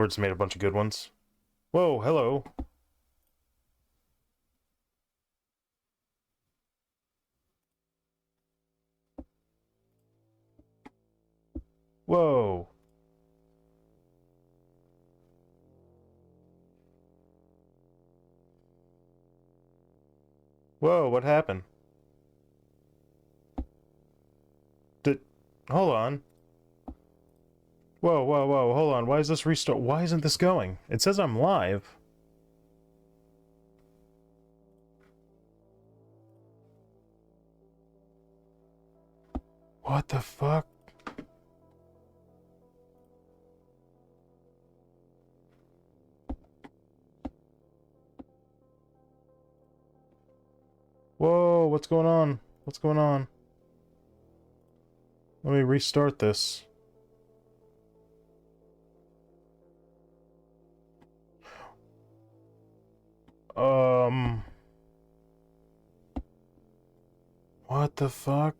Words made a bunch of good ones. Whoa, hello. Whoa. Whoa, what happened? Hold on. Whoa, hold on. Why is this restart? Why isn't this going? It says I'm live. What the fuck? Whoa, what's going on? What's going on? Let me restart this. What the fuck?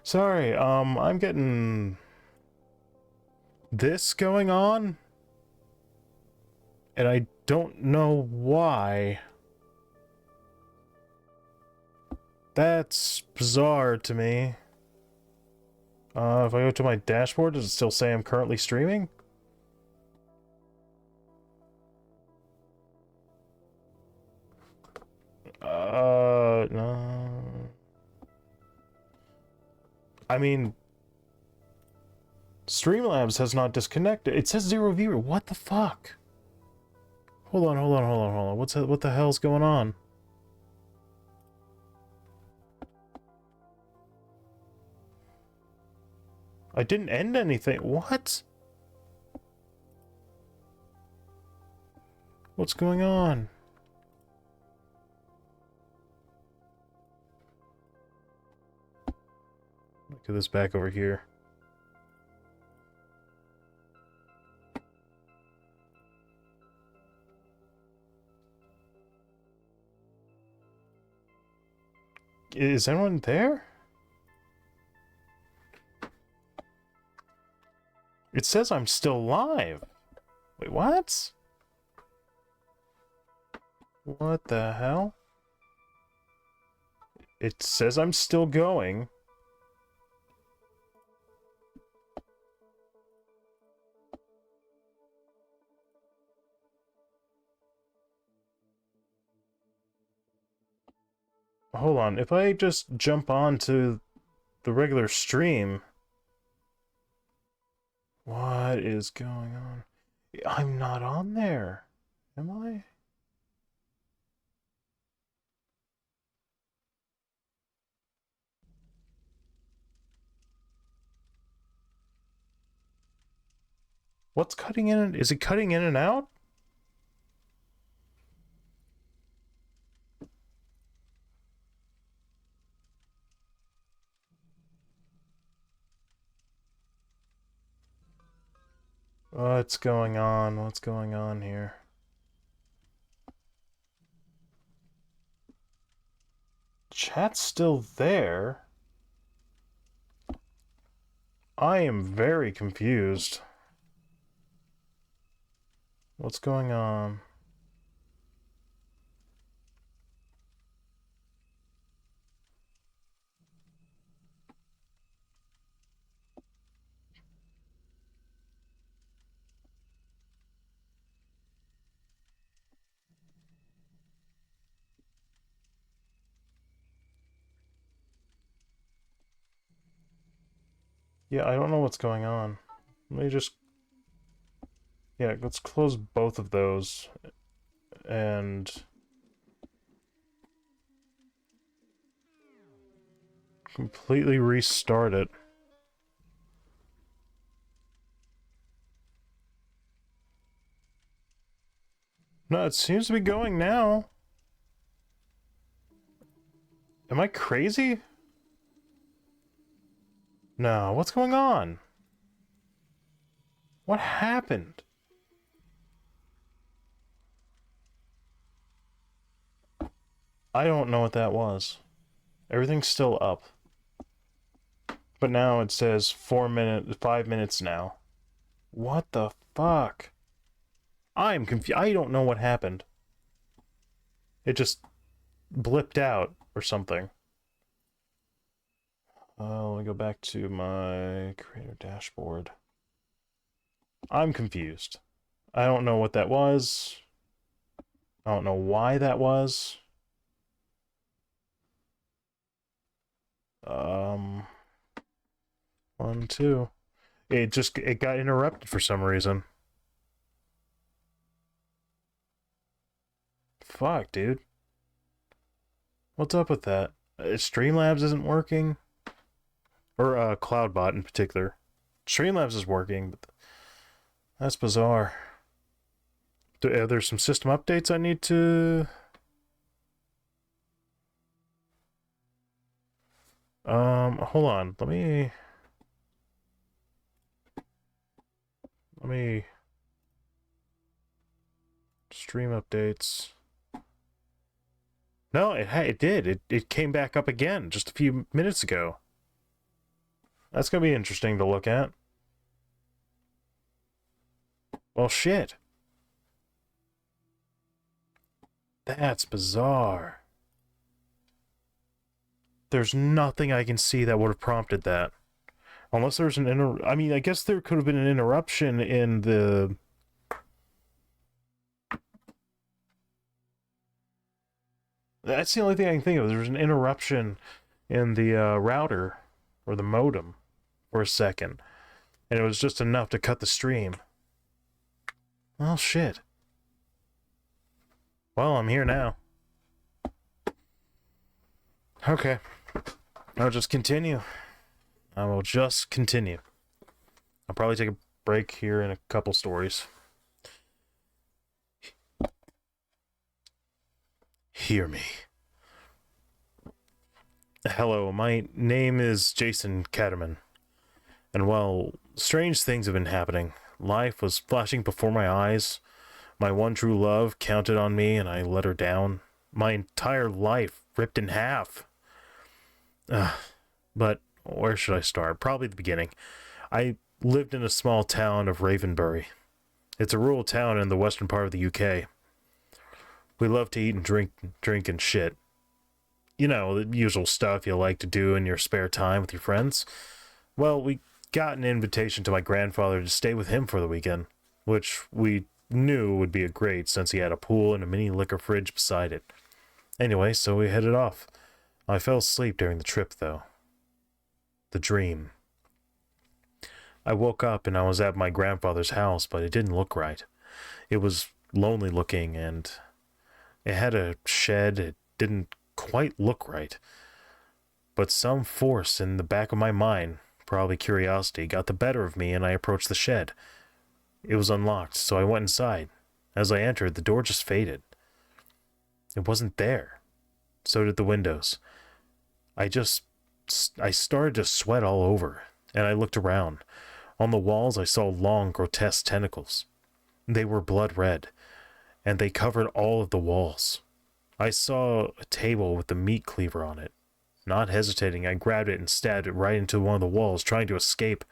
Sorry, I'm getting this going on, and I don't know why. That's bizarre to me. If I go to my dashboard, does it still say I'm currently streaming? No. I mean, Streamlabs has not disconnected. It says 0 viewer. What the fuck? Hold on. What the hell's going on? I didn't end anything. What? What's going on? Look at this back over here. Is anyone there? It says I'm still live. Wait, what? What the hell? It says I'm still going. Hold on, if I just jump on to the regular stream... What is going on? I'm not on there. Am I? What's cutting in? Is it cutting in and out? What's going on? What's going on here? Chat's still there. I am very confused. What's going on? Yeah, I don't know what's going on. Let me just... Yeah, let's close both of those. And... completely restart it. No, it seems to be going now. Am I crazy? No, what's going on? What happened? I don't know what that was. Everything's still up. But now it says 5 minutes now. What the fuck? I'm confused. I don't know what happened. It just blipped out or something. Let me go back to my creator dashboard. I'm confused. I don't know what that was. I don't know why that was. One, two. It got interrupted for some reason. Fuck, dude. What's up with that? Streamlabs isn't working? Or CloudBot in particular. Streamlabs is working, but that's bizarre. Are there some system updates I need to... hold on. Let me... Stream updates. No, it did. It came back up again just a few minutes ago. That's gonna be interesting to look at. Well, shit. That's bizarre. There's nothing I can see that would have prompted that. Unless there's an I mean, I guess there could have been an interruption in the... That's the only thing I can think of. There's an interruption in the router or the modem for a second. And it was just enough to cut the stream. Well, shit. Well, I'm here now. Okay. I'll just continue. I will just continue. I'll probably take a break here in a couple stories. Hear me. Hello, my name is Jason Caterman. And while strange things have been happening, life was flashing before my eyes. My one true love counted on me and I let her down. My entire life ripped in half. But where should I start? Probably the beginning. I lived in a small town of Ravenbury. It's a rural town in the western part of the UK. We love to eat and drink and shit. You know, the usual stuff you like to do in your spare time with your friends. Well, we got an invitation to my grandfather to stay with him for the weekend, which we knew would be a great since he had a pool and a mini liquor fridge beside it. Anyway, so we headed off. I fell asleep during the trip, though. The dream. I woke up and I was at my grandfather's house, but it didn't look right. It was lonely looking and it had a shed. It didn't quite look right. But some force in the back of my mind, probably curiosity, got the better of me and I approached the shed. It was unlocked, so I went inside. As I entered, the door just faded. It wasn't there. So did the windows. I started to sweat all over, and I looked around. On the walls, I saw long, grotesque tentacles. They were blood red, and they covered all of the walls. I saw a table with the meat cleaver on it. Not hesitating, I grabbed it and stabbed it right into one of the walls, trying to escape.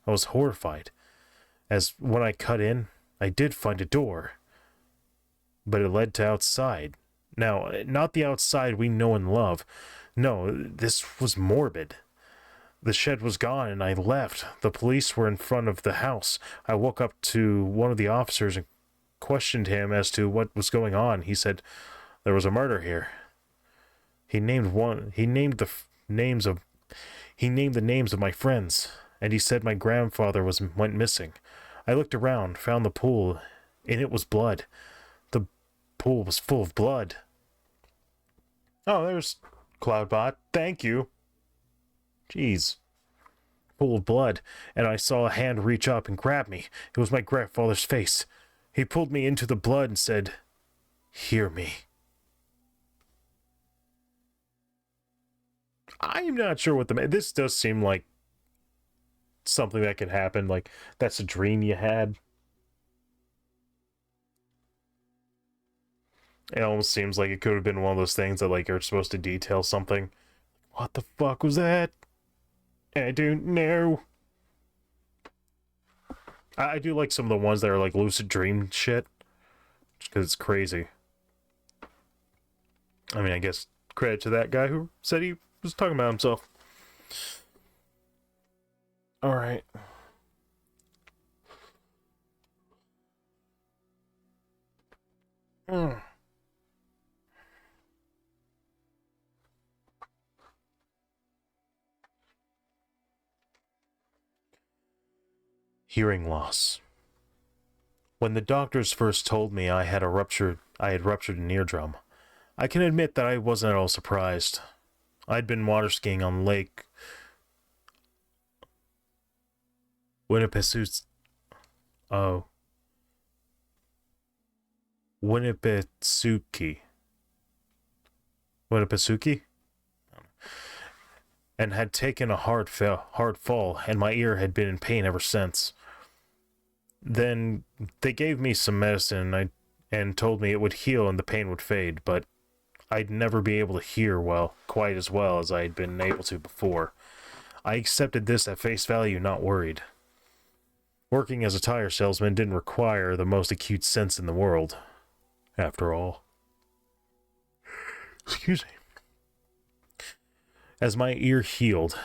I was horrified, as when I cut in, I did find a door, but it led to outside. Now, not the outside we know and love. No, this was morbid. The shed was gone and I left. The police were in front of the house. I woke up to one of the officers and questioned him as to what was going on. He said there was a murder here. He named the names of my friends, and he said my grandfather went missing. I looked around, found the pool, and it was blood. The pool was full of blood. Oh, there's CloudBot. Thank you. Jeez. Full of blood, and I saw a hand reach up and grab me. It was my grandfather's face. He pulled me into the blood and said, "Hear me." I'm not sure what this does seem like something that could happen. Like, that's a dream you had. It almost seems like it could have been one of those things that, like, are supposed to detail something. What the fuck was that? I don't know. I do like some of the ones that are, like, lucid dream shit. because it's crazy. I mean, I guess credit to that guy who said he was talking about himself. Alright. Hearing loss. When the doctors first told me I had ruptured an eardrum, I can admit that I wasn't at all surprised. I'd been water skiing on Lake Winnipesaukee. Winnipesaukee? And had taken a hard fall, and my ear had been in pain ever since. Then they gave me some medicine and told me it would heal and the pain would fade, but I'd never be able to hear quite as well as I had been able to before. I accepted this at face value, not worried. Working as a tire salesman didn't require the most acute sense in the world, after all. Excuse me. As my ear healed,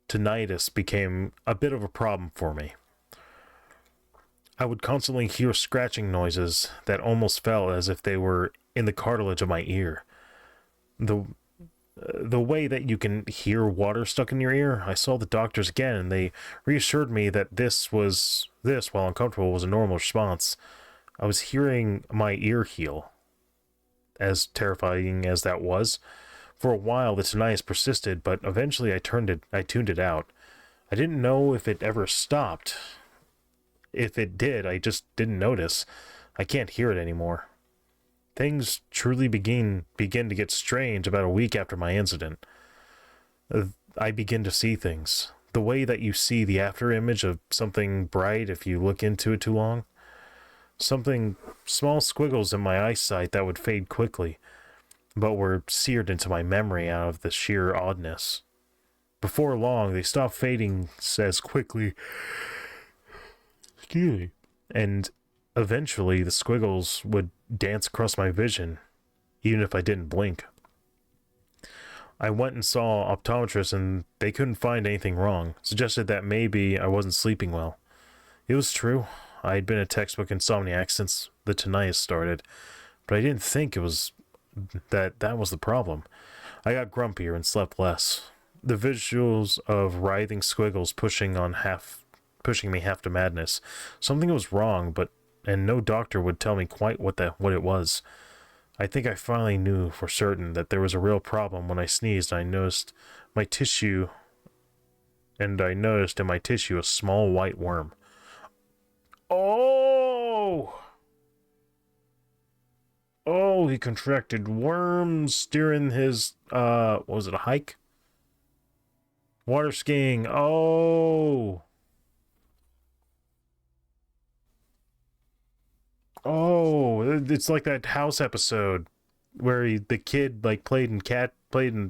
tinnitus became a bit of a problem for me. I would constantly hear scratching noises that almost felt as if they were in the cartilage of my ear. The way that you can hear water stuck in your ear, I saw the doctors again, and they reassured me that this, while uncomfortable, was a normal response. I was hearing my ear heal. As terrifying as that was, for a while the tinnitus persisted, but eventually I tuned it out. I didn't know if it ever stopped. If it did, I just didn't notice. I can't hear it anymore. Things truly begin to get strange about a week after my incident. I begin to see things. The way that you see the after image of something bright if you look into it too long. Small squiggles in my eyesight that would fade quickly, but were seared into my memory out of the sheer oddness. Before long, they stopped fading as quickly. Excuse me. And eventually, the squiggles would dance across my vision, even if I didn't blink. I went and saw an optometrist, and they couldn't find anything wrong, suggested that maybe I wasn't sleeping well. It was true. I had been a textbook insomniac since the tinnitus started, but I didn't think it was that was the problem. I got grumpier and slept less. The visuals of writhing squiggles pushing me half to madness. Something was wrong, and no doctor would tell me quite what it was. I think I finally knew for certain that there was a real problem when I sneezed. I noticed in my tissue a small white worm. Oh, he contracted worms during his what was it, a hike? Water skiing. Oh, it's like that House episode where the kid like played in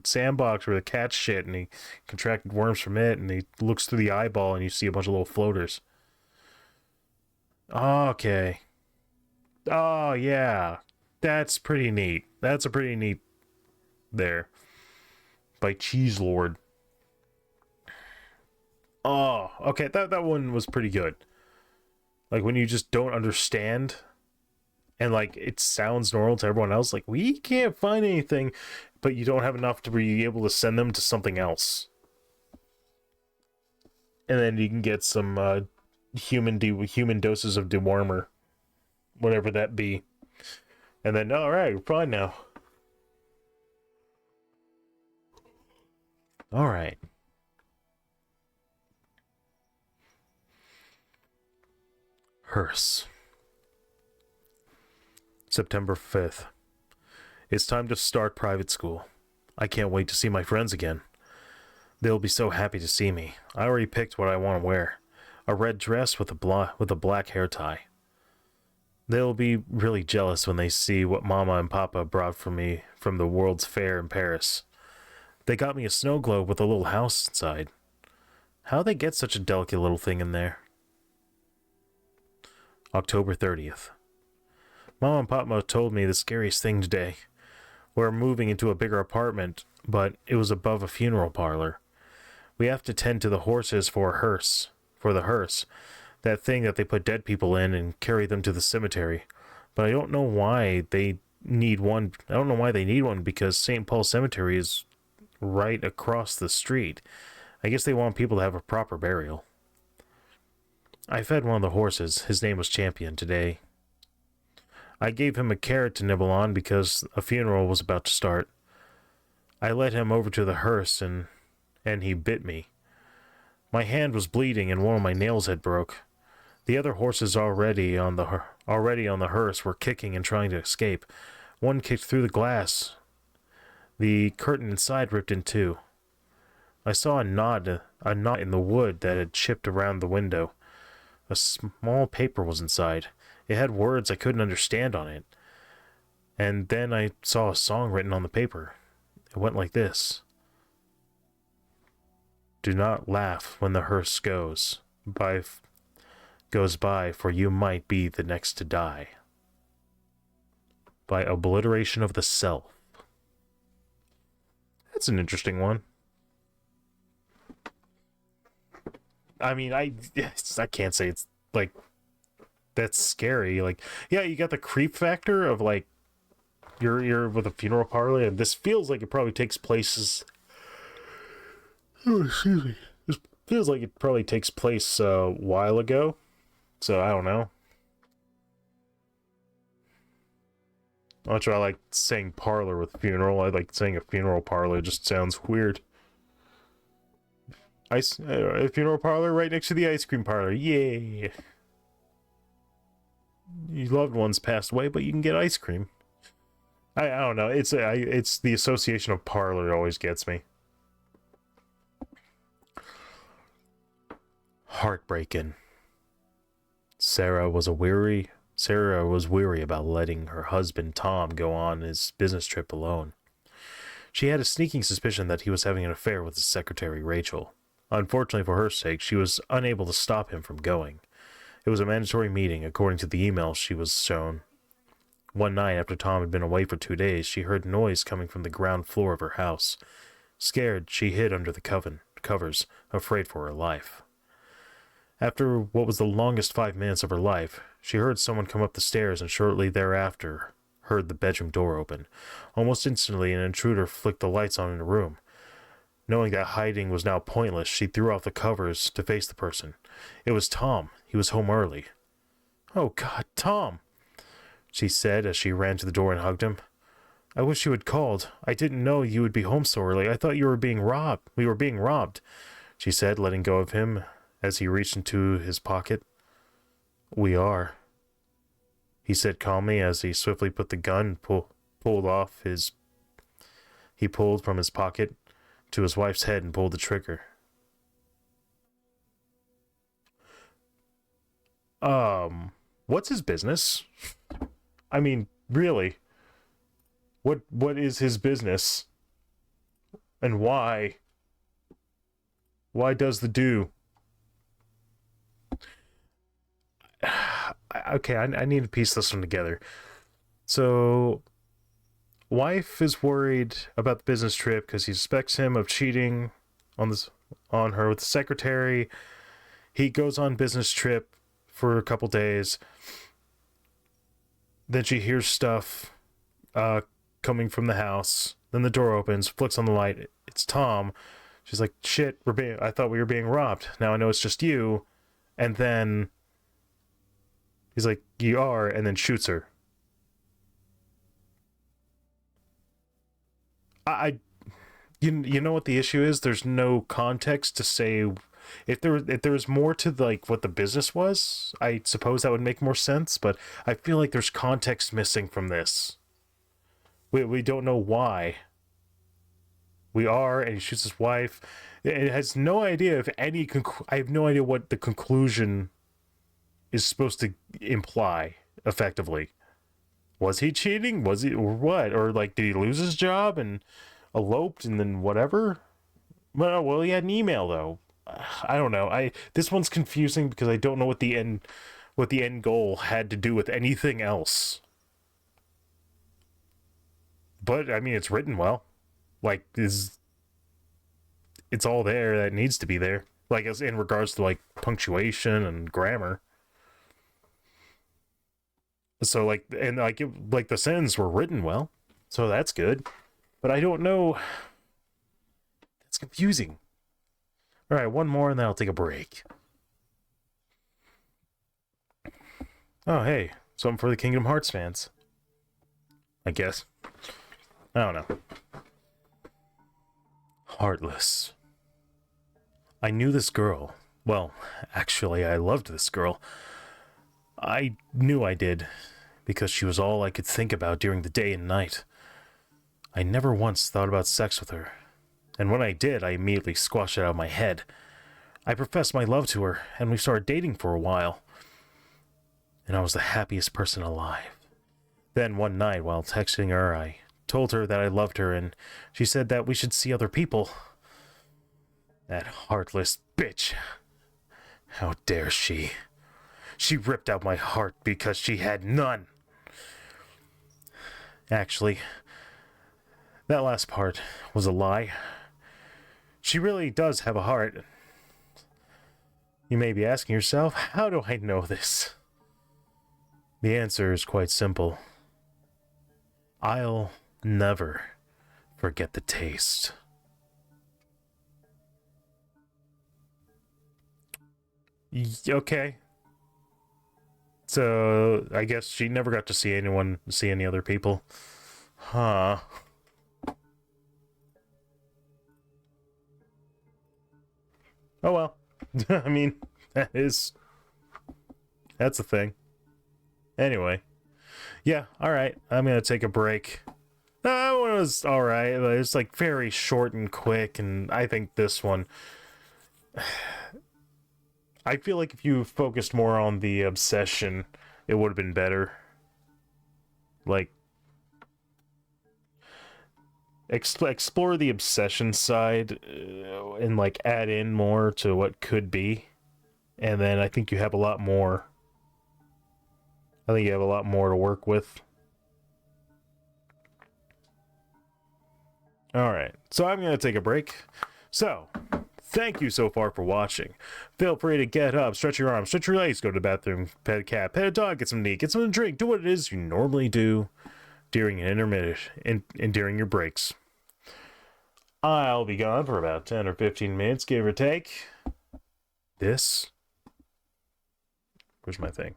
sandbox where the cat shit, and he contracted worms from it, and he looks through the eyeball and you see a bunch of little floaters. Okay. Oh yeah, that's pretty neat. That's a pretty neat there by Cheese Lord. Oh, okay, that one was pretty good. Like when you just don't understand and like it sounds normal to everyone else, like we can't find anything, but you don't have enough to be able to send them to something else. And then you can get some human doses of dewormer, whatever that be. And then all right, we're fine now. All right. Hearse. September 5th. It's time to start private school. I can't wait to see my friends again. They'll be so happy to see me. I already picked what I want to wear. A red dress with a black hair tie. They'll be really jealous when they see what Mama and Papa brought for me from the World's Fair in Paris. They got me a snow globe with a little house inside. How'd they get such a delicate little thing in there? October 30th. Mom and Papa told me the scariest thing today. We're moving into a bigger apartment, but it was above a funeral parlor. We have to tend to the horses for a hearse. For the hearse. That thing that they put dead people in and carry them to the cemetery. But I don't know why they need one. I don't know why they need one because St. Paul Cemetery is right across the street. I guess they want people to have a proper burial. I fed one of the horses. His name was Champion today. I gave him a carrot to nibble on because a funeral was about to start. I led him over to the hearse and he bit me. My hand was bleeding and one of my nails had broke. The other horses already on the hearse were kicking and trying to escape. One kicked through the glass. The curtain inside ripped in two. I saw a knot in the wood that had chipped around the window. A small paper was inside. It had words I couldn't understand on it. And then I saw a song written on the paper. It went like this. Do not laugh when the hearse goes by, for you might be the next to die. By Obliteration of the Self. That's an interesting one. I mean, I can't say it's like that's scary. Like, yeah, you got the creep factor of like you're with a funeral parlor, and this feels like it probably takes place. Oh, excuse me. This feels like it probably takes place a while ago. So I don't know. Not sure I like saying parlor with funeral. I like saying a funeral parlor. It just sounds weird. A funeral parlor right next to the ice cream parlor. Yay! Your loved ones passed away, but you can get ice cream. I don't know. It's the association of parlor always gets me. Heartbreaking. Sarah was weary about letting her husband Tom go on his business trip alone. She had a sneaking suspicion that he was having an affair with his secretary Rachel. Unfortunately for her sake, she was unable to stop him from going. It was a mandatory meeting, according to the email she was shown. One night, after Tom had been away for 2 days, she heard noise coming from the ground floor of her house. Scared, she hid under the covers, afraid for her life. After what was the longest 5 minutes of her life, she heard someone come up the stairs and shortly thereafter heard the bedroom door open. Almost instantly, an intruder flicked the lights on in the room. Knowing that hiding was now pointless, she threw off the covers to face the person. It was Tom. He was home early. "Oh God, Tom!" she said as she ran to the door and hugged him. "I wish you had called. I didn't know you would be home so early. I thought you were being robbed. We were being robbed," she said, letting go of him as he reached into his pocket. "We are," he said calmly as he swiftly put the gun pulled from his pocket to his wife's head and pulled the trigger. What's his business? I mean, really? What is his business? And why? Why does the do? Okay, I need to piece this one together. So, wife is worried about the business trip because he suspects him of cheating on her with the secretary. He goes on business trip for a couple days. Then she hears stuff coming from the house. Then the door opens, flicks on the light. It's Tom. She's like, "Shit, I thought we were being robbed. Now I know it's just you." And then he's like, "You are," and then shoots her. You know what the issue is? There's no context to say if there was more to like what the business was. I suppose that would make more sense, but I feel like there's context missing from this. We don't know why. We are, and he shoots his wife. It has no idea if any. I have no idea what the conclusion is supposed to imply. Effectively, was he cheating? Was he, or what? Or like, did he lose his job and eloped and then whatever? Well, he had an email though. I don't know. This one's confusing because I don't know what the end goal had to do with anything else. But I mean, it's written well. Like, it's all there that needs to be there. Like, as in regards to like punctuation and grammar. So like, and like, like the sentences were written well, so that's good. But I don't know. It's confusing. All right, one more, and then I'll take a break. Oh, hey, something for the Kingdom Hearts fans, I guess. I don't know. Heartless. I knew this girl. Well, actually, I loved this girl. I knew I did, because she was all I could think about during the day and night. I never once thought about sex with her, and when I did, I immediately squashed it out of my head. I professed my love to her, and we started dating for a while, and I was the happiest person alive. Then one night, while texting her, I told her that I loved her, and she said that we should see other people. That heartless bitch. How dare she? She ripped out my heart because she had none. Actually, that last part was a lie. She really does have a heart. You may be asking yourself, how do I know this? The answer is quite simple. I'll never forget the taste. Okay. So, I guess she never got to see any other people. Huh. Oh well. I mean, that's a thing. Anyway. Yeah, alright. I'm gonna take a break. That one was alright. It's like very short and quick, and I think this one, I feel like if you focused more on the obsession, it would have been better. Like, explore the obsession side, and like add in more to what could be, and then I think you have a lot more. I think you have a lot more to work with. Alright, so I'm going to take a break. So, thank you so far for watching. Feel free to get up, stretch your arms, stretch your legs, go to the bathroom, pet a cat, pet a dog, get some to eat, get something to drink, do what it is you normally do during an intermittent and during your breaks. I'll be gone for about 10 or 15 minutes, give or take. Where's my thing?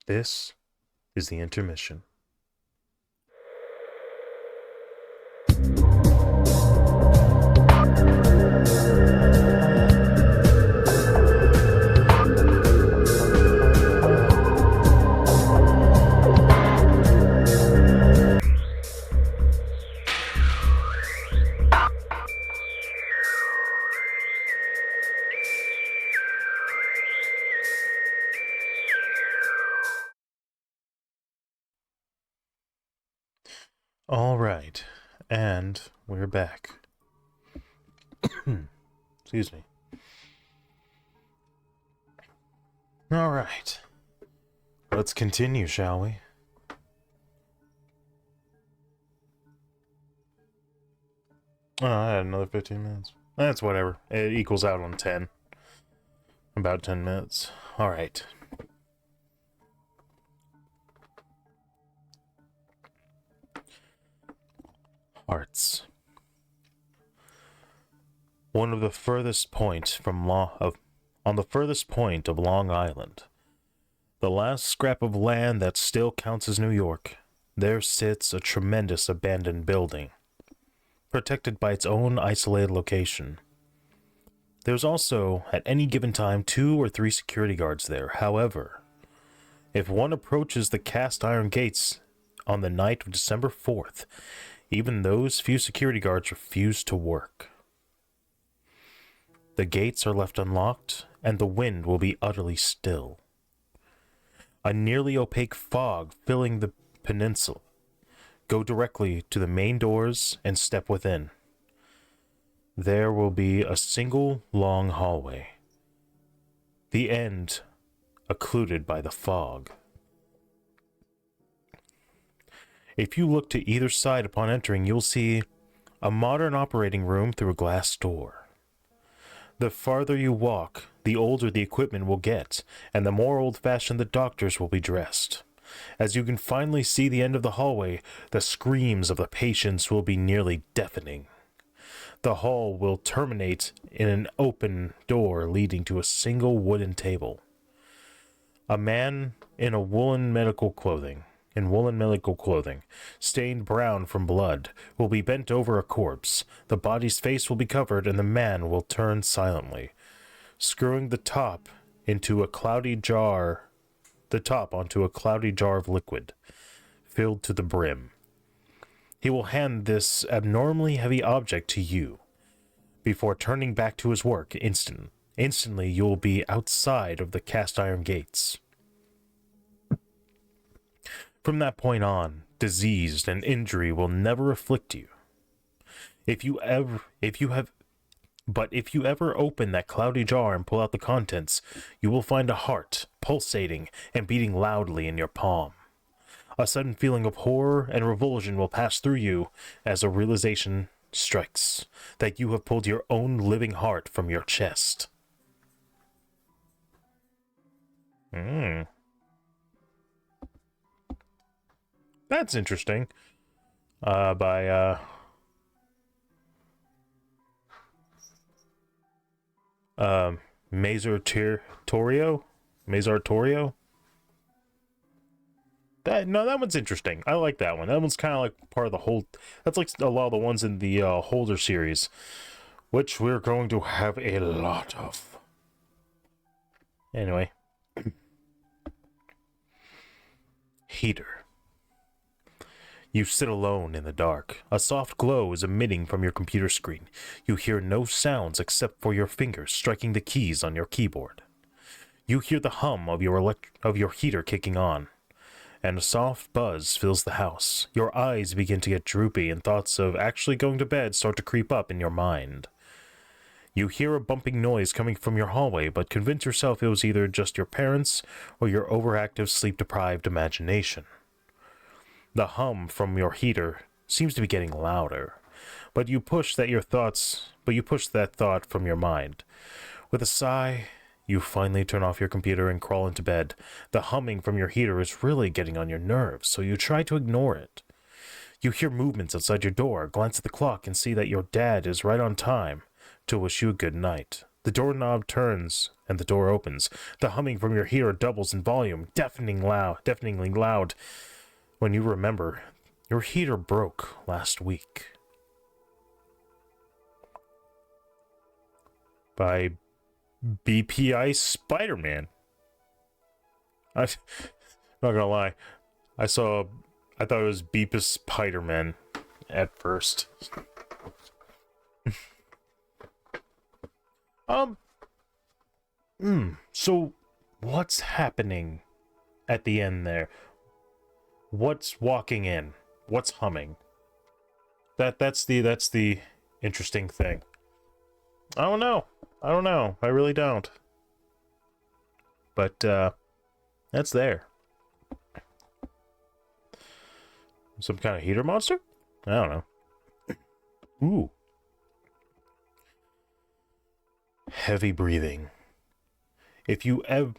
This is the intermission. All right, and we're back. Excuse me. All right, let's continue, shall we? Oh, I had another 15 minutes. That's whatever. It equals out on 10. About 10 minutes. All right. Hearts. On the furthest point of Long Island, the last scrap of land that still counts as New York, there sits a tremendous abandoned building, protected by its own isolated location. There's also, at any given time, 2 or 3 security guards there. However, if one approaches the cast iron gates on the night of December 4th, even those few security guards refuse to work. The gates are left unlocked, and the wind will be utterly still. A nearly opaque fog filling the peninsula. Go directly to the main doors and step within. There will be a single long hallway. The end occluded by the fog. If you look to either side upon entering, you'll see a modern operating room through a glass door. The farther you walk, the older the equipment will get, and the more old-fashioned the doctors will be dressed. As you can finally see the end of the hallway, the screams of the patients will be nearly deafening. The hall will terminate in an open door leading to a single wooden table. A man in woolen medical clothing, stained brown from blood, will be bent over a corpse. The body's face will be covered, and the man will turn silently, screwing the top onto a cloudy jar of liquid, filled to the brim. He will hand this abnormally heavy object to you, before turning back to his work Instantly, you will be outside of the cast iron gates. From that point on, disease and injury will never afflict you. If you ever open that cloudy jar and pull out the contents, you will find a heart pulsating and beating loudly in your palm. A sudden feeling of horror and revulsion will pass through you as a realization strikes that you have pulled your own living heart from your chest. That's interesting. By Mazar Torio? That one's interesting. I like that one. That one's kind of like part of the whole. That's like a lot of the ones in the Holder series, which we're going to have a lot of. Anyway, heater. You sit alone in the dark. A soft glow is emitting from your computer screen. You hear no sounds except for your fingers striking the keys on your keyboard. You hear the hum of your heater kicking on, and a soft buzz fills the house. Your eyes begin to get droopy, and thoughts of actually going to bed start to creep up in your mind. You hear a bumping noise coming from your hallway, but convince yourself it was either just your parents or your overactive, sleep-deprived imagination. The hum from your heater seems to be getting louder, but you push that thought from your mind. With a sigh, you finally turn off your computer and crawl into bed. The humming from your heater is really getting on your nerves, so you try to ignore it. You hear movements outside your door, glance at the clock, and see that your dad is right on time to wish you a good night. The doorknob turns, and the door opens. The humming from your heater doubles in volume, deafeningly loud, when you remember your heater broke last week. By BPI Spider-Man. I'm not gonna lie. I thought it was Beepus Spider-Man at first. So what's happening at the end there? What's walking in? What's humming? That's the interesting thing. I don't know. I really don't. But that's there. Some kind of heater monster? I don't know. Ooh. Heavy breathing. If you're ever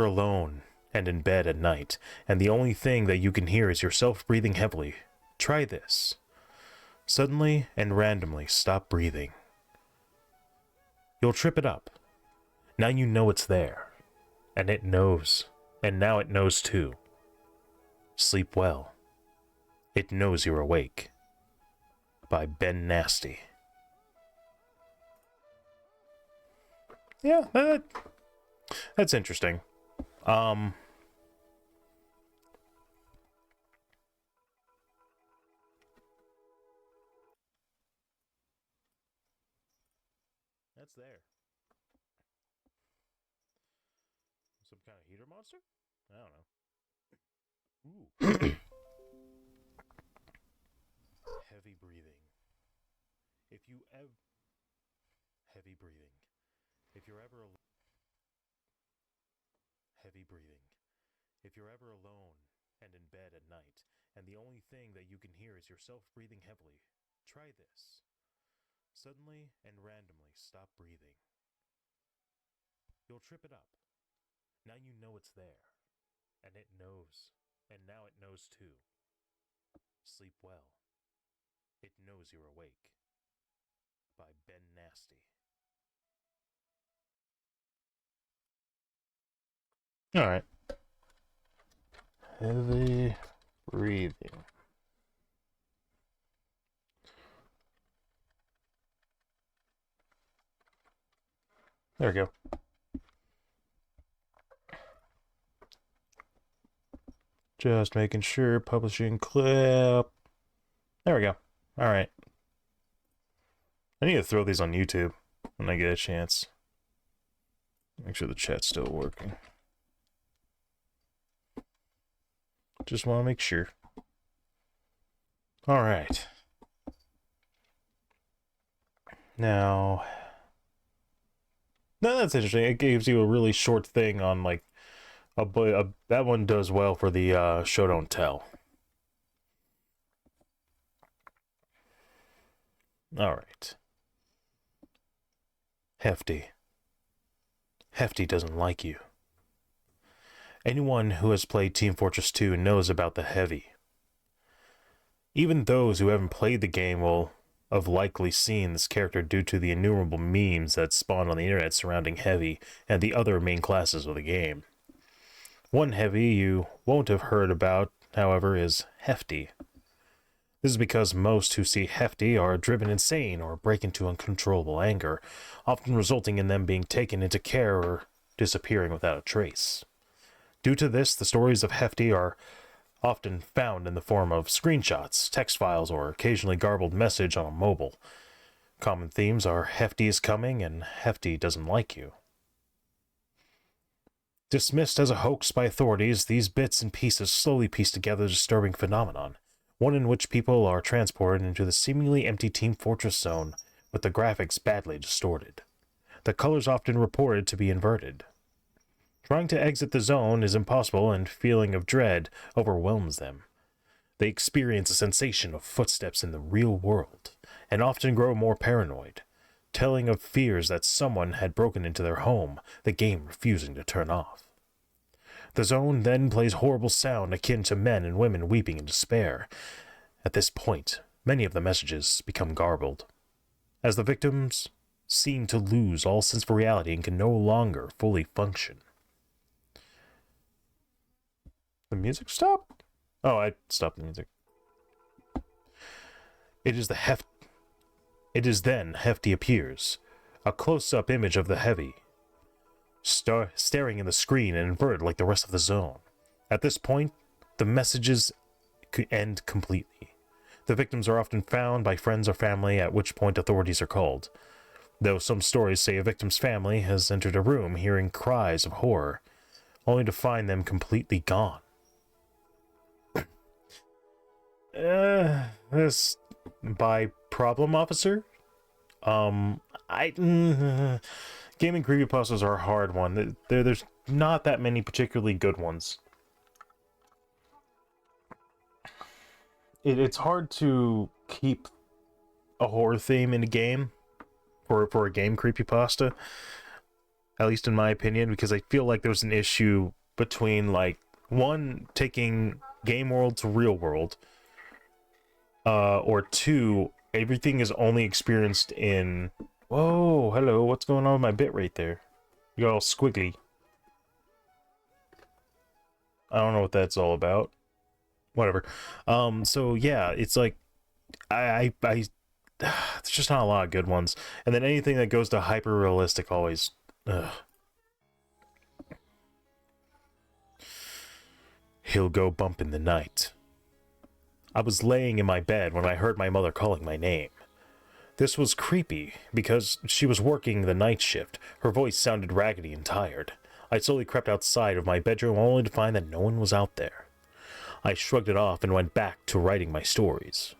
alone and in bed at night, and the only thing that you can hear is yourself breathing heavily, try this. Suddenly and randomly stop breathing. You'll trip it up. Now you know it's there. And it knows. And now it knows too. Sleep well. It knows you're awake. By Ben Nasty. Yeah, that's interesting. That's there. Some kind of heater monster? I don't know. Ooh. Heavy breathing. Heavy breathing. If you're ever heavy breathing. If you're ever alone and in bed at night, and the only thing that you can hear is yourself breathing heavily, try this. Suddenly and randomly stop breathing. You'll trip it up. Now you know it's there. And it knows. And now it knows too. Sleep well. It knows you're awake. By Ben Nasty. Alright. Heavy breathing. There we go. Just making sure. Publishing clip. There we go. Alright. I need to throw these on YouTube when I get a chance. Make sure the chat's still working. Just want to make sure. Alright. Now... No, that's interesting. It gives you a really short thing on, like, that one does well for the show don't tell. Alright. Hefty. Hefty doesn't like you. Anyone who has played Team Fortress 2 knows about the Heavy. Even those who haven't played the game will have likely seen this character due to the innumerable memes that spawned on the internet surrounding Heavy and the other main classes of the game. One Heavy you won't have heard about, however, is Hefty. This is because most who see Hefty are driven insane or break into uncontrollable anger, often resulting in them being taken into care or disappearing without a trace. Due to this, the stories of Hefty are often found in the form of screenshots, text files, or occasionally garbled message on a mobile. Common themes are Hefty is coming and Hefty doesn't like you. Dismissed as a hoax by authorities, these bits and pieces slowly piece together a disturbing phenomenon, one in which people are transported into the seemingly empty Team Fortress zone, with the graphics badly distorted. The colors often reported to be inverted. Trying to exit the zone is impossible, and feeling of dread overwhelms them. They experience a sensation of footsteps in the real world, and often grow more paranoid, telling of fears that someone had broken into their home, the game refusing to turn off. The zone then plays horrible sound akin to men and women weeping in despair. At this point, many of the messages become garbled, as the victims seem to lose all sense of reality and can no longer fully function. The music stopped? Oh, I stopped the music. It is then Hefty appears, a close-up image of the Heavy, staring in the screen and inverted like the rest of the zone. At this point, the messages end completely. The victims are often found by friends or family, at which point authorities are called. Though some stories say a victim's family has entered a room hearing cries of horror, only to find them completely gone. This by problem officer? Gaming creepypastas are a hard one. There's not that many particularly good ones. It's hard to keep a horror theme in a game for a game creepypasta, at least in my opinion, because I feel like there's an issue between, like, one, taking game world to real world, or two, everything is only experienced in... Whoa, hello, what's going on with my bitrate there? You got all squiggly. I don't know what that's all about. Whatever. So yeah, it's like, there's just not a lot of good ones. And then anything that goes to hyper-realistic always... He'll go bump in the night. I was laying in my bed when I heard my mother calling my name. This was creepy, because she was working the night shift. Her voice sounded raggedy and tired. I slowly crept outside of my bedroom only to find that no one was out there. I shrugged it off and went back to writing my stories.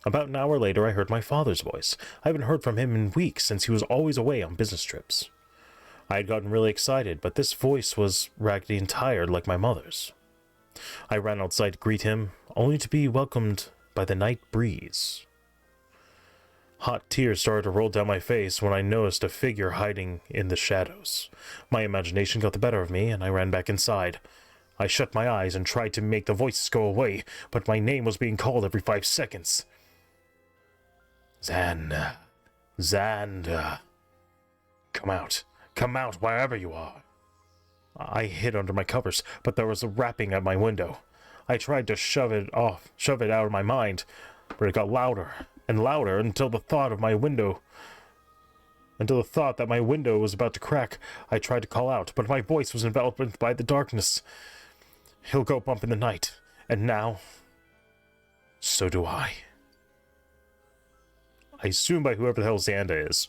About an hour later, I heard my father's voice. I haven't heard from him in weeks since he was always away on business trips. I had gotten really excited, but this voice was raggedy and tired like my mother's. I ran outside to greet him, only to be welcomed by the night breeze. Hot tears started to roll down my face when I noticed a figure hiding in the shadows. My imagination got the better of me, and I ran back inside. I shut my eyes and tried to make the voices go away, but my name was being called every 5 seconds. Xander. Xander. Come out wherever you are. I hid under my covers, but there was a rapping at my window. I tried to shove it out of my mind, but it got louder and louder until the thought that my window was about to crack. I tried to call out, but my voice was enveloped by the darkness. He'll go bump in the night, and now, so do I. I assume by whoever the hell Xanda is.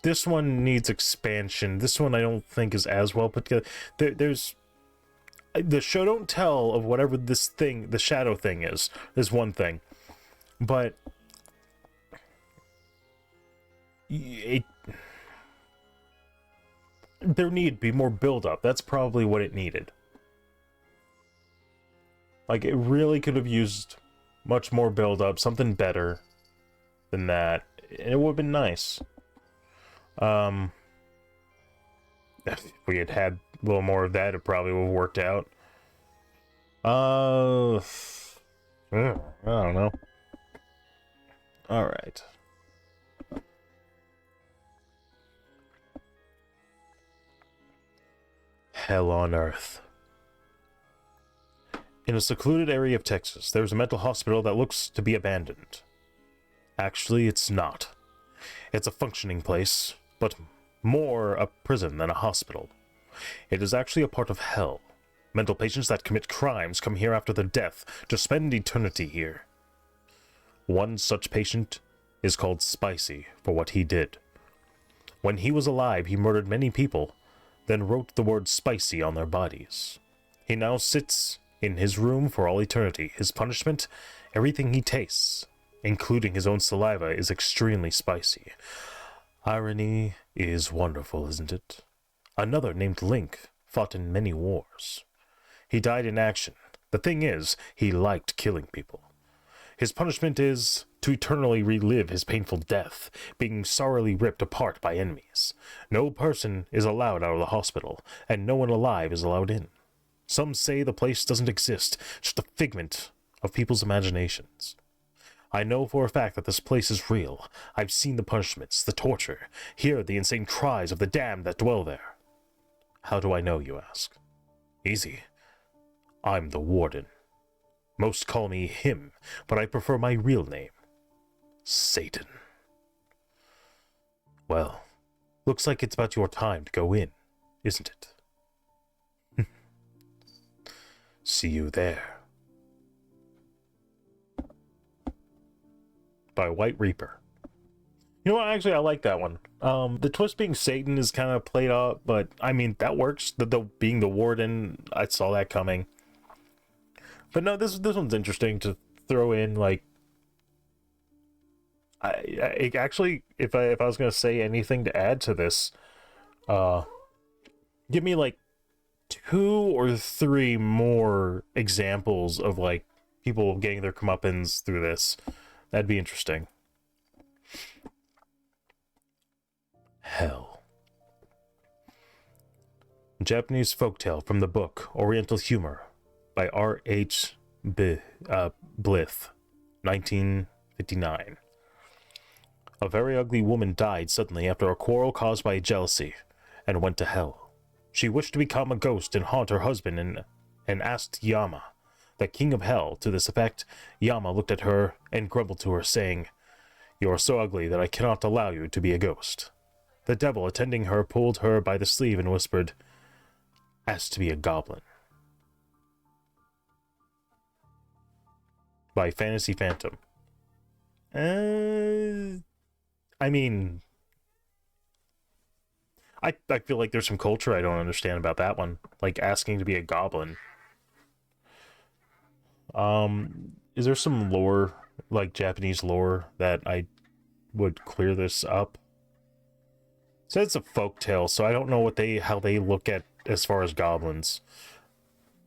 This one needs expansion. This one I don't think is as well put together. There's the show don't tell of whatever this thing, the shadow thing is one thing, but there need to be more build up. That's probably what it needed. Like, it really could have used much more build up, something better than that. It would have been nice. If we had a little more of that, it probably would have worked out. I don't know. Alright. Hell on Earth. In a secluded area of Texas, there's a mental hospital that looks to be abandoned. Actually, it's not. It's a functioning place, but more a prison than a hospital. It is actually a part of hell. Mental patients that commit crimes come here after their death to spend eternity here. One such patient is called Spicy for what he did. When he was alive, he murdered many people, then wrote the word spicy on their bodies. He now sits in his room for all eternity. His punishment, everything he tastes, including his own saliva, is extremely spicy. Irony is wonderful, isn't it? Another named Link fought in many wars. He died in action. The thing is, he liked killing people. His punishment is to eternally relive his painful death, being sorely ripped apart by enemies. No person is allowed out of the hospital, and no one alive is allowed in. Some say the place doesn't exist, just a figment of people's imaginations. I know for a fact that this place is real. I've seen the punishments, the torture, hear the insane cries of the damned that dwell there. How do I know, you ask? Easy. I'm the warden. Most call me him, but I prefer my real name. Satan. Well, looks like it's about your time to go in, isn't it? See you there. By White Reaper. You know what, actually I like that one. The twist being Satan is kind of played out, but I mean that works. The being the warden, I saw that coming. But no, this one's interesting to throw in. Like, I actually, if I was gonna say anything to add to this, give me like 2 or 3 more examples of like people getting their comeuppance through this. That'd be interesting. Hell. Japanese folktale from the book Oriental Humor by R.H. Blith, 1959. A very ugly woman died suddenly after a quarrel caused by jealousy, and went to hell. She wished to become a ghost and haunt her husband, and asked Yama, the king of hell, to this effect. Yama looked at her and grumbled to her, saying, "You are so ugly that I cannot allow you to be a ghost." The devil, attending her, pulled her by the sleeve and whispered, "Ask to be a goblin." By Fantasy Phantom. I mean, I feel like there's some culture I don't understand about that one. Like asking to be a goblin. Is there some lore, like Japanese lore, that I would clear this up? So it's a folk tale, so I don't know how they look at as far as goblins.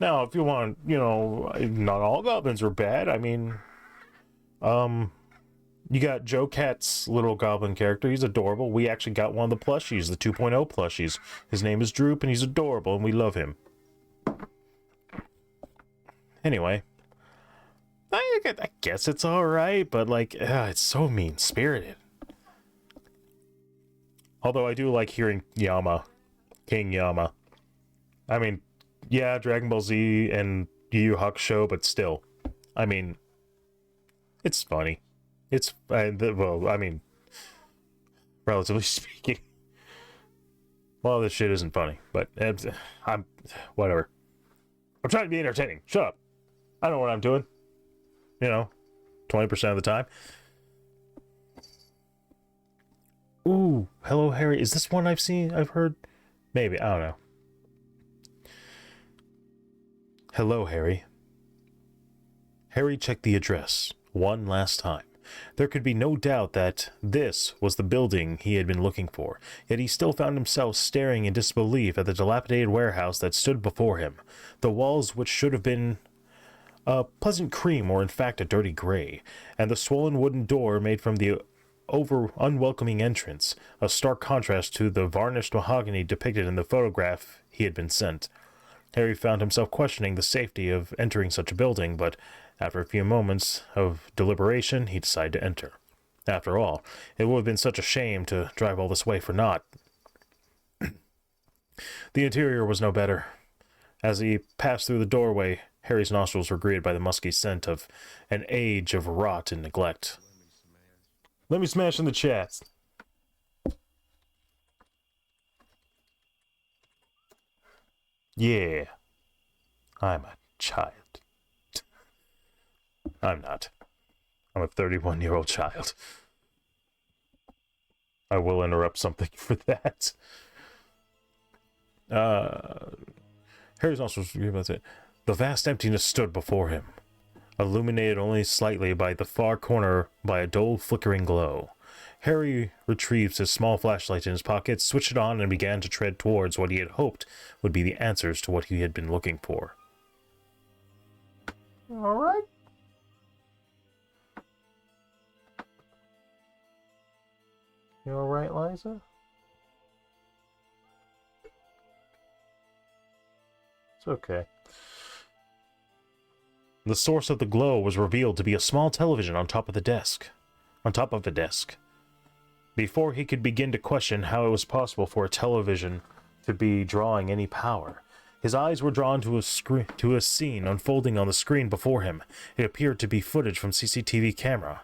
Now, if you want, you know, not all goblins are bad. I mean, you got Joe Cat's little goblin character. He's adorable. We actually got one of the plushies, the 2.0 plushies. His name is Droop, and he's adorable, and we love him. Anyway, I guess it's alright, but, like, it's so mean-spirited. Although I do like hearing Yama, King Yama. I mean, yeah, Dragon Ball Z and Yu Yu Hakusho, but still. I mean, it's funny. It's, well, I mean, relatively speaking. Well, this shit isn't funny, but I'm, whatever. I'm trying to be entertaining. Shut up. I know what I'm doing. You know, 20% of the time. Ooh, Hello Harry. Is this one I've seen? I've heard? Maybe. I don't know. Hello, Harry. Harry checked the address one last time. There could be no doubt that this was the building he had been looking for, yet he still found himself staring in disbelief at the dilapidated warehouse that stood before him. The walls, which should have been a pleasant cream, were in fact a dirty gray, and the swollen wooden door made from the unwelcoming entrance, a stark contrast to the varnished mahogany depicted in the photograph he had been sent. Harry found himself questioning the safety of entering such a building, but after a few moments of deliberation, he decided to enter. After all, it would have been such a shame to drive all this way for naught. The interior was no better. As he passed through the doorway, Harry's nostrils were greeted by the musky scent of an age of rot and neglect. Let me smash in the chats. Yeah, I'm a child. I'm not. I'm a 31-year-old child. I will interrupt something for that. Harry's also about it. The vast emptiness stood before him, illuminated only slightly by the far corner by a dull flickering glow. Harry retrieved his small flashlight in his pocket, switched it on, and began to tread towards what he had hoped would be the answers to what he had been looking for. All right. You all right, Liza? It's okay. The source of the glow was revealed to be a small television on top of the desk. Before he could begin to question how it was possible for a television to be drawing any power, his eyes were drawn to a scene unfolding on the screen before him. It appeared to be footage from CCTV camera.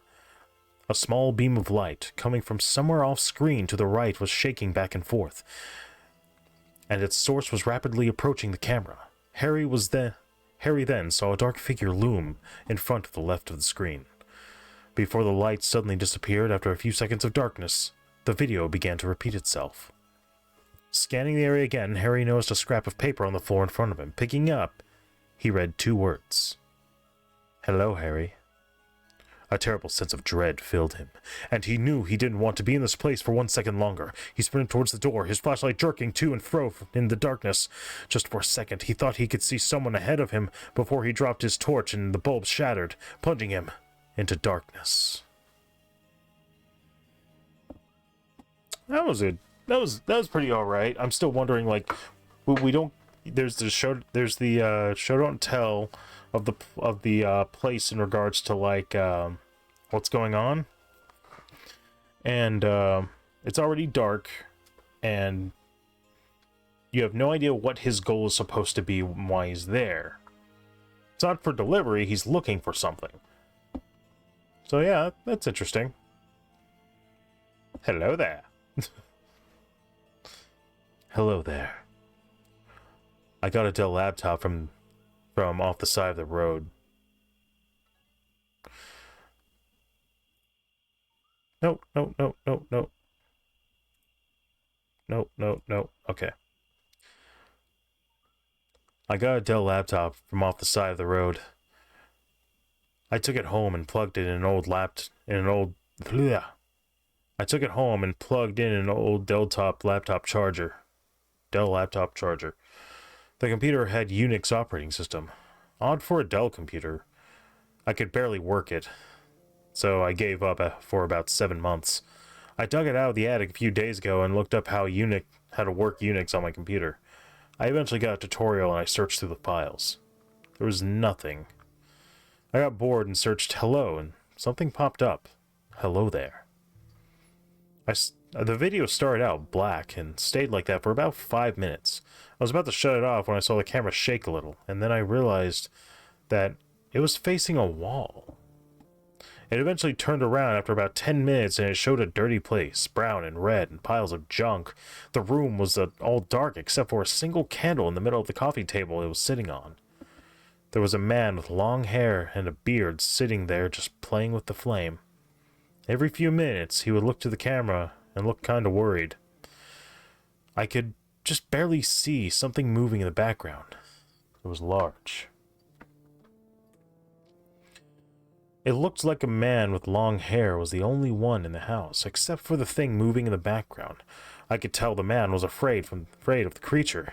A small beam of light, coming from somewhere off screen to the right, was shaking back and forth, and its source was rapidly approaching the camera. Harry then saw a dark figure loom in front of the left of the screen. Before the light suddenly disappeared after a few seconds of darkness, the video began to repeat itself. Scanning the area again, Harry noticed a scrap of paper on the floor in front of him. Picking up, he read 2 words. Hello, Harry. A terrible sense of dread filled him, and he knew he didn't want to be in this place for 1 second longer. He sprinted towards the door, his flashlight jerking to and fro in the darkness. Just for a second, he thought he could see someone ahead of him before he dropped his torch and the bulb shattered, plunging him into darkness. That was it. That was pretty all right. I'm still wondering, like, we don't. There's the show don't tell of the place in regards to, like, what's going on, and it's already dark, and you have no idea what his goal is supposed to be and why he's there. It's not for delivery. He's looking for something. So yeah, that's interesting. Hello there. Hello there. I got a Dell laptop from off the side of the road. No. Okay. I got a Dell laptop from off the side of the road. I took it home and plugged it in an old I took it home and plugged in an old Dell laptop charger. The computer had Unix operating system. Odd for a Dell computer. I could barely work it, so I gave up for about 7 months. I dug it out of the attic a few days ago and looked up how to work Unix on my computer. I eventually got a tutorial and I searched through the files. There was nothing. I got bored and searched hello and something popped up. Hello there. The video started out black and stayed like that for about 5 minutes. I was about to shut it off when I saw the camera shake a little, and then I realized that it was facing a wall. It eventually turned around after about 10 minutes and it showed a dirty place, brown and red and piles of junk. The room was all dark except for a single candle in the middle of the coffee table it was sitting on. There was a man with long hair and a beard sitting there just playing with the flame. Every few minutes he would look to the camera and look kind of worried. I could just barely see something moving in the background. It was large. It looked like a man with long hair was the only one in the house, except for the thing moving in the background. I could tell the man was afraid of the creature.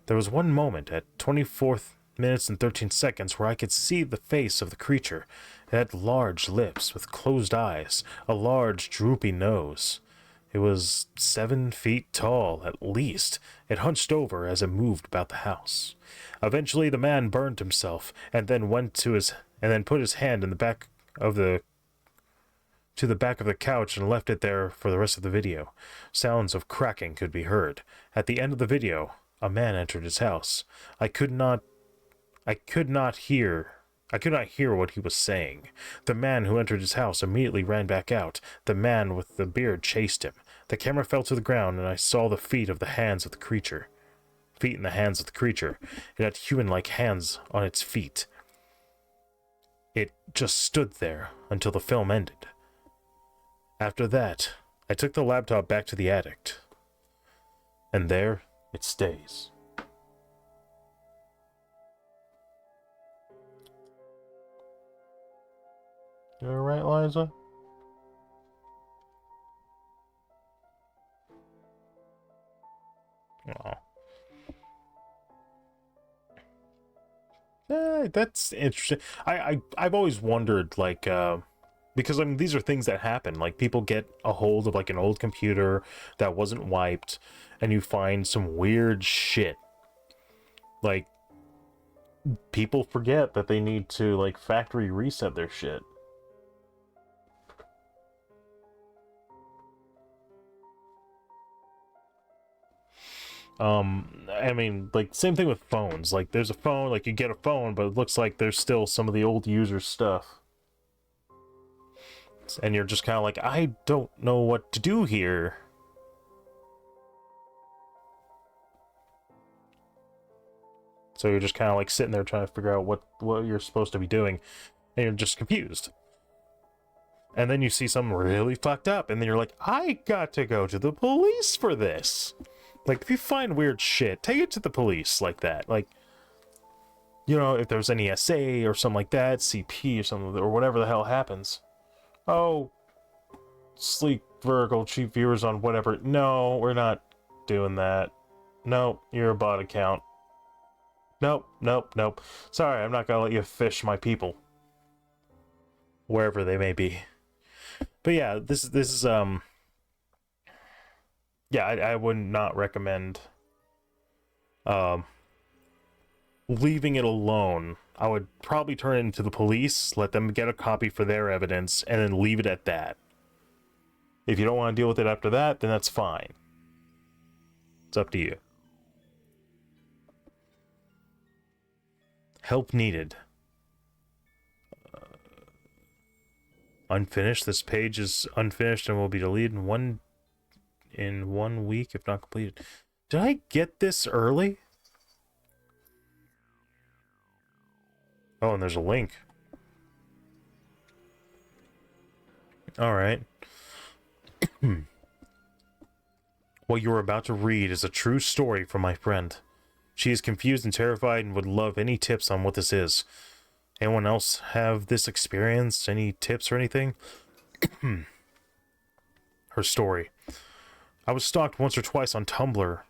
There was one moment at 24 minutes and 13 seconds where I could see the face of the creature. It had large lips with closed eyes, a large droopy nose. It was 7 feet tall, at least. It hunched over as it moved about the house. Eventually the man burned himself, and then put his hand in the back of the couch and left it there for the rest of the video. Sounds of cracking could be heard. At the end of the video, a man entered his house. I could not hear what he was saying. The man who entered his house immediately ran back out. The man with the beard chased him. The camera fell to the ground and I saw the feet in the hands of the creature. It had human-like hands on its feet. It just stood there until the film ended. After that, I took the laptop back to the attic. And there it stays. You alright, Liza? Aw. That's interesting. I've always wondered, like, because I mean, these are things that happen. Like, people get a hold of like an old computer that wasn't wiped, and you find some weird shit. Like, people forget that they need to like factory reset their shit. I mean, like, same thing with phones. Like, there's a phone, like, you get a phone, but it looks like there's still some of the old user's stuff. And you're just kind of like, I don't know what to do here. So you're just kind of like sitting there trying to figure out what you're supposed to be doing, and you're just confused. And then you see something really fucked up, and then you're like, I got to go to the police for this. Like, if you find weird shit, take it to the police like that. Like, you know, if there's any SA or something like that, CP or something, or whatever the hell happens. Oh, sleek, vertical, cheap viewers on whatever. No, we're not doing that. No, you're a bot account. Nope. Sorry, I'm not gonna let you fish my people. Wherever they may be. But yeah, this is, yeah, I would not recommend leaving it alone. I would probably turn it into the police, let them get a copy for their evidence, and then leave it at that. If you don't want to deal with it after that, then that's fine. It's up to you. Help needed. Unfinished. This page is unfinished and will be deleted in one week if not completed. Did I get this early? Oh, and there's a link. Alright. What you are about to read is a true story from my friend. She is confused and terrified and would love any tips on what this is. Anyone else have this experience? Any tips or anything? her story. I was stalked once or twice on Tumblr.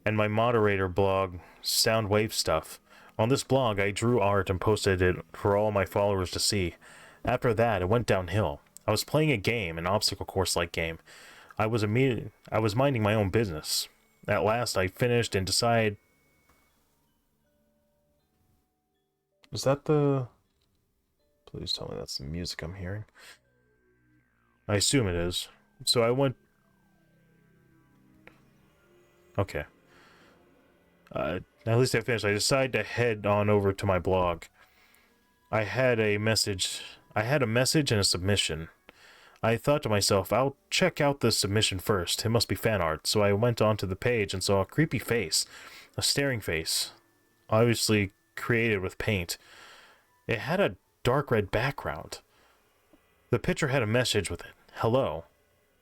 And my moderator blog, Soundwave Stuff. On this blog, I drew art and posted it for all my followers to see. After that, it went downhill. I was playing a game, an obstacle course-like game. I was minding my own business. At last, I finished and decided... Is that the... Please tell me that's the music I'm hearing. I assume it is. So I went... Okay. At least I finished. I decided to head on over to my blog. I had a message and a submission. I thought to myself, I'll check out the submission first. It must be fan art. So I went onto the page and saw a creepy face. A staring face. Obviously created with paint. It had a dark red background. The picture had a message with it. Hello.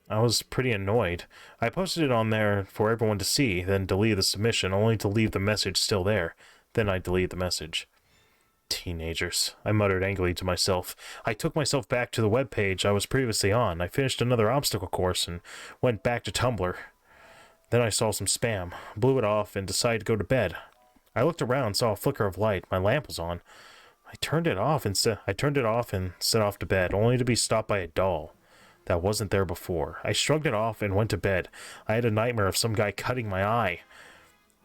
I was pretty annoyed. I posted it on there for everyone to see, then deleted the submission, only to leave the message still there. Then I deleted the message. Teenagers, I muttered angrily to myself. I took myself back to the webpage I was previously on. I finished another obstacle course and went back to Tumblr. Then I saw some spam, blew it off, and decided to go to bed. I looked around, saw a flicker of light. My lamp was on. I turned it off and set off to bed, only to be stopped by a doll that wasn't there before. I shrugged it off and went to bed. I had a nightmare of some guy cutting my eye.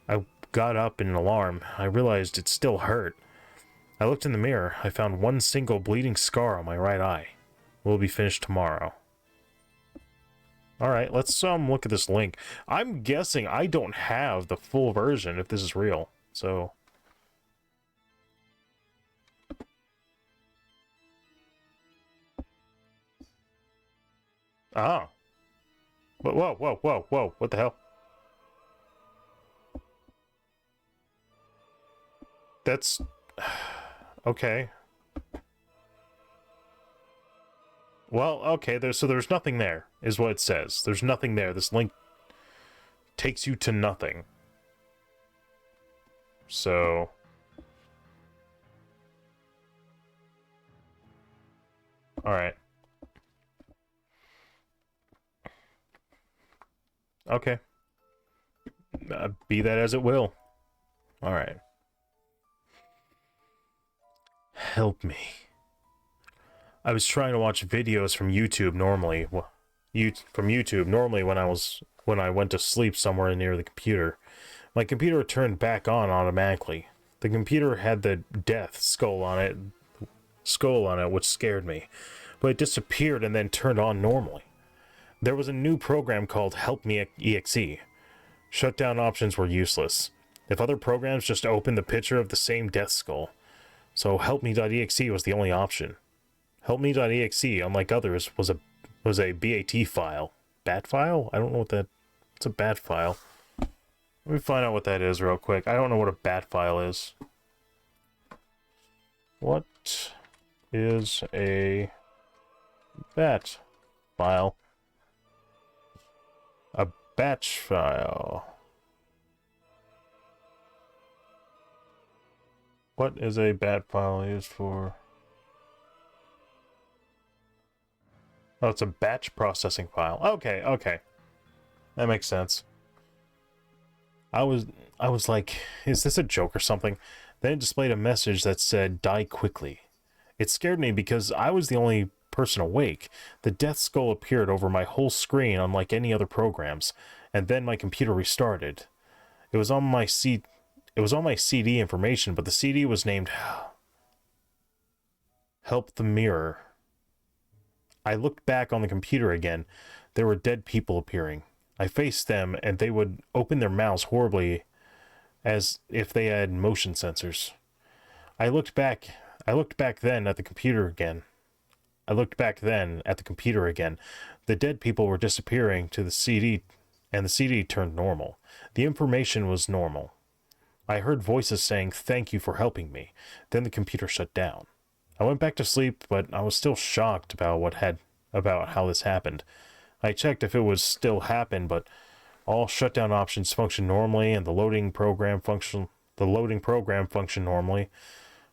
I got up in an alarm. I realized it still hurt. I looked in the mirror. I found one single bleeding scar on my right eye. We'll be finished tomorrow. Alright, let's look at this link. I'm guessing I don't have the full version if this is real. So... Ah. Whoa, whoa, whoa, whoa. What the hell? That's... Okay. Well, okay, there's nothing there, is what it says. There's nothing there. This link takes you to nothing. So... Alright. Okay. Be that as it will. Alright. Help me. I was trying to watch videos from YouTube normally. When I went to sleep somewhere near the computer. My computer turned back on automatically. The computer had the death skull on it, which scared me. But it disappeared and then turned on normally. There was a new program called Help Me EXE. Shutdown options were useless. If other programs just opened the picture of the same death skull. So helpme.exe was the only option. Helpme.exe, unlike others, was a BAT file. BAT file? I don't know what that... It's a BAT file. Let me find out what that is real quick. I don't know what a BAT file is. What is a BAT file? A batch file. What is a BAT file used for? Oh, it's a batch processing file. Okay, okay. That makes sense. I was like, is this a joke or something? Then it displayed a message that said, die quickly. It scared me because I was the only person awake. The death skull appeared over my whole screen unlike any other programs, and then my computer restarted. It was on my CD information, but the CD was named Help the Mirror. I looked back on the computer again. There were dead people appearing. I faced them, and they would open their mouths horribly as if they had motion sensors. I looked back then at the computer again. The dead people were disappearing to the CD, and the CD turned normal. The information was normal. I heard voices saying, "Thank you for helping me." Then the computer shut down. I went back to sleep, but I was still shocked about how this happened. I checked if it was still happened, but all shutdown options functioned normally, and the loading the loading program functioned normally.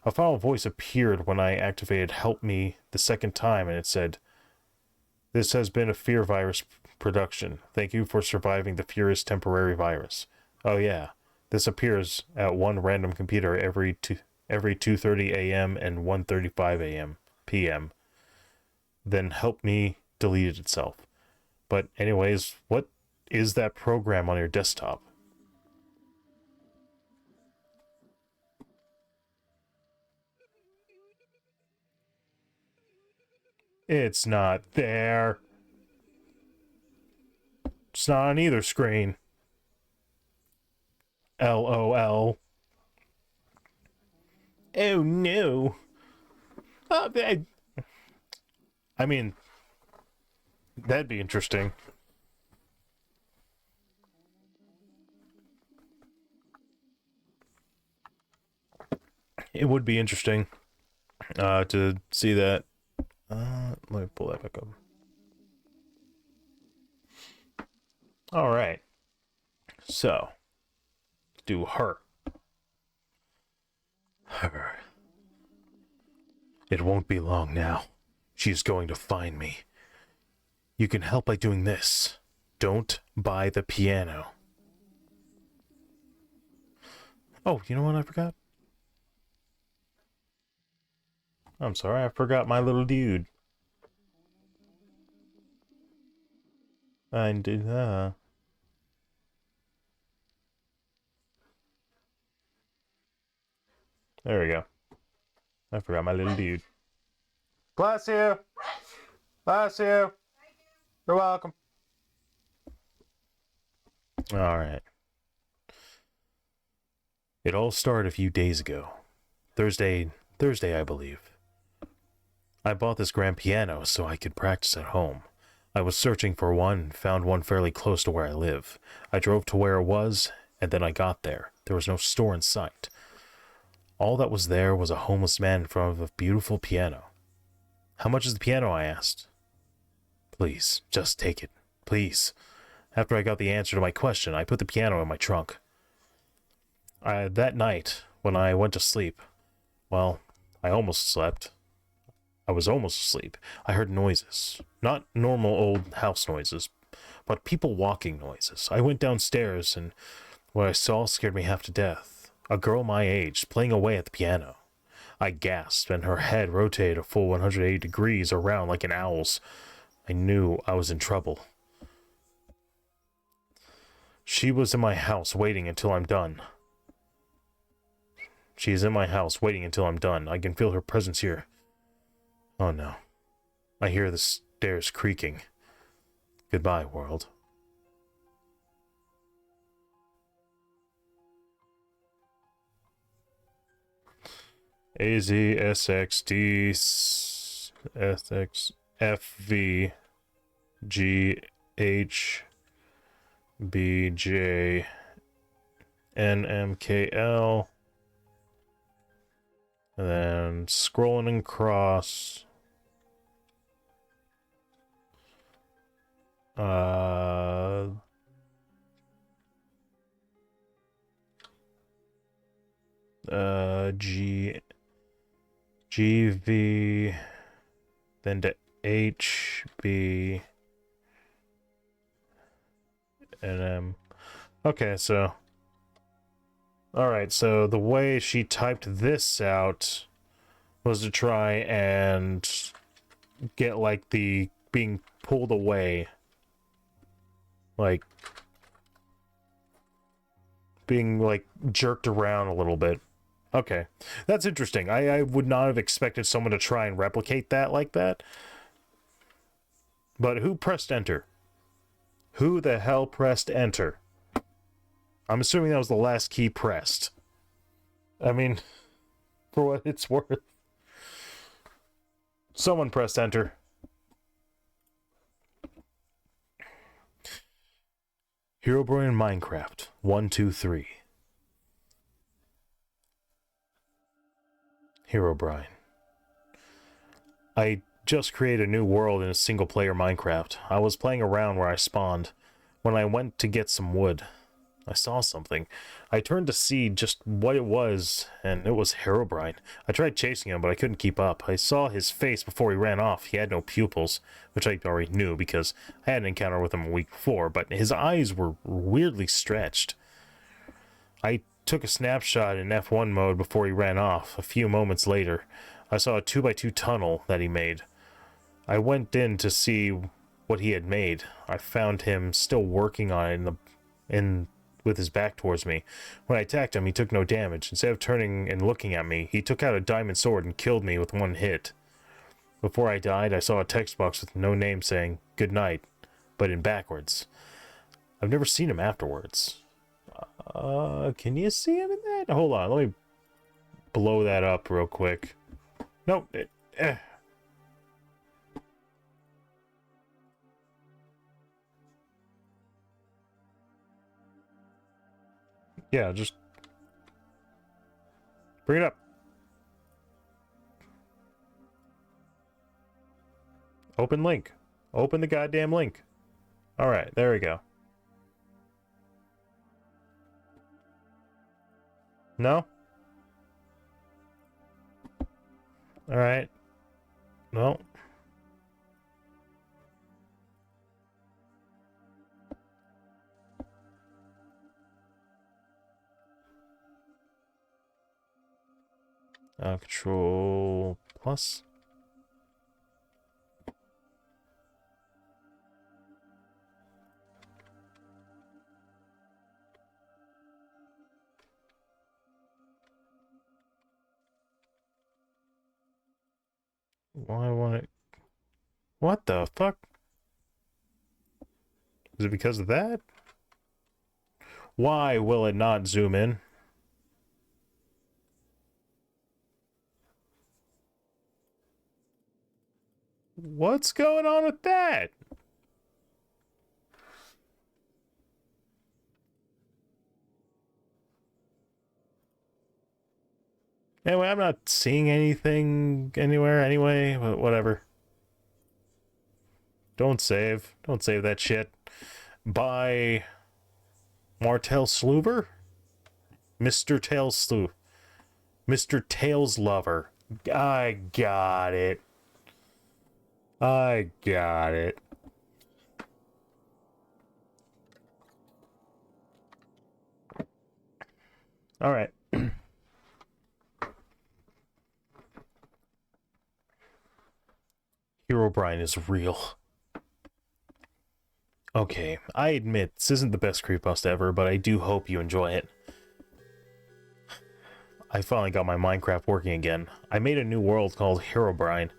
A final voice appeared when I activated Help Me the second time, and it said, "This has been a fear virus production. Thank you for surviving the Furious temporary virus. Oh yeah, this appears at one random computer every 2:30 a.m. and 1:35 a.m. p.m. Then Help Me deleted itself. But anyways, what is that program on your desktop?" It's not there. It's not on either screen. LOL. Oh no. I mean, that'd be interesting. It would be interesting to see that. Let me pull that back up. All right. So, do her. Her. It won't be long now. She's going to find me. You can help by doing this. Don't buy the piano. Oh, you know what I forgot? I'm sorry, I forgot my little dude. I did that. There we go. I forgot my little dude. Bless you. Bless you. You're welcome. All right. It all started a few days ago. Thursday, I believe. I bought this grand piano so I could practice at home. I was searching for one, found one fairly close to where I live. I drove to where it was, and then I got there. There was no store in sight. All that was there was a homeless man in front of a beautiful piano. "How much is the piano?" I asked. "Please, just take it. Please." After I got the answer to my question, I put the piano in my trunk. That night, when I went to sleep, well, I almost slept. I was almost asleep. I heard noises. Not normal old house noises, but people walking noises. I went downstairs, and what I saw scared me half to death. A girl my age playing away at the piano. I gasped, and her head rotated a full 180 degrees around like an owl's. I knew I was in trouble. She was in my house waiting until I'm done. She is in my house waiting until I'm done. I can feel her presence here. Oh no. I hear the stairs creaking. Goodbye, world. AZSXD SXFV GHBJ NMKL, and then scrolling across. GV, then to HB, and okay, so, alright, so the way she typed this out was to try and get, like, the being pulled away, like, being, like, jerked around a little bit. Okay, that's interesting. I would not have expected someone to try and replicate that like that. But who pressed enter? Who the hell pressed enter? I'm assuming that was the last key pressed. I mean, for what it's worth. Someone pressed enter. Herobrine Minecraft 123. Herobrine. I just created a new world in a single-player Minecraft. I was playing around where I spawned when I went to get some wood. I saw something. I turned to see just what it was, and it was Herobrine. I tried chasing him, but I couldn't keep up. I saw his face before he ran off. He had no pupils, which I already knew because I had an encounter with him a week before, but his eyes were weirdly stretched. I took a snapshot in F1 mode before he ran off. A few moments later, I saw a 2x2 tunnel that he made. I went in to see what he had made. I found him still working on it with his back towards me. When I attacked him, he took no damage. Instead of turning and looking at me, he took out a diamond sword and killed me with one hit. Before I died, I saw a text box with no name saying, "Good night," but in backwards. I've never seen him afterwards. Can you see him in that? Hold on, let me blow that up real quick. Nope. Yeah, just bring it up. Open link. Open the goddamn link. Alright, there we go. No? Alright. No. Control plus. Why won't it? What the fuck? Is it because of that? Why will it not zoom in? What's going on with that? Anyway, I'm not seeing anything anywhere anyway, but whatever. Don't save. Don't save that shit. By Martel Sluver? Mr. Tails Slew. Mr. Tails Lover. I got it. I got it. Alright. Herobrine is real. Okay, I admit this isn't the best creepypasta ever, but I do hope you enjoy it. I finally got my Minecraft working again. I made a new world called Herobrine.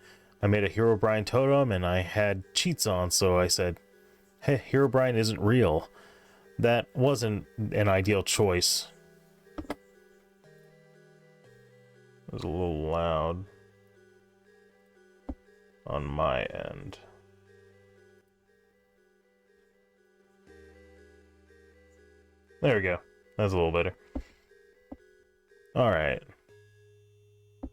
I made a Herobrine totem and I had cheats on, so I said, hey, Herobrine isn't real. That wasn't an ideal choice. It was a little loud on my end. There we go. That's a little better. Alright. It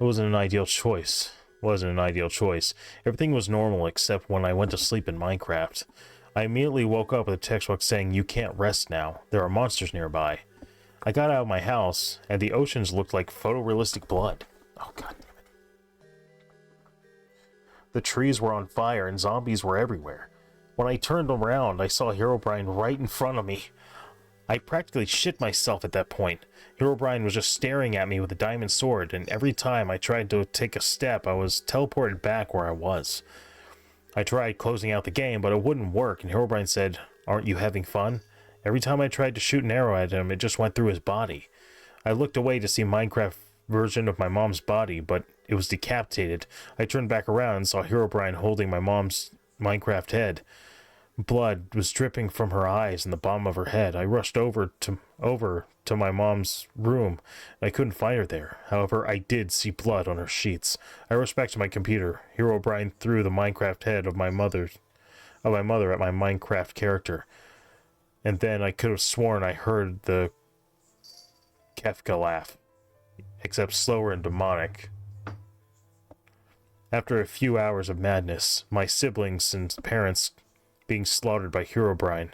wasn't an ideal choice. Wasn't an ideal choice. Everything was normal except when I went to sleep in Minecraft. I immediately woke up with a text box saying, "You can't rest now. There are monsters nearby." I got out of my house, and the oceans looked like photorealistic blood. Oh, god damn it. The trees were on fire, and zombies were everywhere. When I turned around, I saw Herobrine right in front of me. I practically shit myself at that point. Herobrine was just staring at me with a diamond sword, and every time I tried to take a step, I was teleported back where I was. I tried closing out the game, but it wouldn't work, and Herobrine said, "Aren't you having fun?" Every time I tried to shoot an arrow at him, it just went through his body. I looked away to see Minecraft version of my mom's body, but it was decapitated. I turned back around and saw Herobrine holding my mom's Minecraft head. Blood was dripping from her eyes and the bottom of her head. I rushed over to my mom's room. I couldn't find her there. However, I did see blood on her sheets. I rushed back to my computer. Herobrine threw the Minecraft head of my mother at my Minecraft character. And then I could have sworn I heard the Kefka laugh, except slower and demonic. After a few hours of madness, my siblings and parents being slaughtered by Herobrine,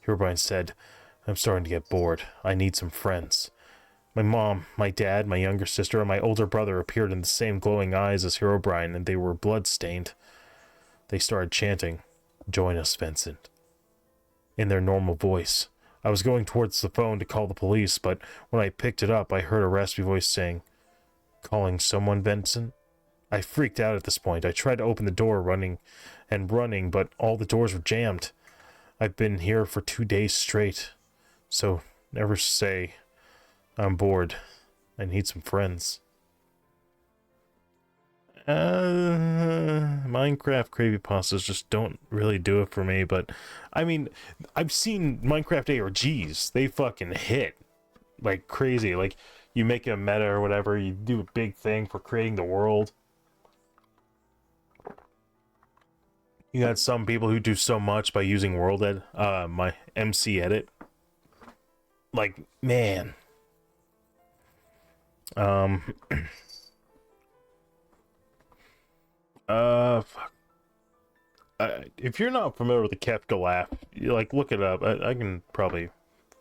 Herobrine said, I'm starting to get bored. I need some friends. My mom, my dad, my younger sister, and my older brother appeared in the same glowing eyes as Herobrine, and they were blood-stained. They started chanting, "Join us, Vincent," in their normal voice. I was going towards the phone to call the police, but when I picked it up, I heard a raspy voice saying, "Calling someone, Vincent?" I freaked out at this point. I tried to open the door, running, but all the doors were jammed. I've been here for 2 days straight, so never say I'm bored. I need some friends. Minecraft creepypastas just don't really do it for me, but I mean, I've seen Minecraft ARGs. They fucking hit like crazy. Like, you make a meta or whatever, you do a big thing for creating the world. You got some people who do so much by using world my MC edit. Like, man. Fuck. If you're not familiar with the Kefka laugh, you like look it up. I can probably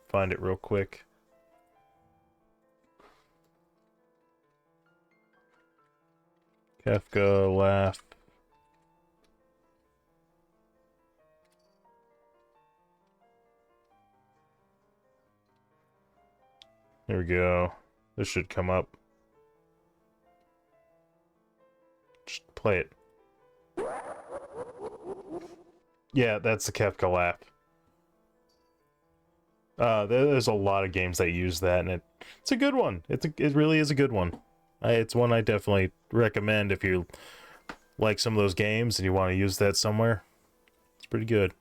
find it real quick. Kefka laugh. There we go. This should come up. Just play it. Yeah, that's the Kefka laugh. There's a lot of games that use that, and it's a good one. It really is a good one. It's one I definitely recommend if you like some of those games and you want to use that somewhere. It's pretty good.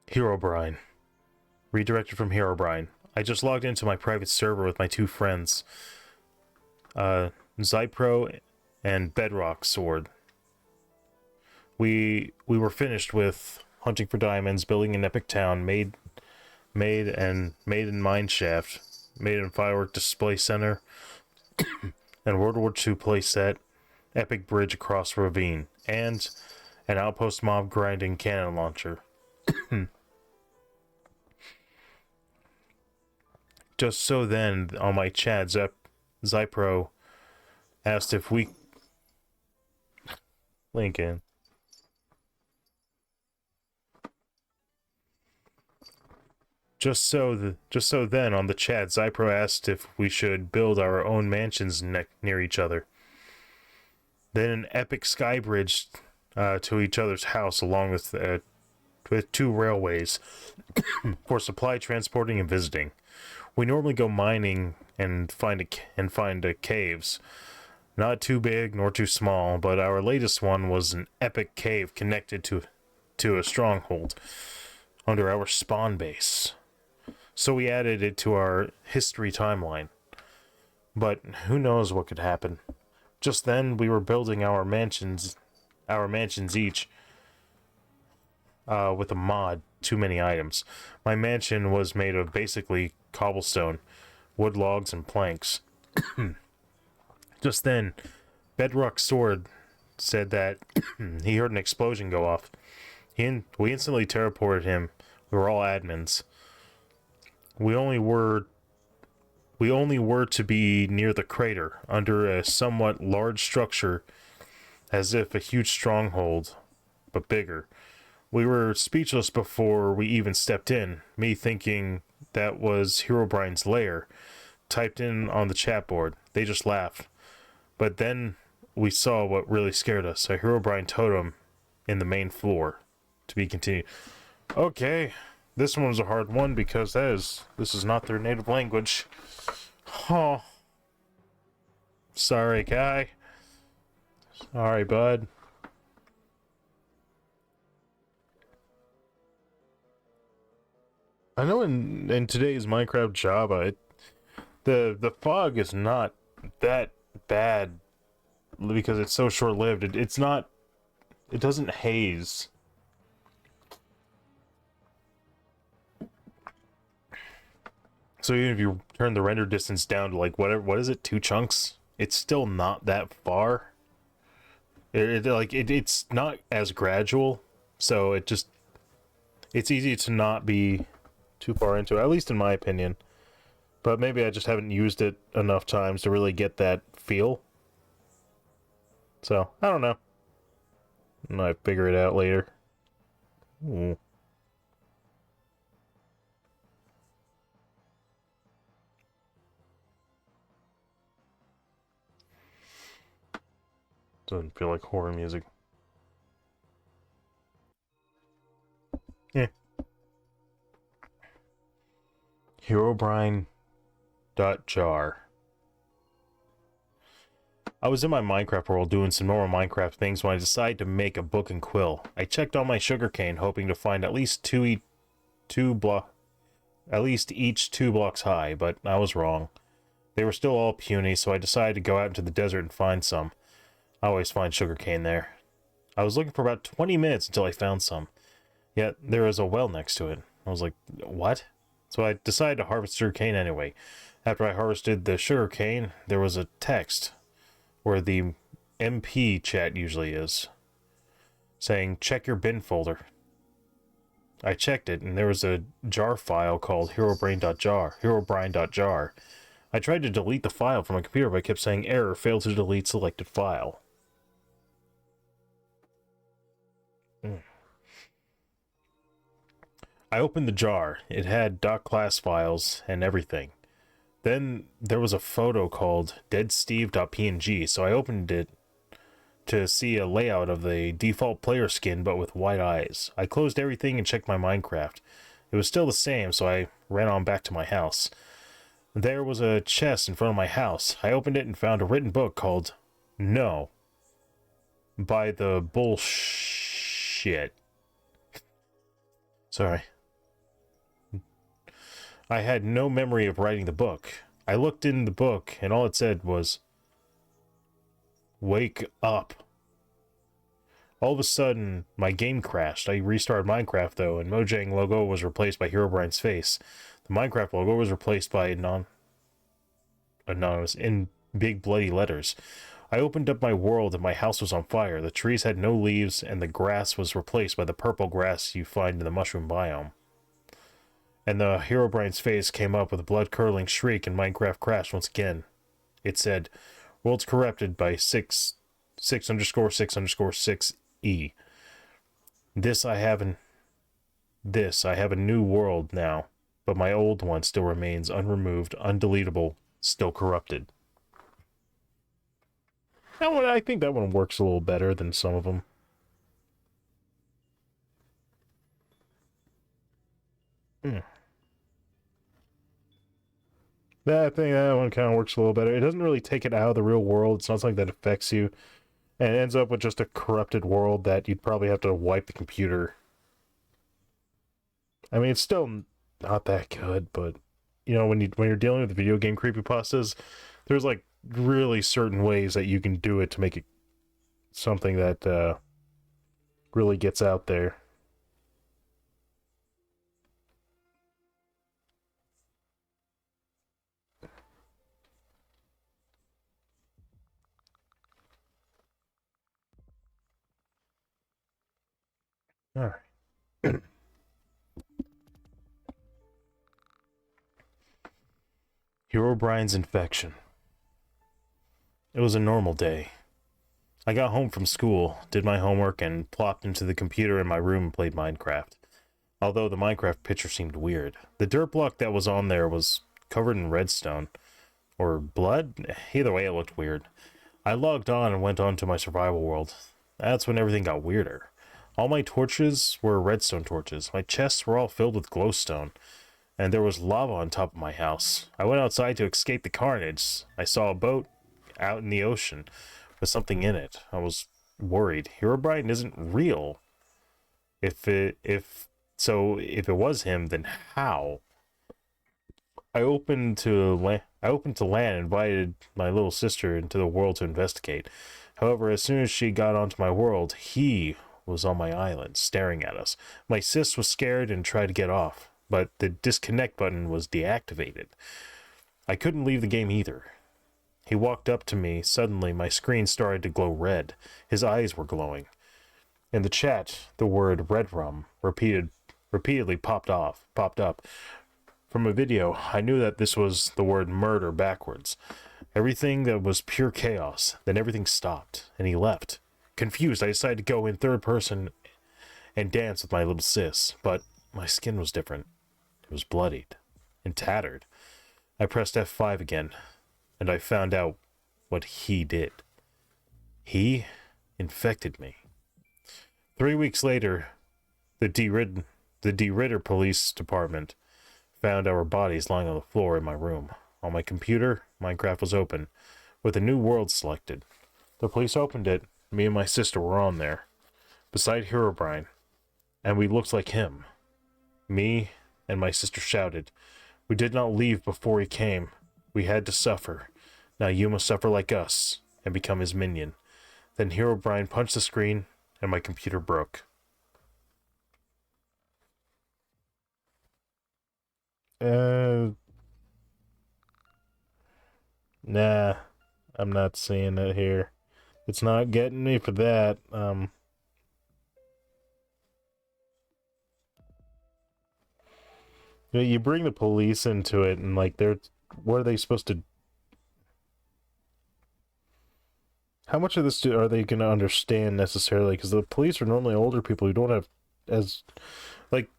Herobrine. Redirected from Herobrine. I just logged into my private server with my 2 friends. Zypro and Bedrock Sword. We were finished with hunting for diamonds, building an epic town, made in mineshaft, made in firework display center, and World War II playset, epic bridge across ravine, and an outpost mob grinding cannon launcher. Just so then, on my chat, Zypro asked if we... Lincoln. Just so then, on the chat, Zypro asked if we should build our own mansions near each other. Then an epic sky bridge to each other's house, along with 2 railways for supply transporting and visiting. We normally go mining and find caves. Not too big nor too small, but our latest one was an epic cave connected to a stronghold under our spawn base. So we added it to our history timeline. But who knows what could happen. Just then we were building our mansions each with a mod, too many items. My mansion was made of basically cobblestone, wood logs, and planks. Just then, Bedrock Sword said that he heard an explosion go off. We instantly teleported him. We were all admins. We only were to be near the crater, under a somewhat large structure, as if a huge stronghold, but bigger. We were speechless before we even stepped in, me thinking that was Herobrine's lair, typed in on the chat board. They just laughed. But then we saw what really scared us, a Herobrine totem in the main floor. To be continued. Okay, this one was a hard one because this is not their native language. Oh. Sorry, guy. Sorry, bud. I know in today's Minecraft Java, the fog is not that bad because it's so short-lived. It doesn't haze. So even if you turn the render distance down to like what is it, 2 chunks? It's still not that far. It's not as gradual, So it's easy to not be too far into it, at least in my opinion. But maybe I just haven't used it enough times to really get that feel. So, I don't know. I might figure it out later. Ooh. Doesn't feel like horror music. Yeah. Herobrine.jar. I was in my Minecraft world doing some normal Minecraft things when I decided to make a book and quill. I checked on my sugarcane, hoping to find at least each 2 blocks high, but I was wrong. They were still all puny, so I decided to go out into the desert and find some. I always find sugarcane there. I was looking for about 20 minutes until I found some. Yet there was a well next to it. I was like, what? So I decided to harvest sugarcane anyway. After I harvested the sugarcane, there was a text where the MP chat usually is, saying, check your bin folder. I checked it, and there was a jar file called herobrine.jar. I tried to delete the file from my computer, but it kept saying, error, failed to delete selected file. I opened the jar. It had .class files and everything. Then there was a photo called deadsteve.png, so I opened it to see a layout of the default player skin, but with white eyes. I closed everything and checked my Minecraft. It was still the same, so I ran on back to my house. There was a chest in front of my house. I opened it and found a written book called No by the Bullshit. Sorry. I had no memory of writing the book. I looked in the book, and all it said was, wake up. All of a sudden, my game crashed. I restarted Minecraft, though, and Mojang logo was replaced by Herobrine's face. The Minecraft logo was replaced by anonymous in big bloody letters. I opened up my world, and my house was on fire. The trees had no leaves, and the grass was replaced by the purple grass you find in the mushroom biome. And the Herobrine's face came up with a blood-curdling shriek, and Minecraft crashed once again. It said, world's corrupted by 6_6_6_6E. I have a new world now, but my old one still remains unremoved, undeletable, still corrupted. That one, I think that one works a little better than some of them. I think that one kind of works a little better. It doesn't really take it out of the real world. It's not something that affects you. And it ends up with just a corrupted world that you'd probably have to wipe the computer. I mean, it's still not that good, but you know, when you're dealing with video game creepypastas, there's like really certain ways that you can do it to make it something that really gets out there. All right. Herobrine's infection. It was a normal day. I got home from school, did my homework, and plopped into the computer in my room and played Minecraft. Although the Minecraft picture seemed weird. The dirt block that was on there was covered in redstone. Or blood? Either way, it looked weird. I logged on and went on to my survival world. That's when everything got weirder. All my torches were redstone torches. My chests were all filled with glowstone. And there was lava on top of my house. I went outside to escape the carnage. I saw a boat out in the ocean with something in it. I was worried. Herobrine isn't real. If it was him, then how? I opened to land and invited my little sister into the world to investigate. However, as soon as she got onto my world, he was on my island, staring at us. My sis was scared and tried to get off, but the disconnect button was deactivated. I couldn't leave the game either. He walked up to me. Suddenly, my screen started to glow red. His eyes were glowing. In the chat, the word red rum repeatedly popped up. From a video, I knew that this was the word murder backwards. Everything that was pure chaos. Then everything stopped, and he left. Confused, I decided to go in third person and dance with my little sis, but my skin was different. It was bloodied and tattered. I pressed F5 again, and I found out what he did. He infected me. 3 weeks later, the DeRitter Police Department found our bodies lying on the floor in my room. On my computer, Minecraft was open, with a new world selected. The police opened it. Me and my sister were on there, beside Herobrine, and we looked like him. Me and my sister shouted, "We did not leave before he came. We had to suffer. Now you must suffer like us, and become his minion." Then Herobrine punched the screen, and my computer broke. Nah, I'm not seeing it here. It's not getting me for that. You bring the police into it, and like what are they supposed to? How much of this are they going to understand necessarily? Because the police are normally older people who don't have as like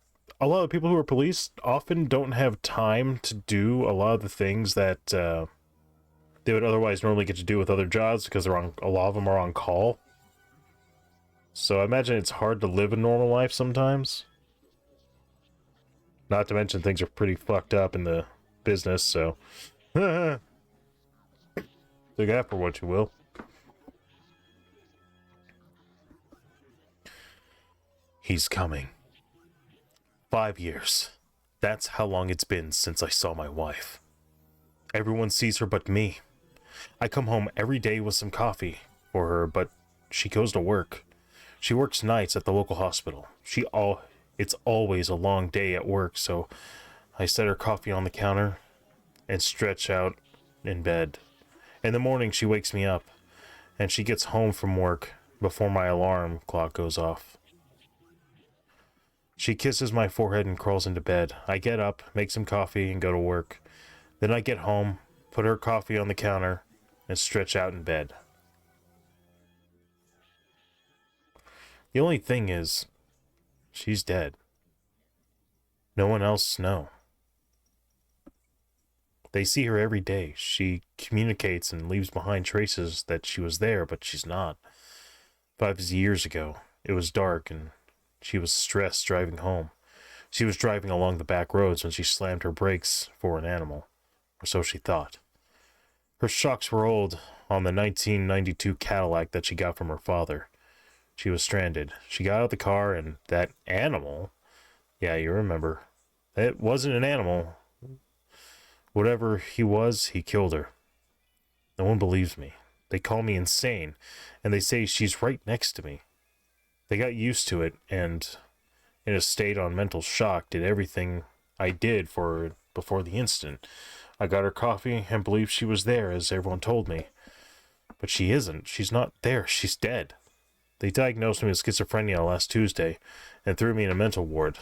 a lot of people who are police often don't have time to do a lot of the things that they would otherwise normally get to do with other jobs because a lot of them are on call. So I imagine it's hard to live a normal life sometimes. Not to mention things are pretty fucked up in the business, so take that for what you will. He's coming. 5 years. That's how long it's been since I saw my wife. Everyone sees her but me. I come home every day with some coffee for her, but she goes to work. She works nights at the local hospital. It's always a long day at work, so I set her coffee on the counter and stretch out in bed. In the morning, she wakes me up, and she gets home from work before my alarm clock goes off. She kisses my forehead and crawls into bed. I get up, make some coffee, and go to work. Then I get home, put her coffee on the counter, and stretch out in bed. The only thing is, she's dead. No one else knows. They see her every day. She communicates and leaves behind traces that she was there, but she's not. 5 years ago, it was dark and she was stressed driving home. She was driving along the back roads when she slammed her brakes for an animal, or so she thought. Her shocks were old on the 1992 Cadillac that she got from her father. She was stranded. She got out of the car and that animal, yeah, you remember, it wasn't an animal. Whatever he was, he killed her. No one believes me. They call me insane, and they say she's right next to me. They got used to it, and in a state on mental shock, did everything I did for her before the incident. I got her coffee and believed she was there, as everyone told me. But she isn't. She's not there. She's dead. They diagnosed me with schizophrenia last Tuesday and threw me in a mental ward.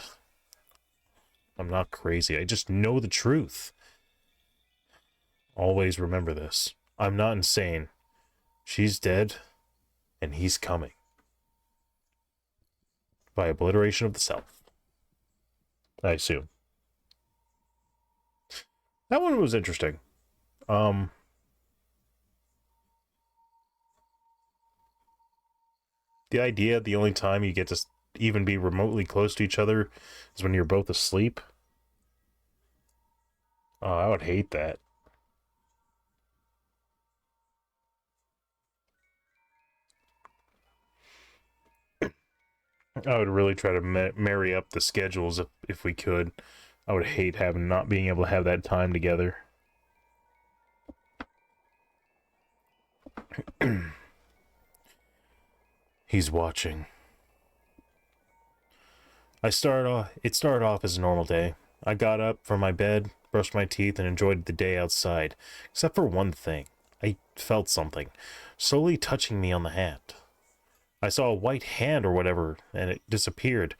I'm not crazy. I just know the truth. Always remember this. I'm not insane. She's dead, and he's coming. By obliteration of the self. I assume. That one was interesting. The idea the only time you get to even be remotely close to each other is when you're both asleep. Oh, I would hate that. I would really try to marry up the schedules if we could. I would hate not being able to have that time together. He's watching. It started off as a normal day. I got up from my bed, brushed my teeth, and enjoyed the day outside. Except for one thing. I felt something slowly touching me on the hand. I saw a white hand or whatever, and it disappeared.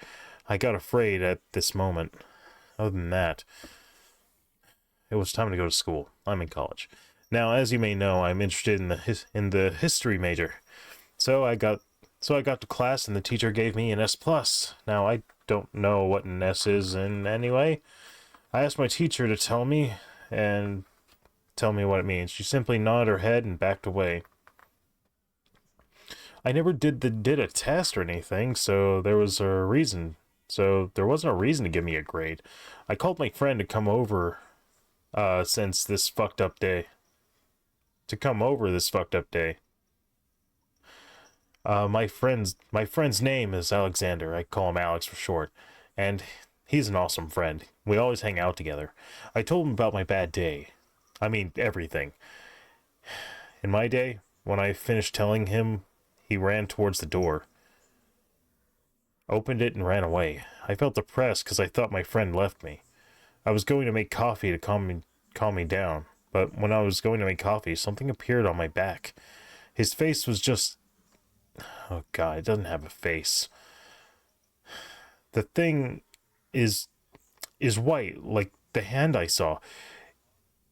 I got afraid at this moment. Other than that, it was time to go to school. I'm in college. Now, as you may know, I'm interested in the history major. So I got to class and the teacher gave me an S plus. Now I don't know what an S is in any way. I asked my teacher to tell me and tell me what it means. She simply nodded her head and backed away. I never did a test or anything, so there was a reason. So there wasn't a reason to give me a grade. I called my friend to come over since this fucked up day. To come over this fucked up day. My friend's name is Alexander. I call him Alex for short, and he's an awesome friend. We always hang out together. I told him about my bad day. I mean, everything. In my day, when I finished telling him, he ran towards the door, opened it, and ran away. I felt depressed because I thought my friend left me. I was going to make coffee to calm me down, but when I was going to make coffee, something appeared on my back. His face was just... Oh god, it doesn't have a face. The thing is white, like the hand I saw.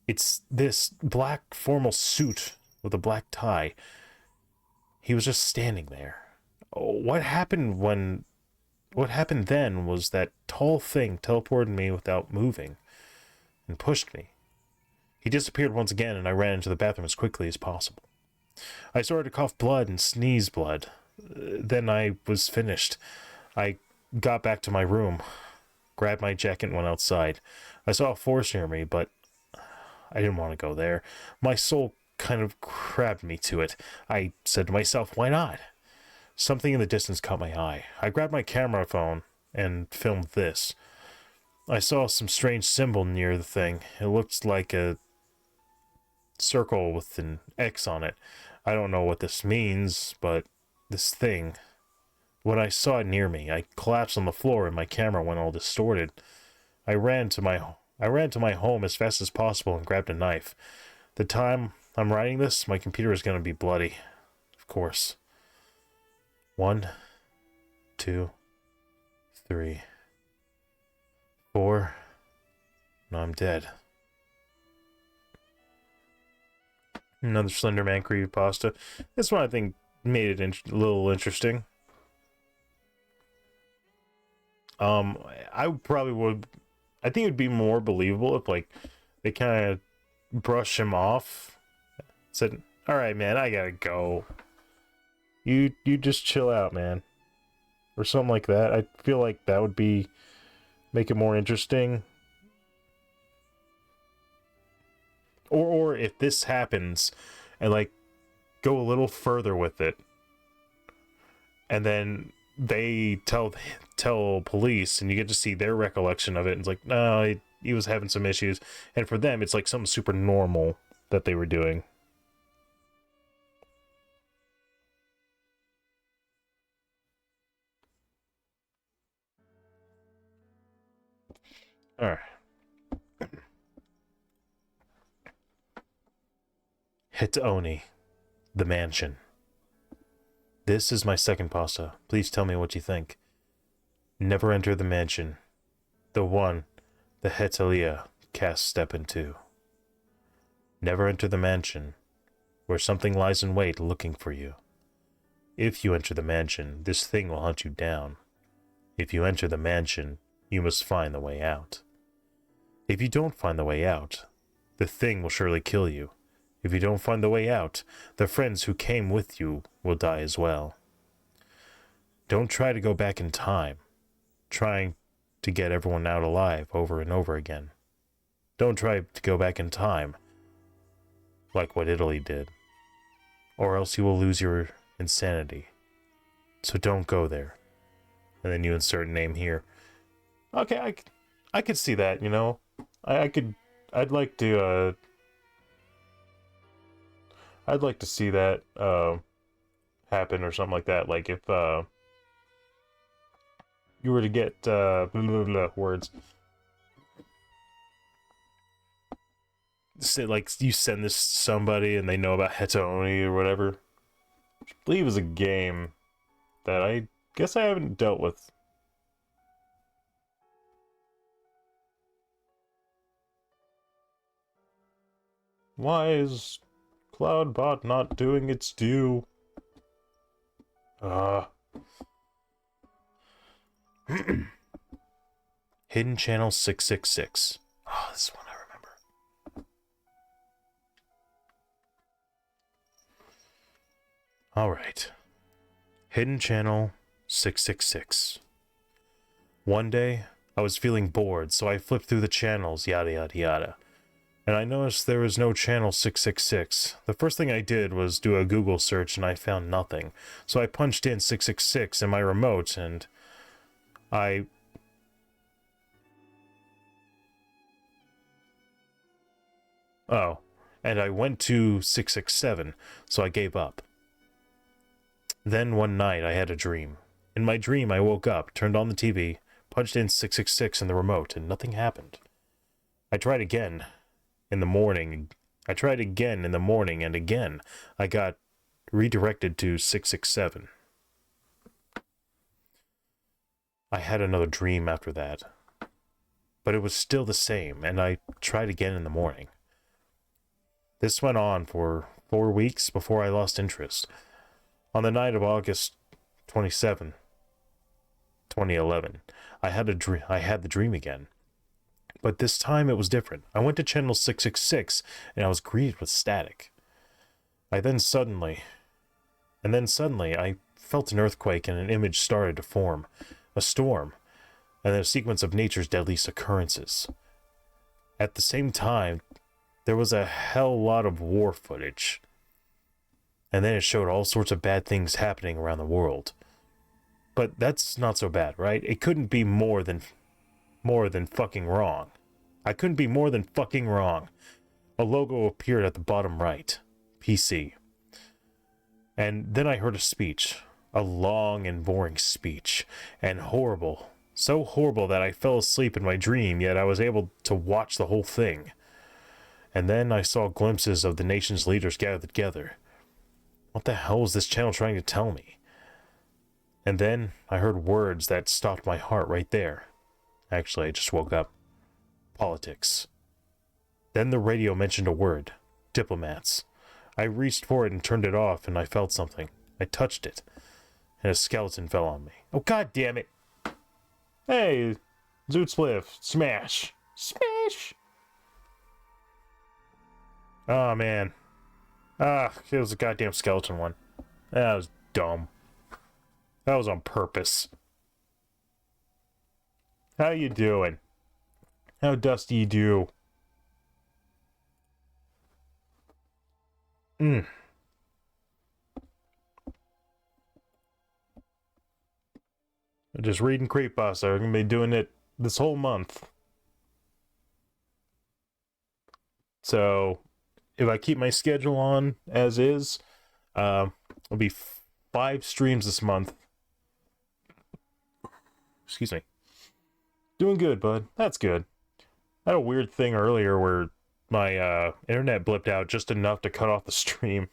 It's this black formal suit with a black tie. He was just standing there. What happened then was that tall thing teleported me without moving and pushed me. He disappeared once again, and I ran into the bathroom as quickly as possible. I started to cough blood and sneeze blood. Then I was finished. I got back to my room, grabbed my jacket, and went outside. I saw a forest near me, but I didn't want to go there. My soul kind of grabbed me to it. I said to myself, why not? Something in the distance caught my eye. I grabbed my camera phone and filmed this. I saw some strange symbol near the thing. It looked like a circle with an X on it. I don't know what this means, but this thing, when I saw it near me, I collapsed on the floor and my camera went all distorted. I ran to my home as fast as possible and grabbed a knife. The time I'm writing this, my computer is going to be bloody. Of course. 1, 2, 3, 4. No, I'm dead. Another Slender Man creepypasta. This one I think made it a little interesting. I probably would. I think it would be more believable if like they kind of brush him off, said, "All right, man, I gotta go. You just chill out, man," or something like that. I feel like that would make it more interesting. Or if this happens and like go a little further with it, and then they tell police and you get to see their recollection of it, and it's like, no, he was having some issues, and for them it's like something super normal that they were doing. All right. Hitaoni, the mansion. This is my second pasta. Please tell me what you think. Never enter the mansion. The one the Hetalia cast step into. Never enter the mansion, where something lies in wait looking for you. If you enter the mansion, this thing will hunt you down. If you enter the mansion, you must find the way out. If you don't find the way out, the thing will surely kill you. If you don't find the way out, the friends who came with you will die as well. Don't try to go back in time, trying to get everyone out alive over and over again. Don't try to go back in time, like what Italy did, or else you will lose your insanity. So don't go there. And then you insert a name here. Okay, I could see that, you know. I'd like to see that happen or something like that. Like if you were to get words. Say like you send this to somebody and they know about Hetaoni or whatever. I believe it was a game. that I guess I haven't dealt with. Why is Cloudbot not doing its due? Hidden Channel 666. Oh, this one I remember. Alright. Hidden Channel 666. One day, I was feeling bored, so I flipped through the channels, yada yada yada. And I noticed there was no channel 666. The first thing I did was do a Google search and I found nothing. So I punched in 666 in my remote and I went to 667, so I gave up. Then one night I had a dream. In my dream I woke up, turned on the TV, punched in 666 in the remote, and nothing happened. I tried again in the morning. And again I got redirected to 667. I had another dream after that, but it was still the same, and I tried again in the morning. This went on for 4 weeks before I lost interest. On the night of August 27, 2011, I had the dream again. But this time it was different. I went to channel 666 and I was greeted with static. Then suddenly I felt an earthquake and an image started to form. A storm, and then a sequence of nature's deadliest occurrences. At the same time, there was a hell lot of war footage. And then it showed all sorts of bad things happening around the world. But that's not so bad, right? It couldn't be more than fucking wrong. I couldn't be more than fucking wrong. A logo appeared at the bottom right. PC. And then I heard a speech. A long and boring speech. And horrible. So horrible that I fell asleep in my dream, yet I was able to watch the whole thing. And then I saw glimpses of the nation's leaders gathered together. What the hell was this channel trying to tell me? And then I heard words that stopped my heart right there. Actually, I just woke up. Politics. Then the radio mentioned a word. Diplomats. I reached for it and turned it off, and I felt something. I touched it, and a skeleton fell on me. Oh, god damn it! Hey, Zoot Spliff, smash! Smash! Oh, man. It was a goddamn skeleton one. That was dumb. That was on purpose. How you doing? How does you do? Just reading Creepypasta. I'm gonna be doing it this whole month. So, if I keep my schedule on as is, it'll be 5 streams this month. Excuse me. Doing good, bud. That's good. I had a weird thing earlier where my internet blipped out just enough to cut off the stream.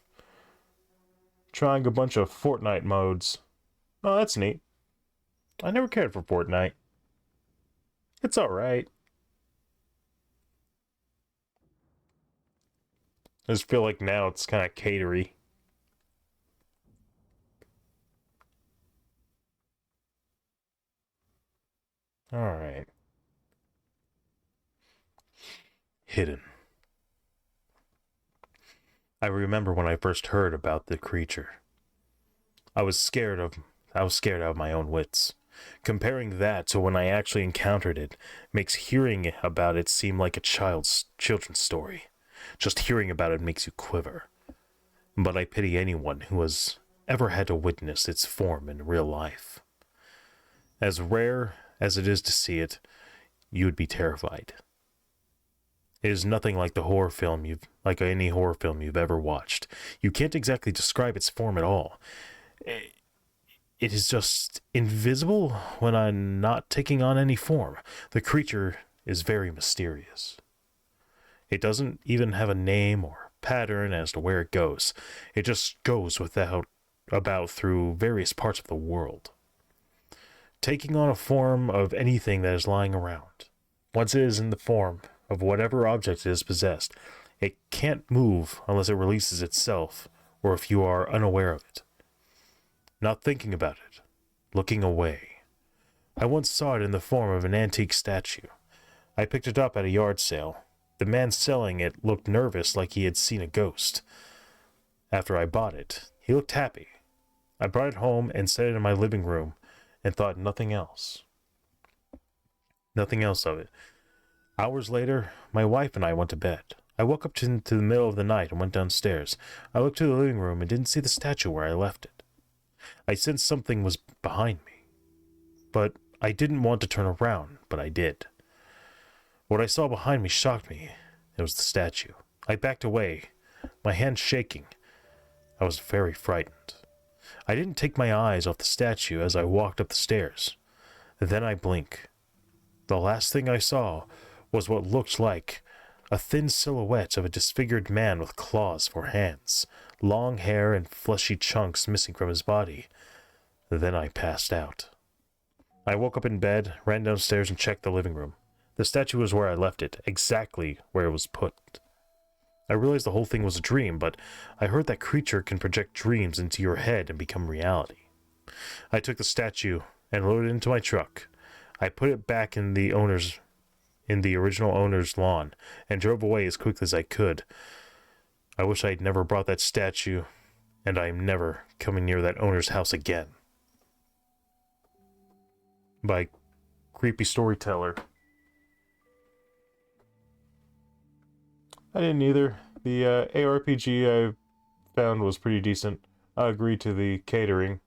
Trying a bunch of Fortnite modes. Oh, that's neat. I never cared for Fortnite. It's alright. I just feel like now it's kind of catery. Alright. Hidden. I remember when I first heard about the creature. I was scared out of my own wits. Comparing that to when I actually encountered it makes hearing about it seem like a children's story. Just hearing about it makes you quiver. But I pity anyone who has ever had to witness its form in real life. As rare as it is to see it, you would be terrified. It is nothing like any horror film you've ever watched. You can't exactly describe its form at all. It is just invisible when I'm not taking on any form. The creature is very mysterious. It doesn't even have a name or pattern as to where it goes. It just goes without about through various parts of the world, taking on a form of anything that is lying around. Once it is in the form of whatever object it has possessed, it can't move unless it releases itself, or if you are unaware of it. Not thinking about it, looking away. I once saw it in the form of an antique statue. I picked it up at a yard sale. The man selling it looked nervous, like he had seen a ghost. After I bought it, he looked happy. I brought it home and set it in my living room and thought nothing else. Nothing else of it. Hours later, my wife and I went to bed. I woke up into the middle of the night and went downstairs. I looked to the living room and didn't see the statue where I left it. I sensed something was behind me, but I didn't want to turn around, but I did. What I saw behind me shocked me. It was the statue. I backed away, my hands shaking. I was very frightened. I didn't take my eyes off the statue as I walked up the stairs. Then I blinked. The last thing I saw was what looked like a thin silhouette of a disfigured man with claws for hands, long hair and fleshy chunks missing from his body. Then I passed out. I woke up in bed, ran downstairs and checked the living room. The statue was where I left it, exactly where it was put. I realized the whole thing was a dream, but I heard that creature can project dreams into your head and become reality. I took the statue and loaded it into my truck. I put it back in the original owner's lawn and drove away as quickly as I could. I wish I'd never brought that statue, and I'm never coming near that owner's house again. By Creepy Storyteller. I didn't either. The ARPG I found was pretty decent. I agreed to the catering.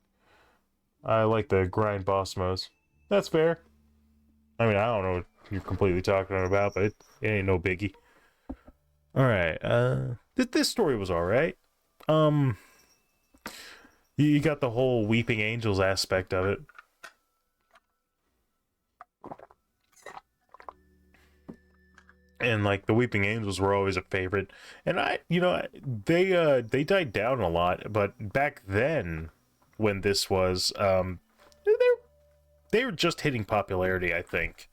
I like the grind boss modes. That's fair. I mean, I don't know what you're completely talking about, but it ain't no biggie. Alright, this story was alright. You got the whole Weeping Angels aspect of it. And like the Weeping Angels were always a favorite, and they died down a lot. But back then, when this was, they were just hitting popularity. I think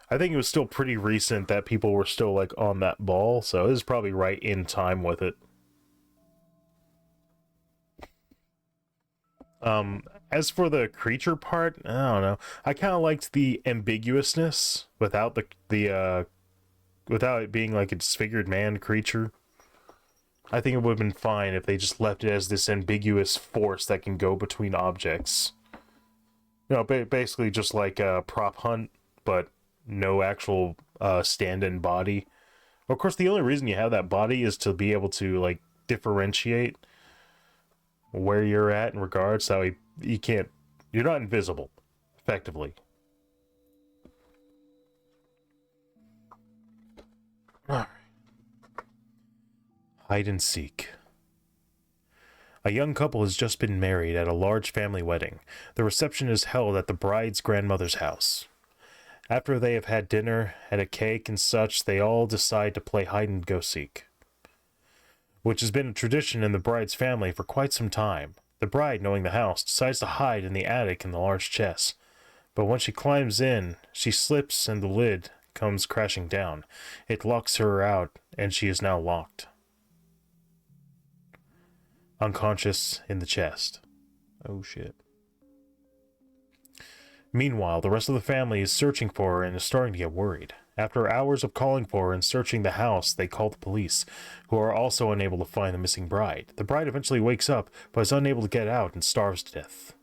it was still pretty recent that people were still like on that ball, so it was probably right in time with it. As for the creature part, I don't know. I kind of liked the ambiguousness without without it being like a disfigured man creature. I think it would have been fine if they just left it as this ambiguous force that can go between objects. You know, basically just like a prop hunt, but no actual stand-in body. Of course, the only reason you have that body is to be able to like differentiate where you're at in regards to how you're not invisible, effectively. Hide and seek. A young couple has just been married at a large family wedding. The reception is held at the bride's grandmother's house. After they have had dinner and a cake and such, they all decide to play hide and go seek, which has been a tradition in the bride's family for quite some time. The bride, knowing the house, decides to hide in the attic in the large chest. But when she climbs in, she slips and the lid comes crashing down. It locks her out, and she is now locked. Unconscious in the chest. Oh shit. Meanwhile, the rest of the family is searching for her and is starting to get worried. After hours of calling for her and searching the house, they call the police, who are also unable to find the missing bride. The bride eventually wakes up, but is unable to get out and starves to death.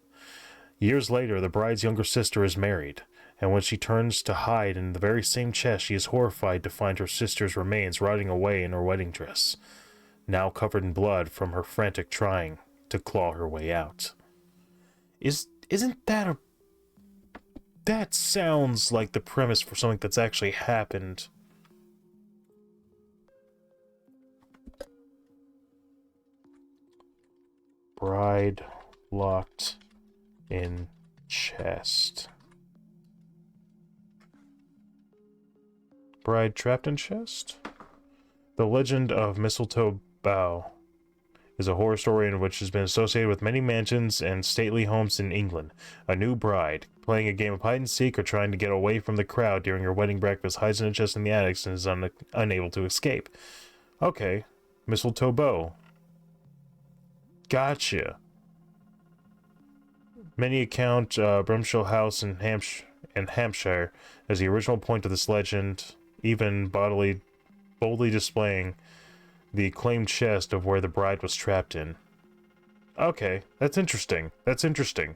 Years later, the bride's younger sister is married, and when she turns to hide in the very same chest, she is horrified to find her sister's remains rotting away in her wedding dress, now covered in blood from her frantic trying to claw her way out. Isn't that a... That sounds like the premise for something that's actually happened. Bride locked in chest. Bride trapped in chest? The Legend of Mistletoe Bough is a horror story in which has been associated with many mansions and stately homes in England. A new bride, playing a game of hide and seek or trying to get away from the crowd during her wedding breakfast, hides in a chest in the attics and is unable to escape. Okay, Mistletoe Bow. Gotcha. Many account Brimshill House in Hampshire as the original point of this legend, even boldly displaying the claimed chest of where the bride was trapped in. Okay, that's interesting. That's interesting.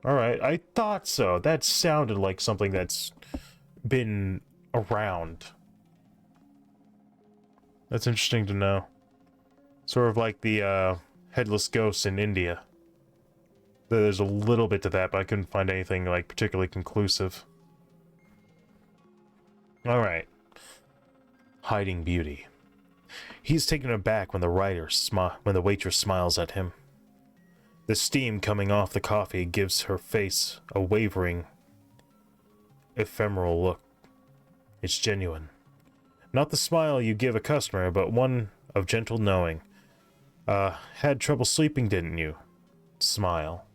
Alright, I thought so. That sounded like something that's been around. That's interesting to know. Sort of like the headless ghosts in India. There's a little bit to that, but I couldn't find anything like particularly conclusive. Alright. Hiding Beauty. He's taken aback when the waitress smiles at him. The steam coming off the coffee gives her face a wavering, ephemeral look. It's genuine. Not the smile you give a customer, but one of gentle knowing. Had trouble sleeping, didn't you? Smile.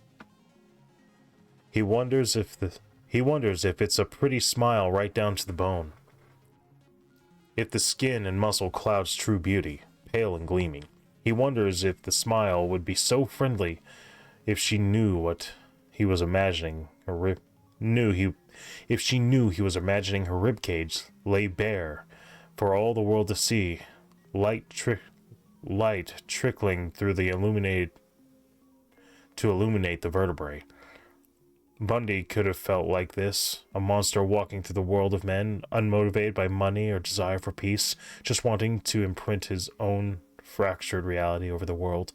He wonders if it's a pretty smile right down to the bone. If the skin and muscle clouds true beauty, pale and gleaming. He wonders if the smile would be so friendly if she knew what he was imagining. If she knew he was imagining her ribcage lay bare for all the world to see, light trickling through the illuminate the vertebrae. Bundy could have felt like this, a monster walking through the world of men, unmotivated by money or desire for peace, just wanting to imprint his own fractured reality over the world.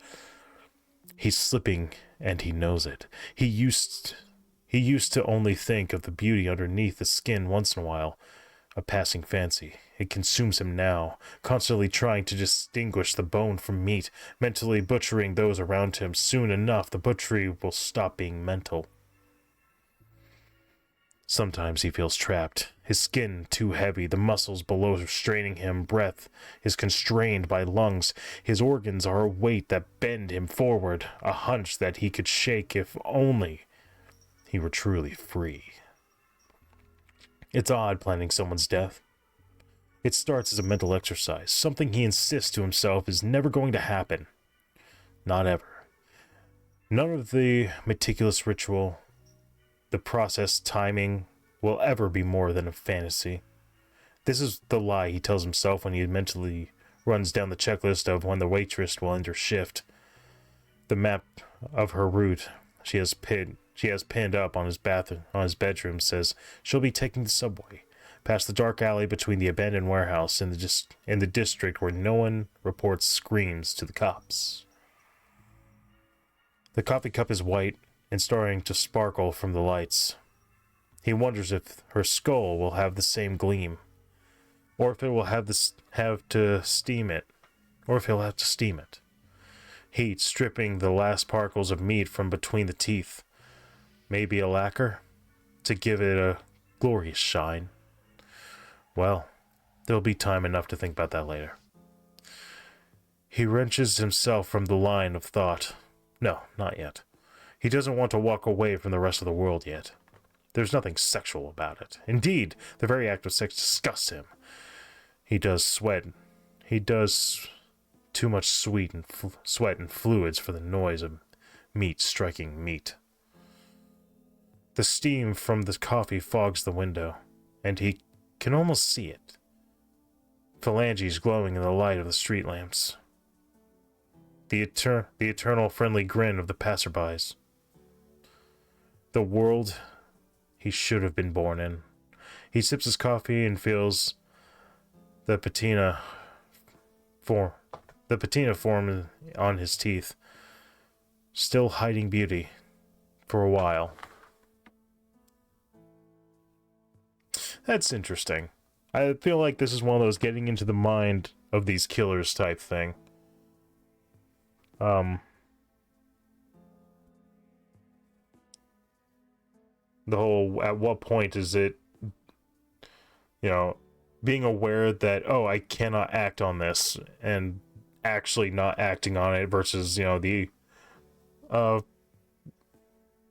He's slipping, and he knows it. He used to only think of the beauty underneath the skin once in a while, a passing fancy. It consumes him now, constantly trying to distinguish the bone from meat, mentally butchering those around him. Soon enough, the butchery will stop being mental. Sometimes he feels trapped, his skin too heavy, the muscles below straining him, breath is constrained by lungs, his organs are a weight that bend him forward, a hunch that he could shake if only he were truly free. It's odd planning someone's death. It starts as a mental exercise, something he insists to himself is never going to happen. Not ever. None of the meticulous ritual, the process timing will ever be more than a fantasy. This is the lie he tells himself when he mentally runs down the checklist of when the waitress will end her shift. The map of her route she has pinned up on his bedroom says she'll be taking the subway past the dark alley between the abandoned warehouse in the district where no one reports screams to the cops. The coffee cup is white and starting to sparkle from the lights. He wonders if her skull will have the same gleam, or if it will have to steam it. Heat stripping the last particles of meat from between the teeth. Maybe a lacquer to give it a glorious shine. Well, there'll be time enough to think about that later. He wrenches himself from the line of thought. No, not yet. He doesn't want to walk away from the rest of the world yet. There's nothing sexual about it. Indeed, the very act of sex disgusts him. He does sweat. He does too much sweat and fluids for the noise of meat striking meat. The steam from the coffee fogs the window, and he can almost see it. Phalanges glowing in the light of the street lamps. The eternal friendly grin of the passerbys. The world he should have been born in. He sips his coffee and feels the patina form on his teeth, still hiding beauty for a while. That's interesting. I feel like this is one of those getting into the mind of these killers type thing. The whole, at what point is it, being aware that, oh, I cannot act on this, and actually not acting on it versus, you know, the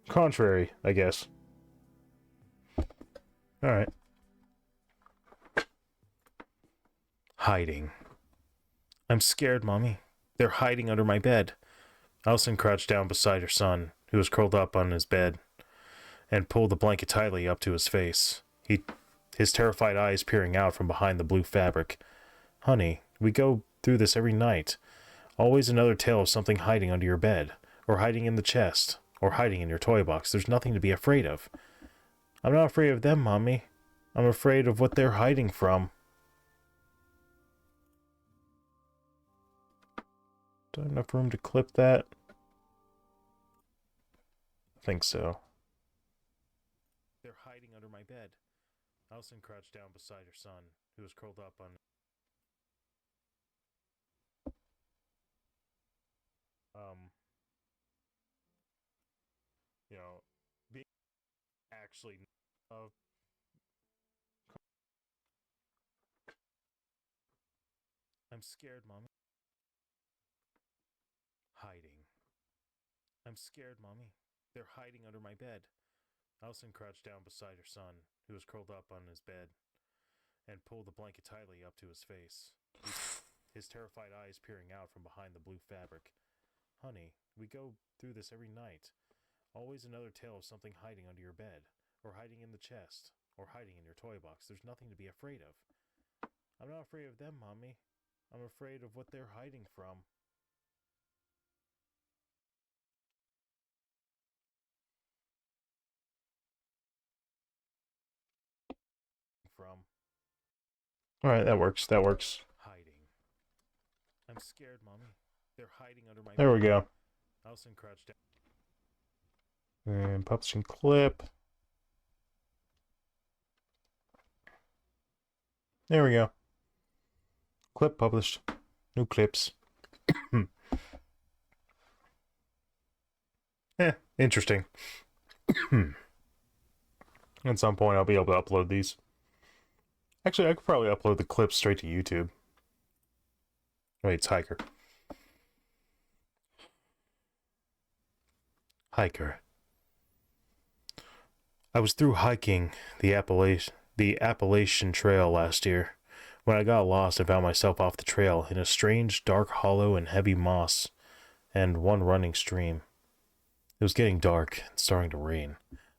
contrary, I guess. Alright. Hiding. I'm scared, Mommy. They're hiding under my bed. Allison crouched down beside her son, who was curled up on his bed, and pulled the blanket tightly up to his face. His terrified eyes peering out from behind the blue fabric. Honey, we go through this every night. Always another tale of something hiding under your bed, or hiding in the chest, or hiding in your toy box. There's nothing to be afraid of. I'm not afraid of them, Mommy. I'm afraid of what they're hiding from. Do I have enough room to clip that? I think so. They're hiding under my bed. Allison crouched down beside her son, who was curled up on... you know, being actually... I'm scared, Mommy. Hiding. I'm scared, Mommy. They're hiding under my bed. Allison crouched down beside her son, who was curled up on his bed, and pulled the blanket tightly up to his face. His terrified eyes peering out from behind the blue fabric. Honey, we go through this every night. Always another tale of something hiding under your bed, or hiding in the chest, or hiding in your toy box. There's nothing to be afraid of. I'm not afraid of them, Mommy. I'm afraid of what they're hiding from. Alright, that works. That works. Hiding. I'm scared, Mommy. They're hiding under my... There we go. Allison crouched down. And publishing clip. There we go. Clip published. New clips. Interesting. At some point I'll be able to upload these. Actually, I could probably upload the clips straight to YouTube. Wait, it's Hiker. Hiker. I was through hiking the Appalachian Trail last year. When I got lost, I found myself off the trail in a strange, dark hollow and heavy moss, and one running stream. It was getting dark and starting to rain.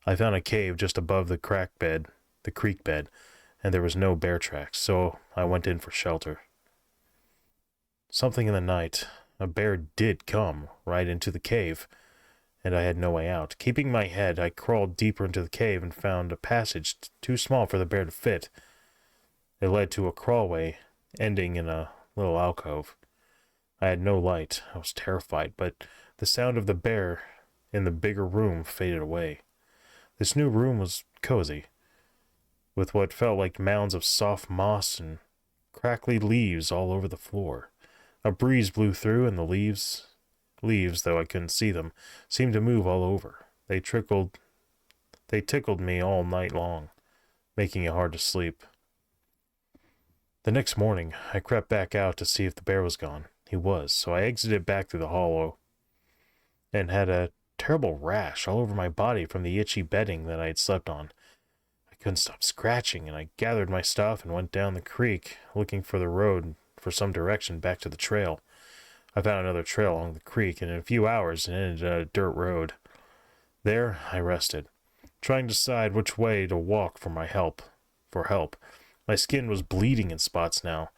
I found a cave just above the creek bed, and there was no bear tracks, so I went in for shelter. Something in the night, a bear did come right into the cave, and I had no way out. Keeping my head, I crawled deeper into the cave and found a passage too small for the bear to fit. It led to a crawlway, ending in a little alcove. I had no light. I was terrified, but the sound of the bear in the bigger room faded away. This new room was cozy, with what felt like mounds of soft moss and crackly leaves all over the floor. A breeze blew through, and the leaves, though I couldn't see them, seemed to move all over. They tickled me all night long, making it hard to sleep. The next morning, I crept back out to see if the bear was gone. He was, so I exited back through the hollow and had a terrible rash all over my body from the itchy bedding that I had slept on. I couldn't stop scratching, and I gathered my stuff and went down the creek, looking for the road for some direction back to the trail. I found another trail along the creek, and in a few hours it ended at a dirt road. There I rested, trying to decide which way to walk for help. My skin was bleeding in spots now,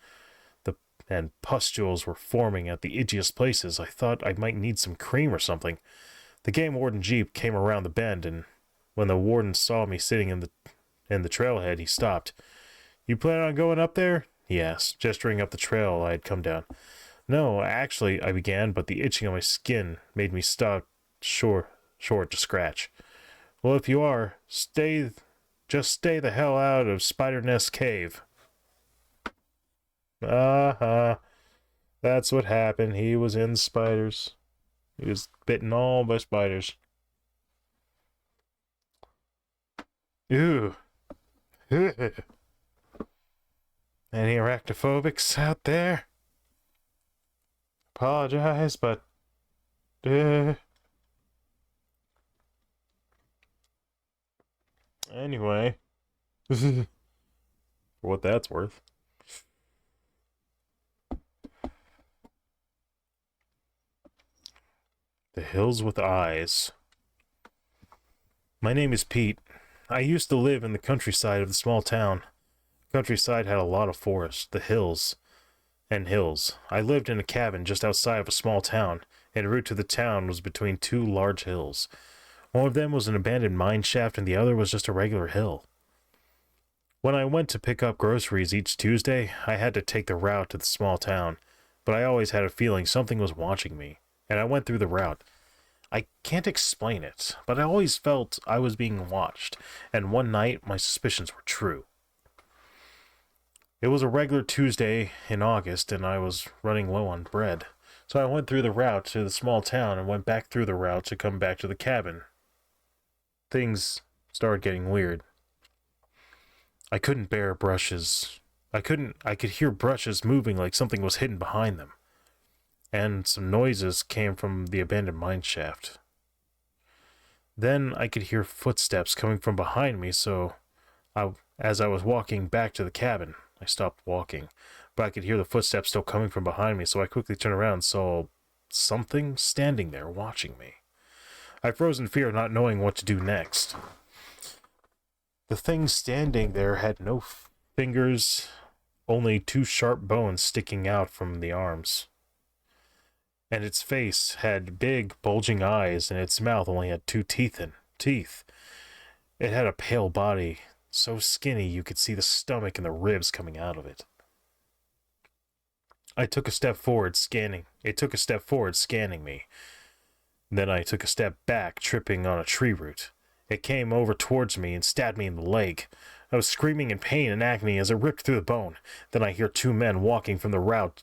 and pustules were forming at the itchiest places. I thought I might need some cream or something. The game warden jeep came around the bend, and when the warden saw me sitting in the trailhead, he stopped. "You plan on going up there?" he asked, gesturing up the trail I had come down. "No, actually," I began, but the itching on my skin made me stop short to scratch. "Well, if you are, just stay the hell out of Spider Nest Cave." That's what happened. He was in spiders. He was bitten all by spiders. Ew. Any arachnophobics out there? Apologize, but anyway, for what that's worth. The Hills with Eyes. My name is Pete. I used to live in the countryside of the small town. Countryside had a lot of forest, the hills, and hills. I lived in a cabin just outside of a small town, and en route to the town was between two large hills. One of them was an abandoned mine shaft, and the other was just a regular hill. When I went to pick up groceries each Tuesday, I had to take the route to the small town, but I always had a feeling something was watching me, and I went through the route. I can't explain it, but I always felt I was being watched, and one night my suspicions were true. It was a regular Tuesday in August, and I was running low on bread, so I went through the route to the small town and went back through the route to come back to the cabin. Things started getting weird. I couldn't bear brushes. I could hear brushes moving like something was hidden behind them. And some noises came from the abandoned mine shaft. Then I could hear footsteps coming from behind me, so as I was walking back to the cabin, I stopped walking. But I could hear the footsteps still coming from behind me, so I quickly turned around and saw something standing there watching me. I froze in fear, not knowing what to do next. The thing standing there had no fingers, only two sharp bones sticking out from the arms. And its face had big, bulging eyes, and its mouth only had two teeth. It had a pale body, so skinny you could see the stomach and the ribs coming out of it. It took a step forward, scanning me. Then I took a step back, tripping on a tree root. It came over towards me and stabbed me in the leg. I was screaming in pain and agony as it ripped through the bone. Then I hear two men walking from the route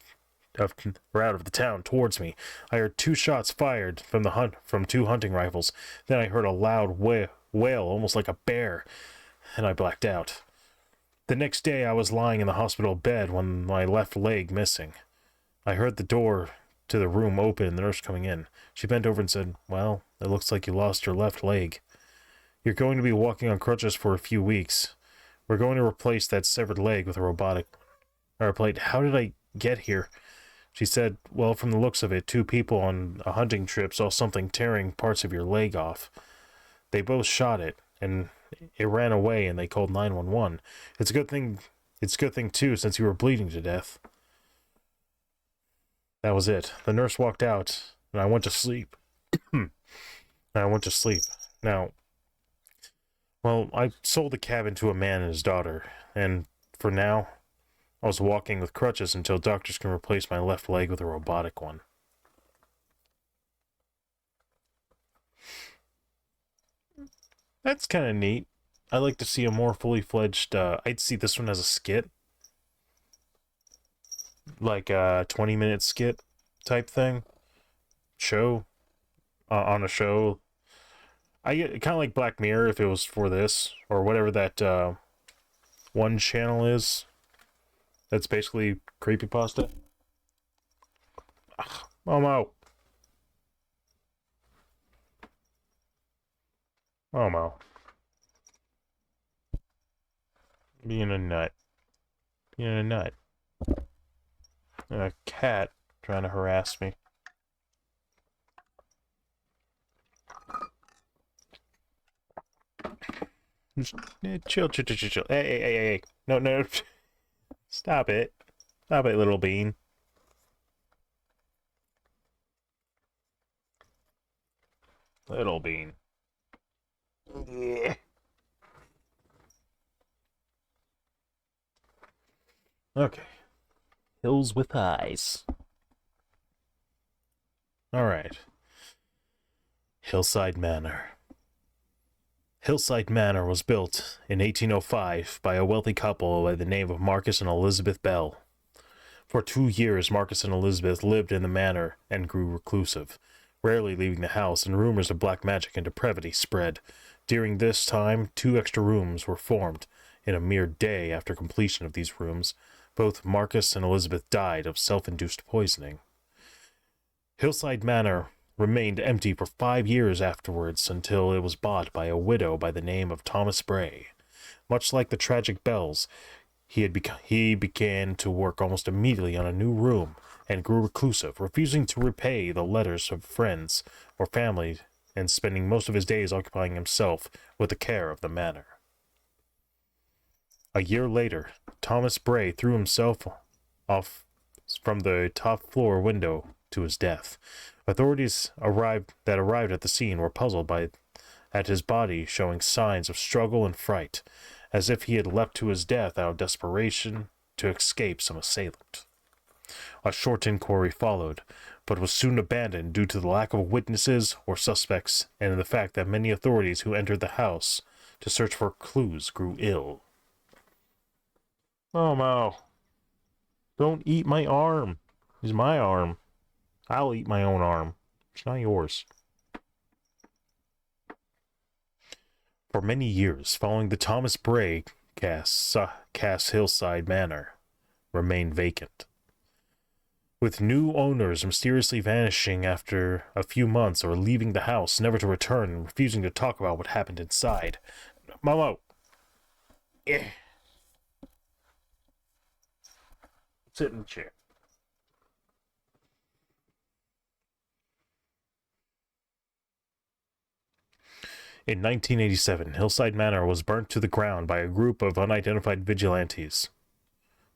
of the town towards me. I heard two shots fired from two hunting rifles. Then I heard a loud wail, almost like a bear, and I blacked out. The next day I was lying in the hospital bed with my left leg missing. I heard the door to the room open and the nurse coming in. She bent over and said, "Well, it looks like you lost your left leg. You're going to be walking on crutches for a few weeks. We're going to replace that severed leg with a robotic." I replied, "How did I get here?" She said, "Well, from the looks of it, two people on a hunting trip saw something tearing parts of your leg off. They both shot it, and it ran away, and they called 911. It's a good thing too, since you were bleeding to death." That was it. The nurse walked out, and I went to sleep. Now, well, I sold the cabin to a man and his daughter, and for now, I was walking with crutches until doctors can replace my left leg with a robotic one. That's kind of neat. I'd like to see a more fully fledged, I'd see this one as a skit. Like a 20-minute skit type thing. Show. On a show. I get kind of like Black Mirror if it was for this, or whatever that one channel is. That's basically Creepypasta. Momo. Being a nut. And a cat trying to harass me. Chill. Hey. No. Stop it, little bean. Little bean. Yeah. Okay. Hills with Eyes. Alright. Hillside Manor. Hillside Manor was built in 1805 by a wealthy couple by the name of Marcus and Elizabeth Bell. For 2 years, Marcus and Elizabeth lived in the manor and grew reclusive, rarely leaving the house, and rumors of black magic and depravity spread. During this time, 2 extra rooms were formed in a mere day after completion of these rooms. Both Marcus and Elizabeth died of self-induced poisoning. Hillside Manor remained empty for 5 years afterwards until it was bought by a widow by the name of Thomas Bray. Much like the tragic Bells, he began to work almost immediately on a new room and grew reclusive, refusing to repay the letters of friends or family and spending most of his days occupying himself with the care of the manor. A year later, Thomas Bray threw himself off from the top floor window to his death. Authorities arrived at the scene were puzzled at his body showing signs of struggle and fright, as if he had leapt to his death out of desperation to escape some assailant. A short inquiry followed, but was soon abandoned due to the lack of witnesses or suspects and the fact that many authorities who entered the house to search for clues grew ill. Oh, Mo. Don't eat my arm. It's my arm. I'll eat my own arm. It's not yours. For many years following the Thomas Bray cast Hillside Manor remained vacant, with new owners mysteriously vanishing after a few months or leaving the house never to return and refusing to talk about what happened inside. Momo! Sit in the chair. In 1987, Hillside Manor was burnt to the ground by a group of unidentified vigilantes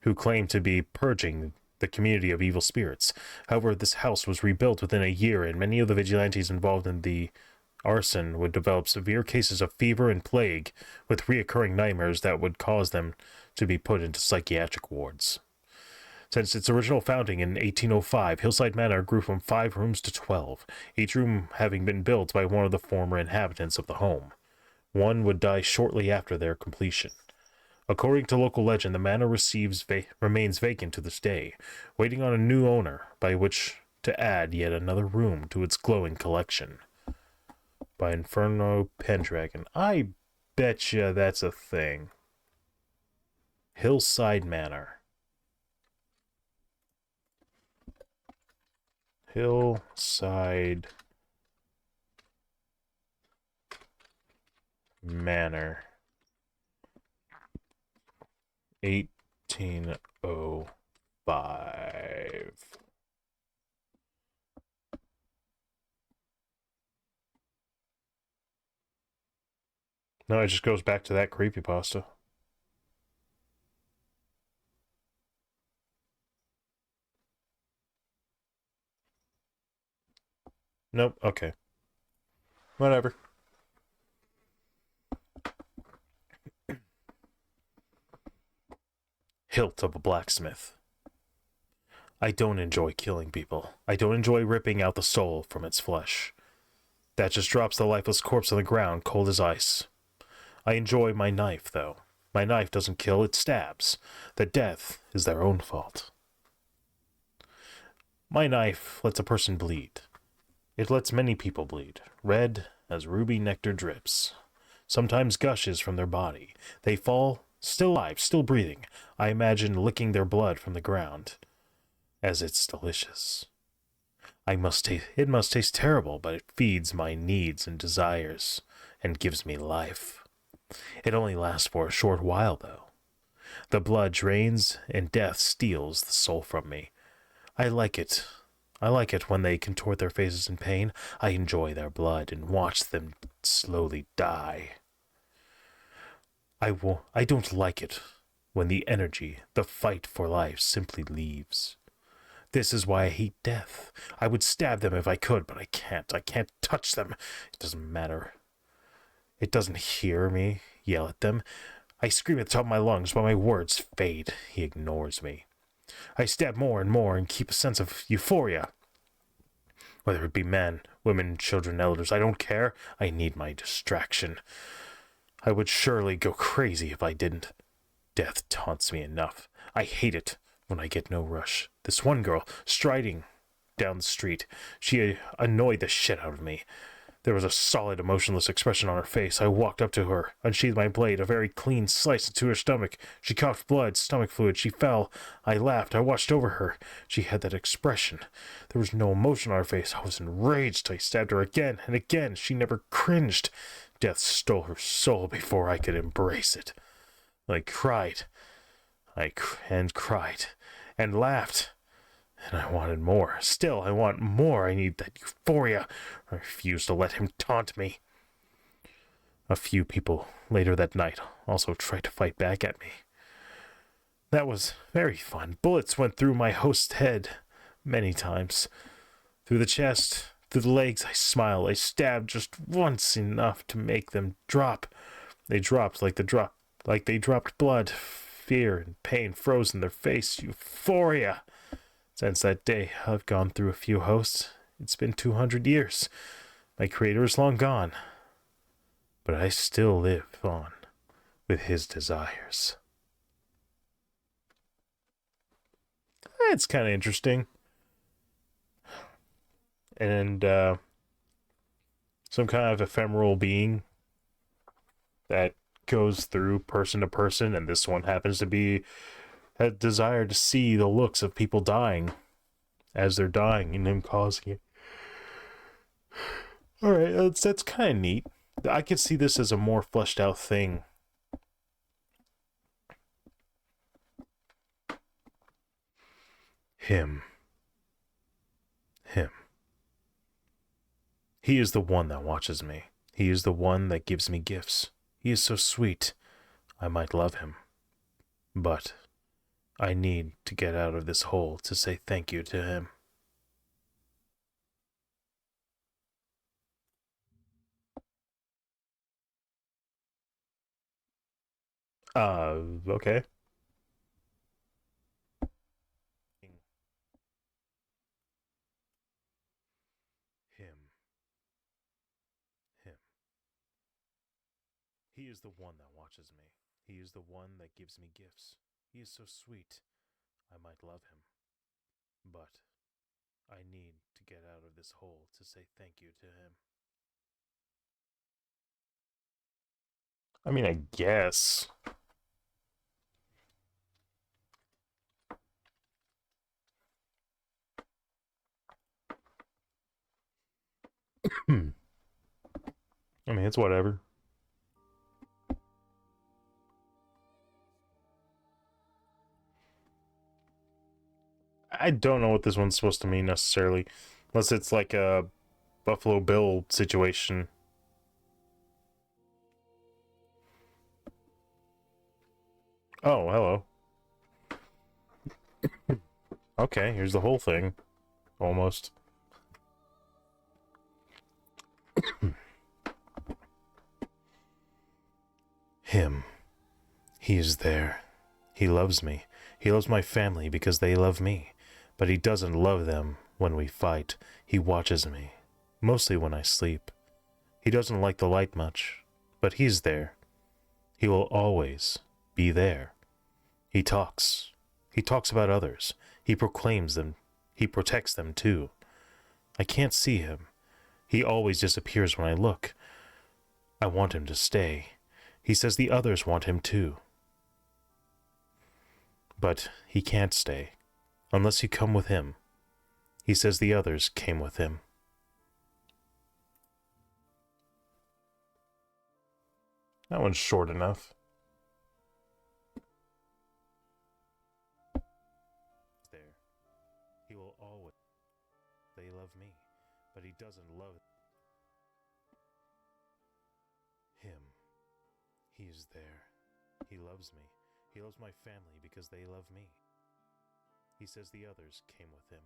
who claimed to be purging the community of evil spirits. However, this house was rebuilt within a year, and many of the vigilantes involved in the arson would develop severe cases of fever and plague, with reoccurring nightmares that would cause them to be put into psychiatric wards. Since its original founding in 1805, Hillside Manor grew from 5 rooms to 12, each room having been built by one of the former inhabitants of the home. One would die shortly after their completion. According to local legend, the manor remains vacant to this day, waiting on a new owner by which to add yet another room to its glowing collection. By Inferno Pendragon. I betcha that's a thing. Hillside Manor. Hillside Manor. 1805. No, it just goes back to that creepypasta. Nope, okay. Whatever. Hilt of a blacksmith. I don't enjoy killing people. I don't enjoy ripping out the soul from its flesh. That just drops the lifeless corpse on the ground, cold as ice. I enjoy my knife, though. My knife doesn't kill, it stabs. The death is their own fault. My knife lets a person bleed. It lets many people bleed, red as ruby nectar drips. Sometimes gushes from their body. They fall, still alive, still breathing. I imagine licking their blood from the ground, as it's delicious. It must taste terrible, but it feeds my needs and desires, and gives me life. It only lasts for a short while, though. The blood drains, and death steals the soul from me. I like it. I like it when they contort their faces in pain. I enjoy their blood and watch them slowly die. I don't like it when the energy, the fight for life, simply leaves. This is why I hate death. I would stab them if I could, but I can't. I can't touch them. It doesn't matter. It doesn't hear me yell at them. I scream at the top of my lungs, but my words fade. He ignores me. I stab more and more and keep a sense of euphoria. Whether it be men, women, children, elders, I don't care. I need my distraction. I would surely go crazy if I didn't. Death taunts me enough. I hate it when I get no rush. This one girl, striding down the street, she annoyed the shit out of me. There was a solid, emotionless expression on her face. I walked up to her, unsheathed my blade, a very clean slice into her stomach. She coughed blood, stomach fluid. She fell. I laughed. I watched over her. She had that expression. There was no emotion on her face. I was enraged. I stabbed her again and again. She never cringed. Death stole her soul before I could embrace it. I cried. Cried. And laughed. And I wanted more. Still, I want more. I need that euphoria. I refuse to let him taunt me. A few people later that night also tried to fight back at me. That was very fun. Bullets went through my host's head many times. Through the chest, through the legs, I smiled. I stabbed just once, enough to make them drop. They dropped like they dropped blood. Fear and pain froze in their face. Euphoria. Since that day, I've gone through a few hosts. It's been 200 years. My creator is long gone. But I still live on with his desires. It's kind of interesting. And some kind of ephemeral being that goes through person to person, and this one happens to be a desire to see the looks of people dying as they're dying and him causing it. Alright, that's kind of neat. I could see this as a more fleshed out thing. Him. He is the one that watches me. He is the one that gives me gifts. He is so sweet. I might love him. But I need to get out of this hole to say thank you to him. Okay. Him. He is the one that watches me. He is the one that gives me gifts. He is so sweet. I might love him. But I need to get out of this hole to say thank you to him. I mean, I guess. I mean, it's whatever. I don't know what this one's supposed to mean necessarily. Unless it's like a Buffalo Bill situation. Oh, hello. Okay, here's the whole thing. Almost. Him. He is there. He loves me. He loves my family because they love me. But he doesn't love them when we fight. He watches me. Mostly when I sleep. He doesn't like the light much. But he's there. He will always be there. He talks. He talks about others. He proclaims them. He protects them too. I can't see him. He always disappears when I look. I want him to stay. He says the others want him too. But he can't stay, unless you come with him. He says the others came with him. That one's short enough. There. He will always. They love me, but he doesn't love him. He is there. He loves me. He loves my family because they love me. He says the others came with him.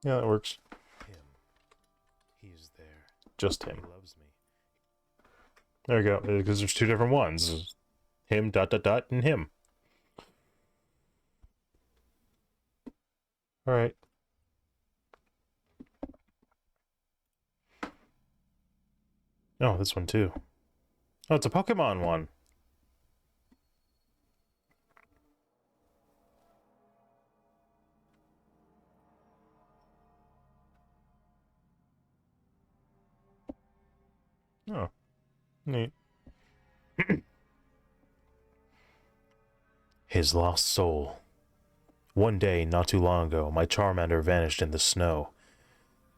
Yeah, that works. Him. He is there. Just him. He loves me. There you go. Because there's two different ones. Him, ... and him. Alright. Oh, this one too. Oh, it's a Pokemon one. Oh, neat. His lost soul. One day, not too long ago, my Charmander vanished in the snow.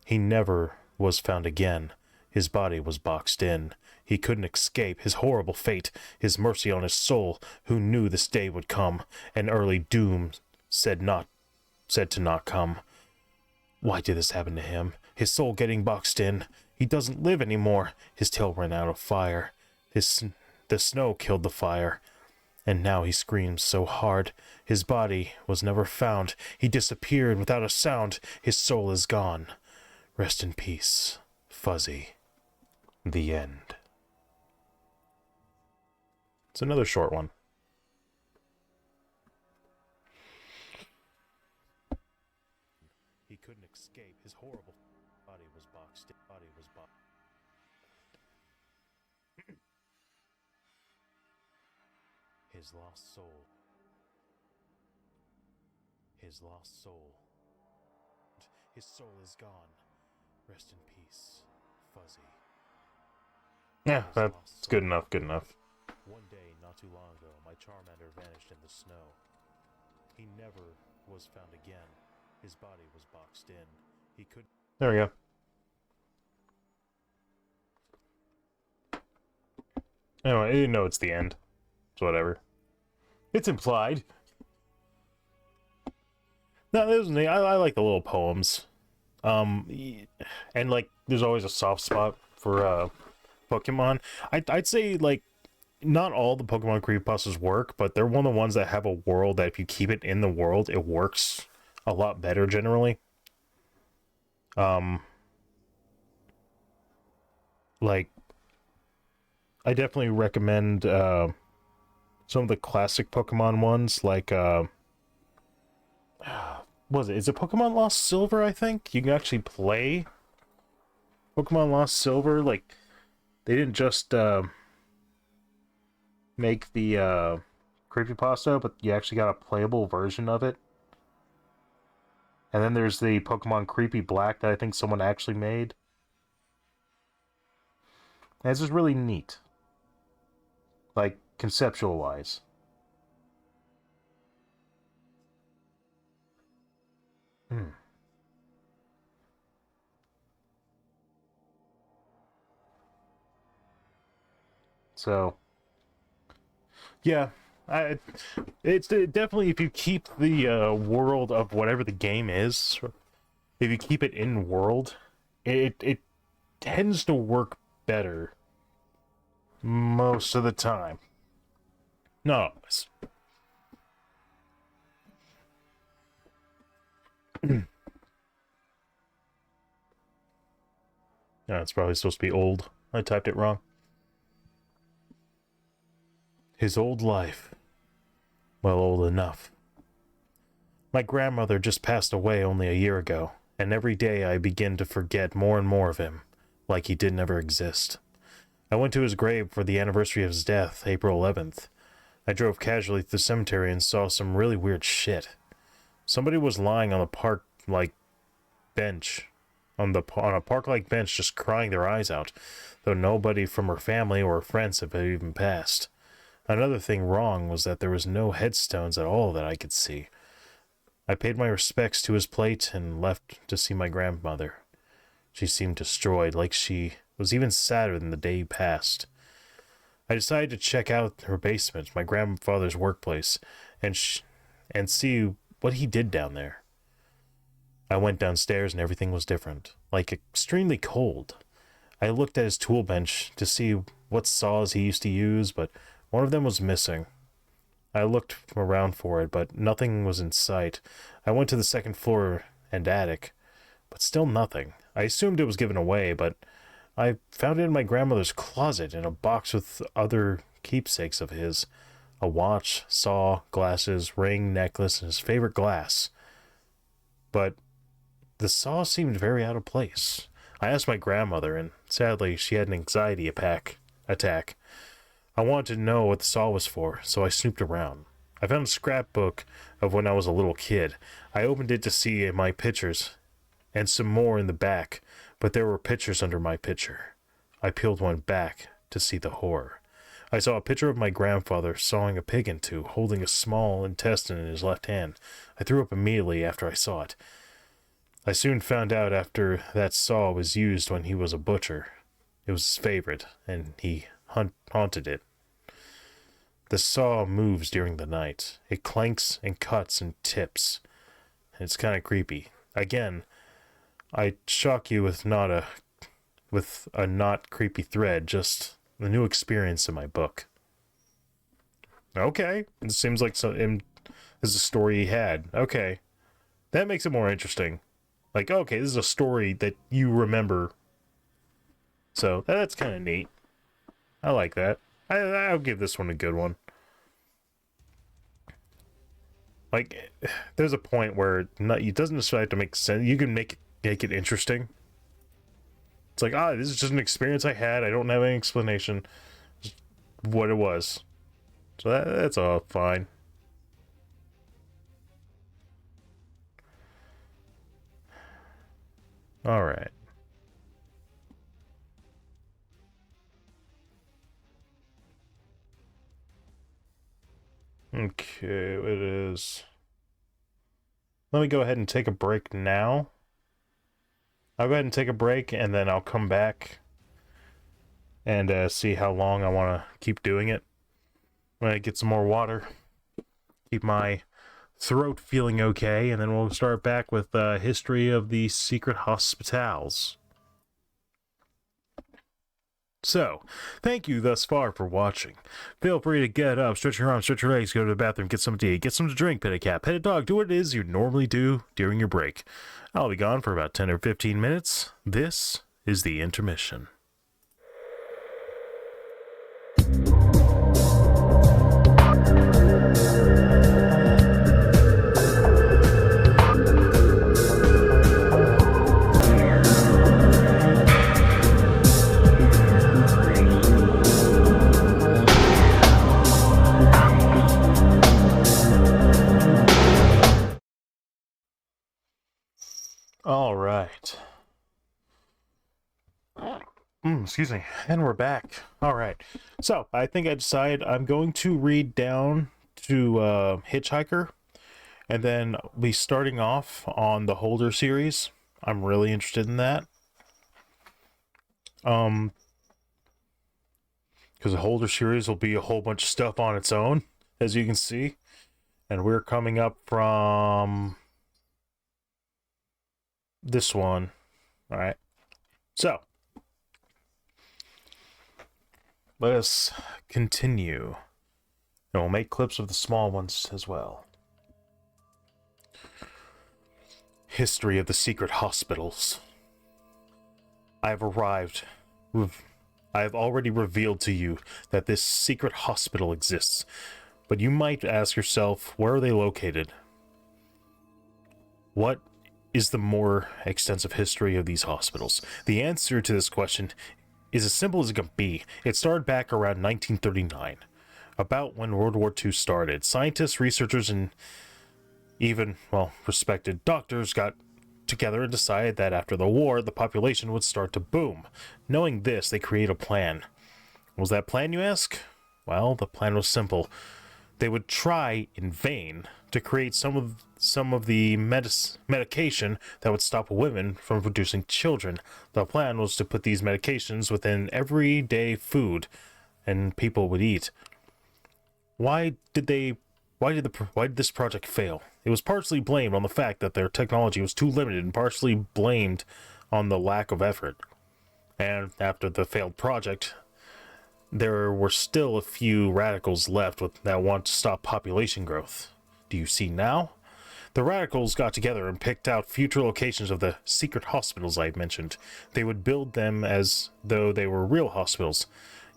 He never was found again. His body was boxed in. He couldn't escape his horrible fate, his mercy on his soul, who knew this day would come, and early doom said to not come. Why did this happen to him? His soul getting boxed in. He doesn't live anymore. His tail ran out of fire. The snow killed the fire. And now he screams so hard. His body was never found. He disappeared without a sound. His soul is gone. Rest in peace, Fuzzy. The end. It's another short one. He couldn't escape. His horrible body was boxed. His lost soul. His lost soul. His soul is gone. Rest in peace, Fuzzy. Yeah, that's good enough, good enough. One day, not too long ago, my Charmander vanished in the snow. He never was found again. His body was boxed in. He could... There we go. Anyway, I didn't know it's the end. It's whatever. It's implied. No, this is, I like the little poems. And like, there's always a soft spot for Pokemon. I'd say like, not all the Pokemon creepypastas work, but they're one of the ones that have a world that if you keep it in the world, it works a lot better generally. Like, I definitely recommend some of the classic Pokemon ones, like was it? Is it Pokemon Lost Silver? I think you can actually play Pokemon Lost Silver. Like, they didn't just make the creepypasta, but you actually got a playable version of it. And then there's the Pokemon Creepy Black that I think someone actually made. And it's just really neat, like conceptual wise. So, yeah, it's definitely, if you keep the world of whatever the game is, if you keep it in world, it tends to work better most of the time. Not always. No, it's probably supposed to be old. I typed it wrong. His old life. Well, old enough. My grandmother just passed away only a year ago, and every day I begin to forget more and more of him, like he didn't ever exist. I went to his grave for the anniversary of his death, April 11th. I drove casually to the cemetery and saw some really weird shit. Somebody was lying on a park-like bench, on a park-like bench, just crying their eyes out, though nobody from her family or her friends had even passed. Another thing wrong was that there was no headstones at all that I could see. I paid my respects to his plate and left to see my grandmother. She seemed destroyed, like she was even sadder than the day passed. I decided to check out her basement, my grandfather's workplace, and see what he did down there. I went downstairs and everything was different, like extremely cold. I looked at his tool bench to see what saws he used to use, but one of them was missing. I looked around for it, but nothing was in sight. I went to the second floor and attic, but still nothing. I assumed it was given away, but I found it in my grandmother's closet in a box with other keepsakes of his. A watch, saw, glasses, ring, necklace, and his favorite glass. But the saw seemed very out of place. I asked my grandmother, and sadly, she had an anxiety attack. I wanted to know what the saw was for, so I snooped around. I found a scrapbook of when I was a little kid. I opened it to see my pictures, and some more in the back, but there were pictures under my picture. I peeled one back to see the horror. I saw a picture of my grandfather sawing a pig in two, holding a small intestine in his left hand. I threw up immediately after I saw it. I soon found out after that saw was used when he was a butcher. It was his favorite, and he haunted it. The saw moves during the night. It clanks and cuts and tips. It's kind of creepy. Again, I shock you with a not creepy thread, just the new experience in my book. Okay, it seems like this is a story he had. Okay, that makes it more interesting. Like, okay, this is a story that you remember. So that's kind of neat. I like that. I'll give this one a good one. Like, there's a point where it doesn't necessarily have to make sense. You can make it interesting. It's like, this is just an experience I had. I don't have any explanation. Just what it was. So that's all fine. All right. Okay, it is. Let me go ahead and take a break now. I'll go ahead and take a break, and then I'll come back and see how long I want to keep doing it. When I get some more water, keep my throat feeling okay, and then we'll start back with history of the secret hospitals. So, thank you thus far for watching. Feel free to get up, stretch your arms, stretch your legs, go to the bathroom, get something to eat, get something to drink, pet a cat, pet a dog, do what it is you normally do during your break. I'll be gone for about 10 or 15 minutes. This is the intermission. All right. Excuse me. And we're back. All right. So I think I decided I'm going to read down to Hitchhiker, and then be starting off on the Holder series. I'm really interested in that. Because the Holder series will be a whole bunch of stuff on its own, as you can see. And we're coming up from this one. All right. So let us continue. And we'll make clips of the small ones as well. History of the secret hospitals. I have arrived. I have already revealed to you that this secret hospital exists. But you might ask yourself, where are they located? What is the more extensive history of these hospitals? The answer to this question is as simple as it can be. It started back around 1939, about when World War II started. Scientists, researchers, and even, respected doctors got together and decided that after the war, the population would start to boom. Knowing this, they created a plan. What was that plan, you ask? Well, the plan was simple. They would try in vain to create some of the medication that would stop women from producing children. The plan was to put these medications within everyday food, and people would eat. Why did this project fail? It was partially blamed on the fact that their technology was too limited, and partially blamed on the lack of effort. And after the failed project, there were still a few radicals left that want to stop population growth. Do you see now? The radicals got together and picked out future locations of the secret hospitals I mentioned. They would build them as though they were real hospitals.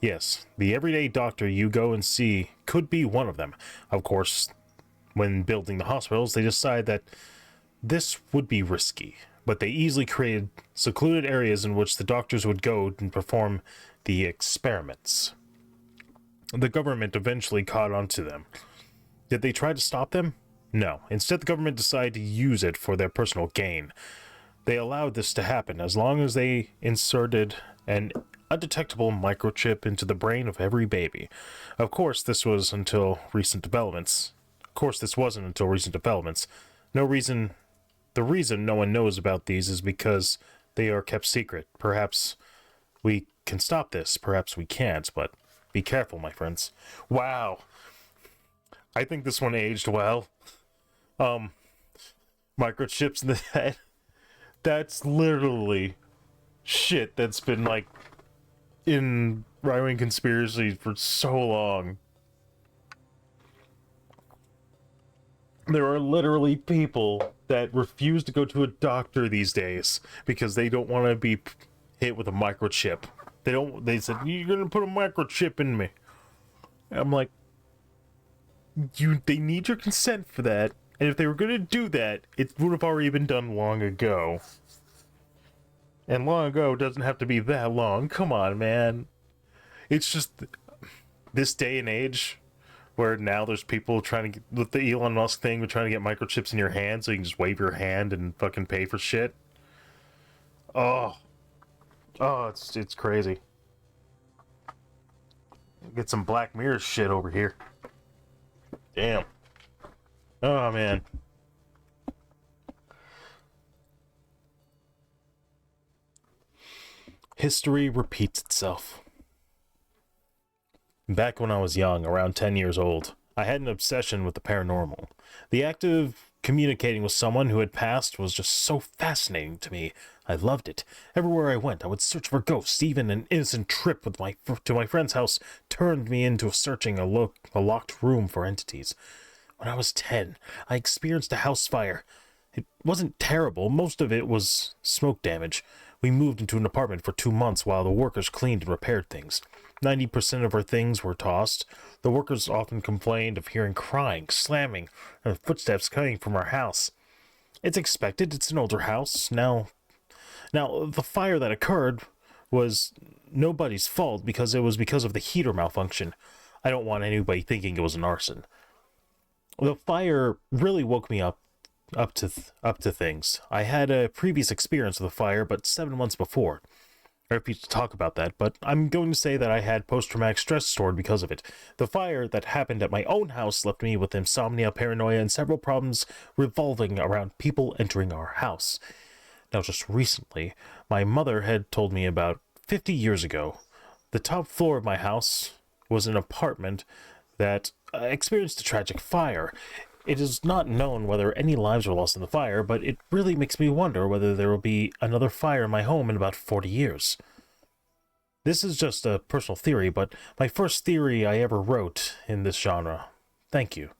Yes, the everyday doctor you go and see could be one of them. Of course, when building the hospitals, they decided that this would be risky, but they easily created secluded areas in which the doctors would go and perform the experiments. The government eventually caught on to them. Did they try to stop them? No. Instead, the government decided to use it for their personal gain. They allowed this to happen as long as they inserted an undetectable microchip into the brain of every baby. Of course, this was until recent developments. Of course, this wasn't until recent developments. No reason. The reason no one knows about these is because they are kept secret. Perhaps we can stop this. Perhaps we can't, but be careful, my friends. Wow. I think this one aged well. Microchips in the head. That's literally shit that's been, like, in right-wing conspiracies for so long. There are literally people that refuse to go to a doctor these days because they don't want to be hit with a microchip. They said, you're gonna put a microchip in me. I'm like, they need your consent for that. And if they were gonna do that, it would have already been done long ago. And long ago doesn't have to be that long. Come on, man. It's just this day and age where now there's people trying to get, with the Elon Musk thing, we're trying to get microchips in your hand so you can just wave your hand and fucking pay for shit. Oh, it's crazy. Get some Black Mirror shit over here. Damn. Oh, man. History repeats itself. Back when I was young, around 10 years old, I had an obsession with the paranormal. The act of communicating with someone who had passed was just so fascinating to me. I loved it. Everywhere I went, I would search for ghosts. Even an innocent trip to my friend's house turned me into searching a locked room for entities. When I was 10, I experienced a house fire. It wasn't terrible. Most of it was smoke damage. We moved into an apartment for 2 months while the workers cleaned and repaired things. 90% of our things were tossed. The workers often complained of hearing crying, slamming, and footsteps coming from our house. It's expected. It's an older house. Now, the fire that occurred was nobody's fault because it was because of the heater malfunction. I don't want anybody thinking it was an arson. The fire really woke me up to things. I had a previous experience with a fire, but 7 months before. I refuse to talk about that, but I'm going to say that I had post-traumatic stress stored because of it. The fire that happened at my own house left me with insomnia, paranoia, and several problems revolving around people entering our house. Now, just recently, my mother had told me about 50 years ago, the top floor of my house was an apartment that experienced a tragic fire. It is not known whether any lives were lost in the fire, but it really makes me wonder whether there will be another fire in my home in about 40 years. This is just a personal theory, but my first theory I ever wrote in this genre. Thank you.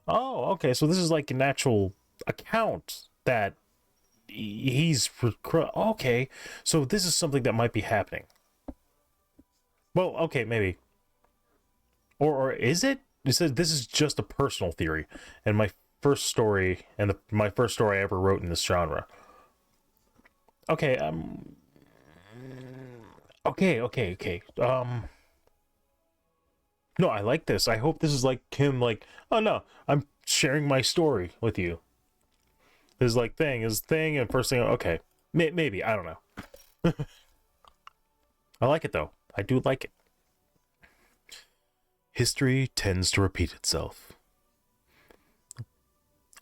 Oh, okay, so this is like an actual account that he's... Okay, so this is something that might be happening. Well, okay, maybe. Or is it? It says this is just a personal theory, and my first story, my first story I ever wrote in this genre. Okay, okay. No, I like this. I hope this is like him, like, oh no, I'm sharing my story with you. His thing, and first thing, okay, maybe, I don't know. I like it though. I do like it. History tends to repeat itself.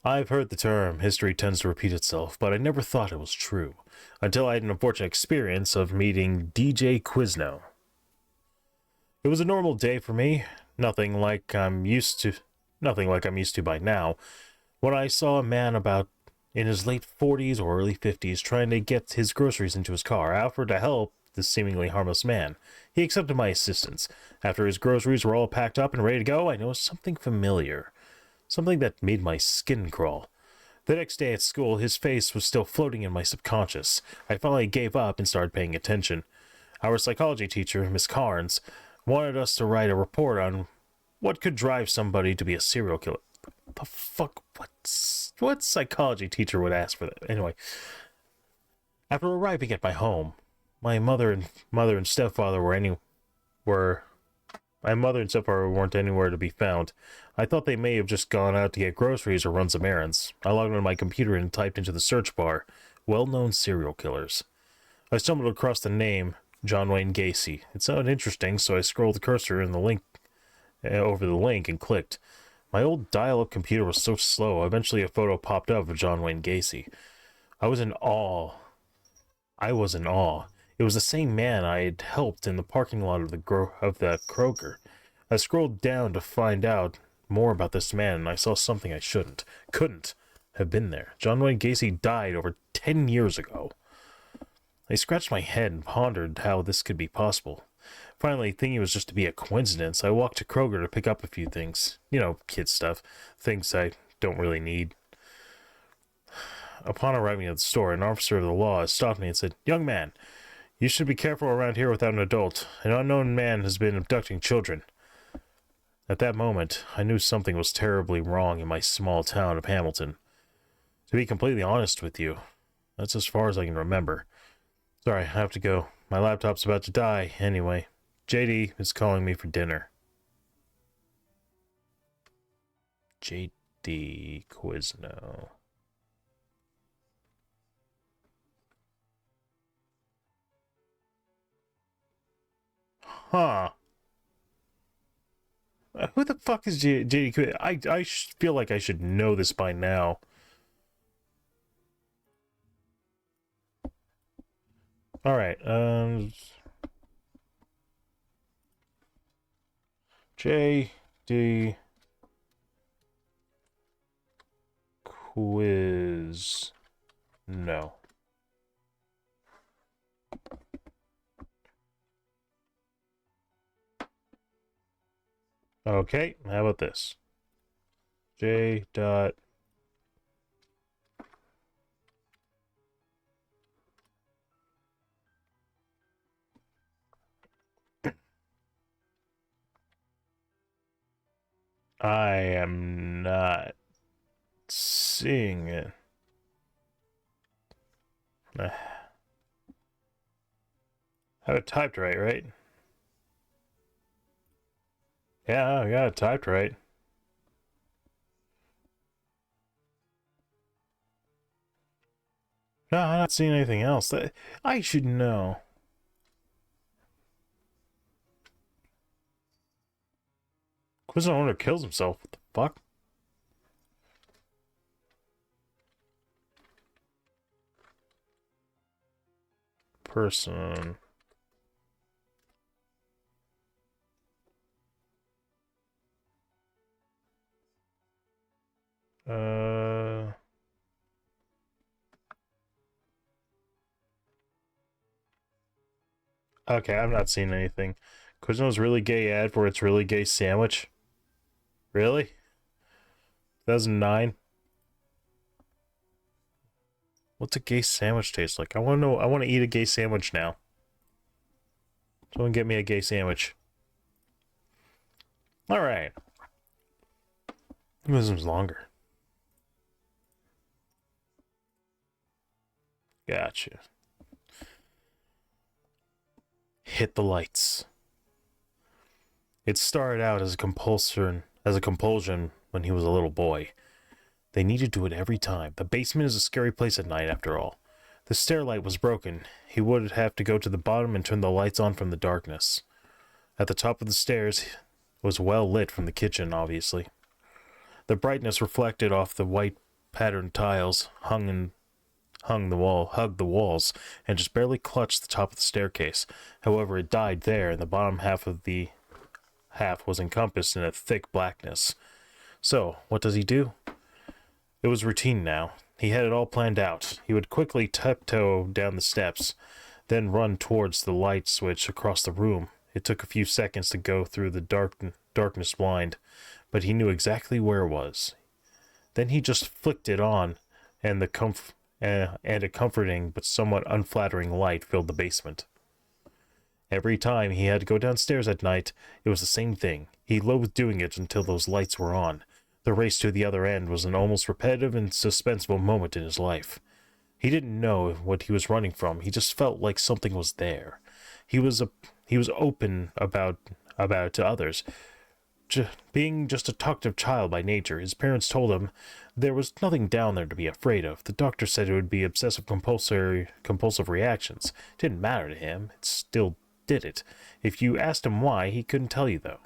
I've heard the term, history tends to repeat itself, but I never thought it was true, until I had an unfortunate experience of meeting DJ Quizno. It was a normal day for me, nothing like I'm used to by now, when I saw a man about in his late 40s or early 50s trying to get his groceries into his car. I offered to help this seemingly harmless man. He accepted my assistance. After his groceries were all packed up and ready to go, I noticed something familiar. Something that made my skin crawl. The next day at school, his face was still floating in my subconscious. I finally gave up and started paying attention. Our psychology teacher, Miss Carnes, wanted us to write a report on what could drive somebody to be a serial killer. The fuck? What psychology teacher would ask for that? Anyway, after arriving at my home, my mother and stepfather weren't anywhere to be found. I thought they may have just gone out to get groceries or run some errands. I logged on my computer and typed into the search bar, well-known serial killers. I stumbled across the name John Wayne Gacy. It sounded interesting, so I scrolled the cursor in the link over the link and clicked. My old dial-up computer was so slow, eventually a photo popped up of John Wayne Gacy. I was in awe. It was the same man I had helped in the parking lot of the Kroger. I scrolled down to find out more about this man, and I saw something I couldn't have been there. John Wayne Gacy died over 10 years ago. I scratched my head and pondered how this could be possible. Finally, thinking it was just to be a coincidence, I walked to Kroger to pick up a few things. You know, kid stuff. Things I don't really need. Upon arriving at the store, an officer of the law stopped me and said, "Young man, you should be careful around here without an adult. An unknown man has been abducting children." At that moment, I knew something was terribly wrong in my small town of Hamilton. To be completely honest with you, that's as far as I can remember. Sorry, I have to go. My laptop's about to die, anyway. JD is calling me for dinner. JD Quizno. Huh. Who the fuck is JD Quizno? I feel like I should know this by now. Alright, JD Quiz. No. Okay, how about this? J. Dot. I am not seeing it. I have it typed right? Yeah, I got it typed right. No, I'm not seeing anything else. I should know. Quiz owner kills himself. What the fuck? Person. Okay, I'm not seeing anything. Quizno's really gay ad for its really gay sandwich. Really? 2009? What's a gay sandwich taste like? I want to know. I want to eat a gay sandwich now. Someone get me a gay sandwich. Alright. This one's longer. Gotcha. Hit the lights. It started out as a compulsion when he was a little boy. They needed to do it every time. The basement is a scary place at night, after all. The stair light was broken. He would have to go to the bottom and turn the lights on from the darkness. At the top of the stairs was well lit from the kitchen, obviously. The brightness reflected off the white patterned tiles, hugged the walls, and just barely clutched the top of the staircase. However, it died there, and the bottom half was encompassed in a thick blackness. So, what does he do? It was routine now. He had it all planned out. He would quickly tiptoe down the steps, then run towards the light switch across the room. It took a few seconds to go through the darkness blind, but he knew exactly where it was. Then he just flicked it on, and a comforting but somewhat unflattering light filled the basement. Every time he had to go downstairs at night, it was the same thing. He loathed doing it until those lights were on. The race to the other end was an almost repetitive and suspenseful moment in his life. He didn't know what he was running from. He just felt like something was there. He was open about it to others, being just a talkative child by nature, his parents told him there was nothing down there to be afraid of. The doctor said it would be obsessive compulsive reactions. It didn't matter to him. It still did it. If you asked him why, he couldn't tell you, though.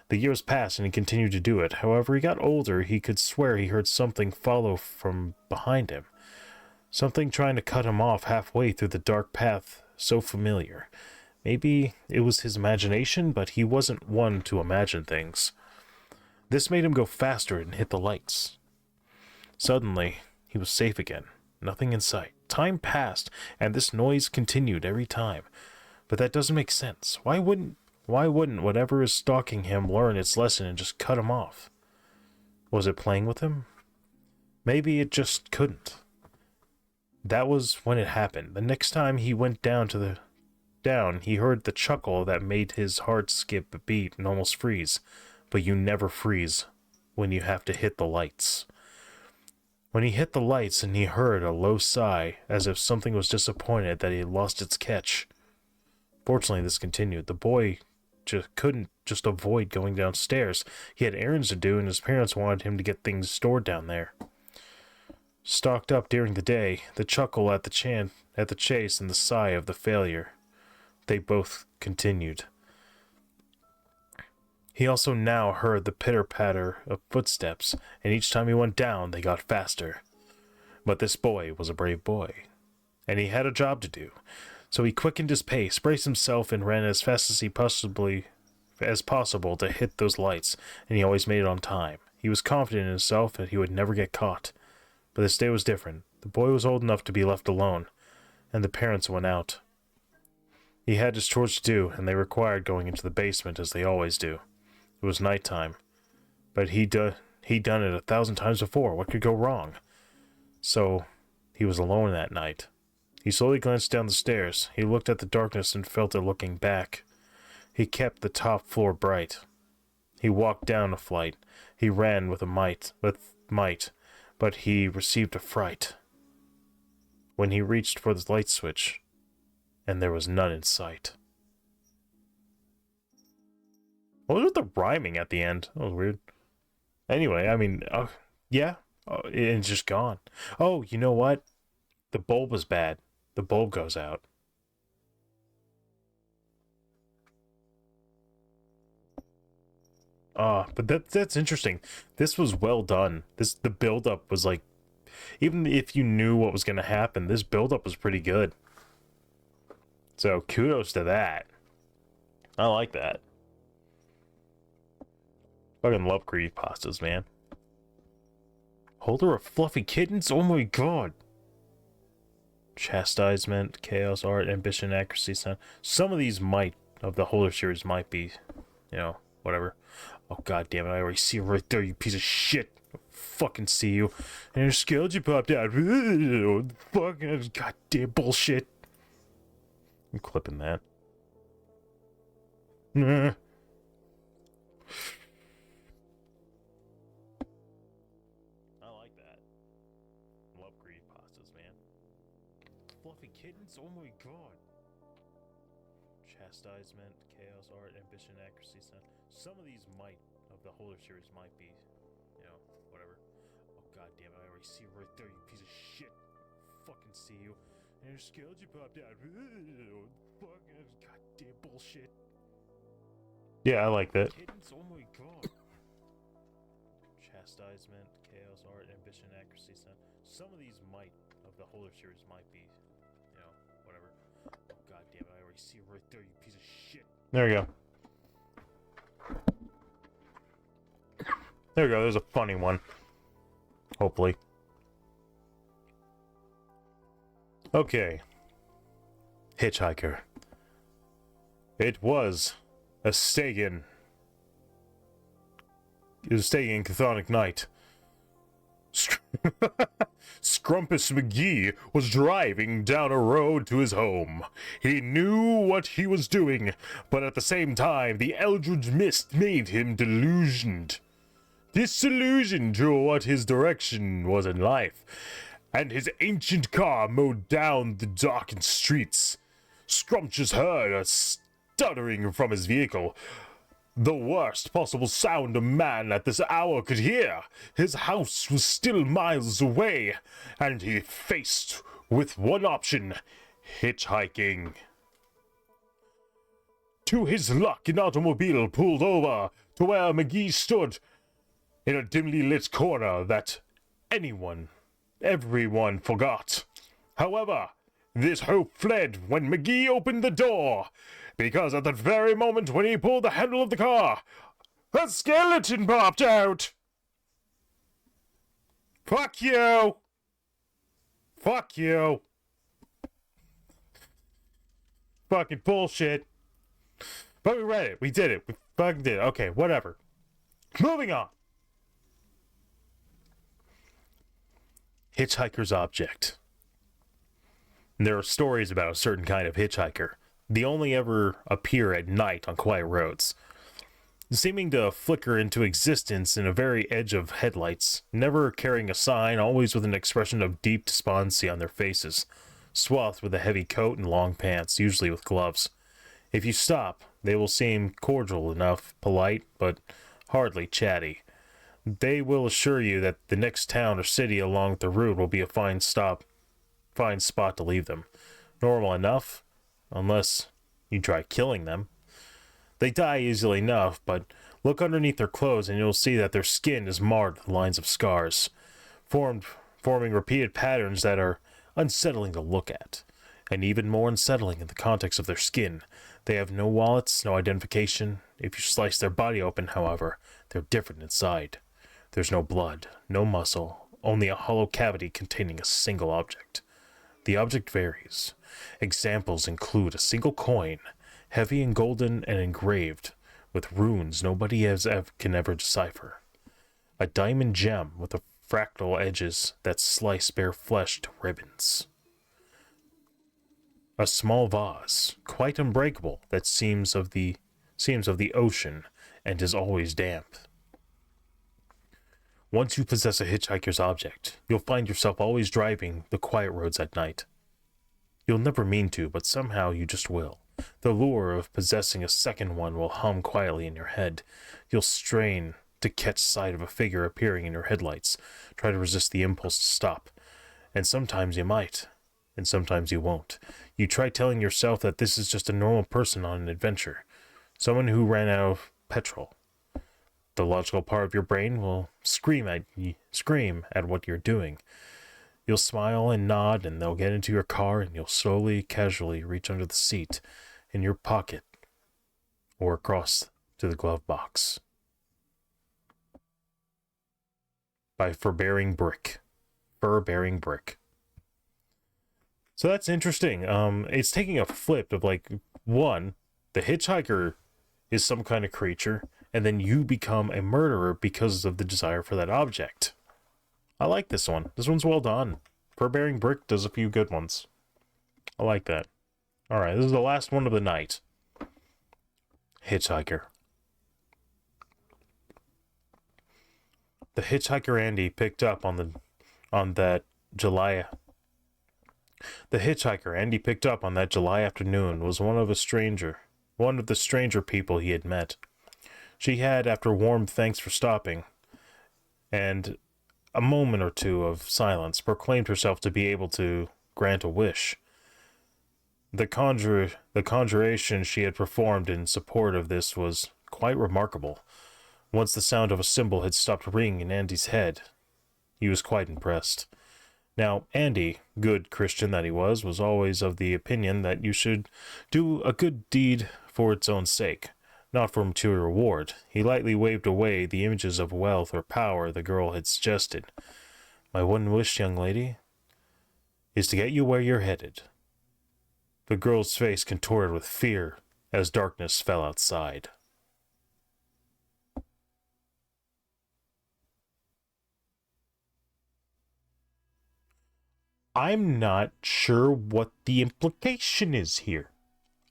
The years passed and he continued to do it. However, he got older, he could swear he heard something follow from behind him. Something trying to cut him off halfway through the dark path so familiar. Maybe it was his imagination, but he wasn't one to imagine things. This made him go faster and hit the lights. Suddenly, he was safe again. Nothing in sight. Time passed, and this noise continued every time. But that doesn't make sense. Why wouldn't whatever is stalking him learn its lesson and just cut him off? Was it playing with him? Maybe it just couldn't. That was when it happened. The next time he went down, he heard the chuckle that made his heart skip a beat and almost freeze. But you never freeze when you have to hit the lights. When he hit the lights and he heard a low sigh, as if something was disappointed that he had lost its catch. Fortunately, this continued. The boy couldn't just avoid going downstairs. He had errands to do, and his parents wanted him to get things stored down there. Stocked up during the day, the chuckle at the chase and the sigh of the failure. They both continued. He also now heard the pitter-patter of footsteps, and each time he went down, they got faster. But this boy was a brave boy, and he had a job to do. So he quickened his pace, braced himself, and ran as fast as possible to hit those lights, and he always made it on time. He was confident in himself that he would never get caught. But this day was different. The boy was old enough to be left alone, and the parents went out. He had his chores to do, and they required going into the basement as they always do. It was nighttime, but he'd done it 1,000 times before. What could go wrong? So, he was alone that night. He slowly glanced down the stairs. He looked at the darkness and felt it looking back. He kept the top floor bright. He walked down a flight. He ran with might, but he received a fright when he reached for the light switch, and there was none in sight. What was with the rhyming at the end? That was weird. Anyway, I mean, yeah, it's just gone. Oh, you know what? The bulb was bad. The bulb goes out. But that's interesting. This was well done. The build-up was like, even if you knew what was going to happen, this build-up was pretty good. So kudos to that. I like that. Fucking love creepypastas, man. Holder of fluffy kittens? Oh my god. Chastisement, chaos, art, ambition, accuracy, sound. Some of these of the Holder series might be, whatever. Oh god damn it, I already see you right there, you piece of shit. I fucking see you. And your skeleton popped out. Fucking goddamn bullshit. I'm clipping that. Fluffy kittens? Oh my god. Chastisement, chaos, art, ambition, accuracy, sound. Some of these of the Holder series might be, whatever. Oh god damn it, I already see you right there, you piece of shit. Fucking see you. And your skeleton popped out. Fucking goddamn bullshit. Yeah, I like that. Kittens? Oh my god. Chastisement, chaos, art, ambition, accuracy, sound. Some of these of the Holder series might be, whatever. Oh god damn it, I already see you right there, you piece of shit. There we go. There we go, there's a funny one. Hopefully. Okay. Hitchhiker. It was a Stagan. It was Stagan Chthonic Night. Scrumpus McGee was driving down a road to his home. He knew what he was doing, but at the same time, the eldritch mist made him disillusioned to what his direction was in life, and his ancient car mowed down the darkened streets. Scrumptious heard a stuttering from his vehicle. The worst possible sound a man at this hour could hear. His house was still miles away, and he faced with one option: hitchhiking. To his luck, an automobile pulled over to where McGee stood in a dimly lit corner that everyone forgot. However, this hope fled when McGee opened the door, because at the very moment when he pulled the handle of the car, a skeleton popped out! Fuck you! Fuck you! Fucking bullshit. But we read it. We did it. We fucking did it. Okay, whatever. Moving on. Hitchhiker's object. There are stories about a certain kind of hitchhiker. They only ever appear at night on quiet roads, seeming to flicker into existence in a very edge of headlights, never carrying a sign, always with an expression of deep despondency on their faces, swathed with a heavy coat and long pants, usually with gloves. If you stop, they will seem cordial enough, polite, but hardly chatty. They will assure you that the next town or city along the route will be a fine spot to leave them. Normal enough, unless you try killing them. They die easily enough, but look underneath their clothes and you'll see that their skin is marred with lines of scars, forming repeated patterns that are unsettling to look at, and even more unsettling in the context of their skin. They have no wallets, no identification. If you slice their body open, however, they're different inside. There's no blood, no muscle, only a hollow cavity containing a single object. The object varies. Examples include a single coin, heavy and golden and engraved, with runes nobody can ever decipher. A diamond gem with fractal edges that slice bare flesh to ribbons. A small vase, quite unbreakable, that seems of the ocean and is always damp. Once you possess a hitchhiker's object, you'll find yourself always driving the quiet roads at night. You'll never mean to, but somehow you just will. The lure of possessing a second one will hum quietly in your head. You'll strain to catch sight of a figure appearing in your headlights, try to resist the impulse to stop. And sometimes you might, and sometimes you won't. You try telling yourself that this is just a normal person on an adventure, someone who ran out of petrol. The logical part of your brain will scream at what you're doing. You'll smile and nod, and they'll get into your car, and you'll slowly, casually reach under the seat, in your pocket, or across to the glove box. By Fur-Bearing Brick. Fur-Bearing Brick. So that's interesting. It's taking a flip of one, the hitchhiker is some kind of creature, and then you become a murderer because of the desire for that object. I like this one. This one's well done. Fur-Bearing Brick does a few good ones. I like that. Alright, this is the last one of the night. Hitchhiker. The hitchhiker Andy picked up on that July afternoon was one of the stranger people he had met. She had, after warm thanks for stopping, and a moment or two of silence, proclaimed herself to be able to grant a wish. The conjuration she had performed in support of this was quite remarkable. Once the sound of a cymbal had stopped ringing in Andy's head, he was quite impressed. Now, Andy, good Christian that he was always of the opinion that you should do a good deed for its own sake, not for material reward. He lightly waved away the images of wealth or power the girl had suggested. My one wish, young lady, is to get you where you're headed. The girl's face contorted with fear as darkness fell outside. I'm not sure what the implication is here.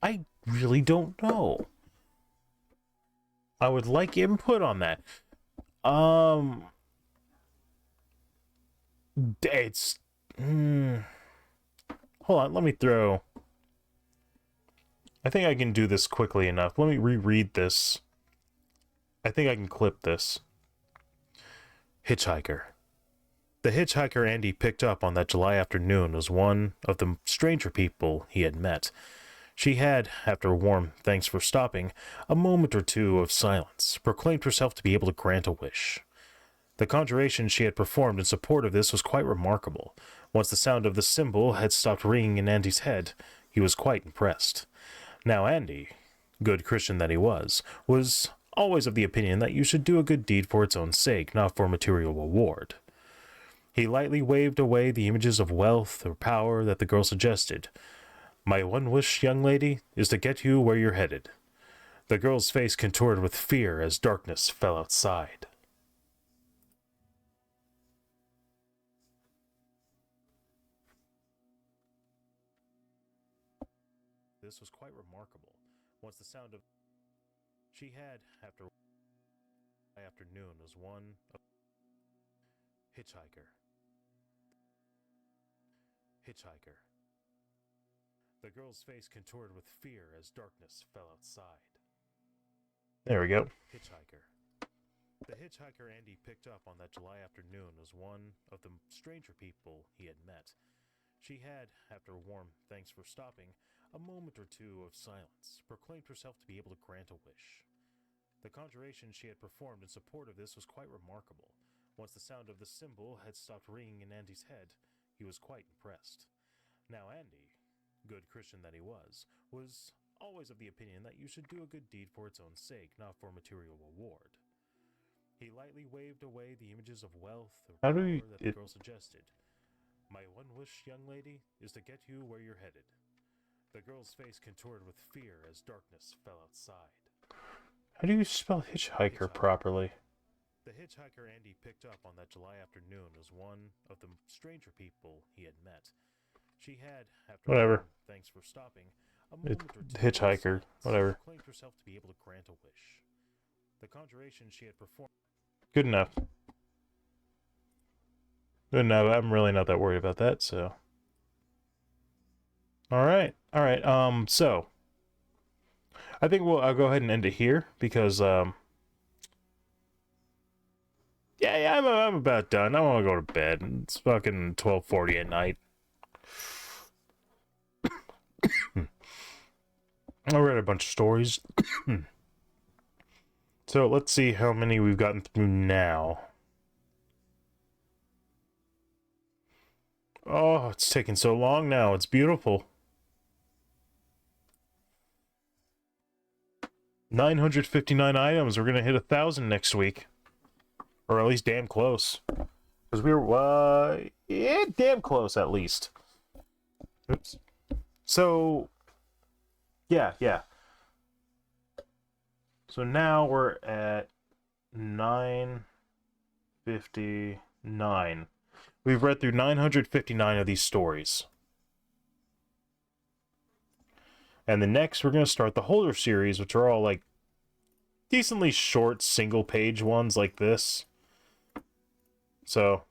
I really don't know. I would like input on that. It's... Hold on, let me throw... I think I can do this quickly enough. Let me reread this I think I can clip this. Hitchhiker. The hitchhiker Andy picked up on that July afternoon was one of the stranger people he had met. She had, after a warm thanks for stopping, a moment or two of silence, proclaimed herself to be able to grant a wish. The conjuration she had performed in support of this was quite remarkable. Once the sound of the cymbal had stopped ringing in Andy's head, he was quite impressed. Now Andy, good Christian that he was always of the opinion that you should do a good deed for its own sake, not for material reward. He lightly waved away the images of wealth or power that the girl suggested. My one wish, young lady, is to get you where you're headed. The girl's face contorted with fear as darkness fell outside. This was quite remarkable. Once the sound of she had, after afternoon, was one of hitchhiker. The girl's face contorted with fear as darkness fell outside. There we go. Hitchhiker. The hitchhiker Andy picked up on that July afternoon was one of the stranger people he had met. She had, after a warm thanks for stopping, a moment or two of silence, proclaimed herself to be able to grant a wish. The conjuration she had performed in support of this was quite remarkable. Once the sound of the cymbal had stopped ringing in Andy's head, he was quite impressed. Now Andy, good Christian that he was always of the opinion that you should do a good deed for its own sake, not for material reward. He lightly waved away the images of wealth or power that the girl suggested. My one wish, young lady, is to get you where you're headed. The girl's face contorted with fear as darkness fell outside. How do you spell hitchhiker properly? The hitchhiker Andy picked up on that July afternoon was one of the stranger people he had met. She had, after thanks for stopping, a moment or two hitchhiker, whatever. Claimed herself to be able to grant a wish. The conjuration she had performed. Good enough. Good enough. I'm really not that worried about that, so. Alright. So I think I'll go ahead and end it here because I'm about done. I want to go to bed. It's fucking 12:40 at night. I read a bunch of stories. So let's see how many we've gotten through now. Oh, it's taking so long now. It's beautiful. 959 items. We're gonna hit 1,000 next week, or at least damn close. Because we were, damn close at least. Oops. So, yeah. So now we're at 959. We've read through 959 of these stories. And the next, we're going to start the Holder series, which are all, like, decently short, single-page ones like this. So...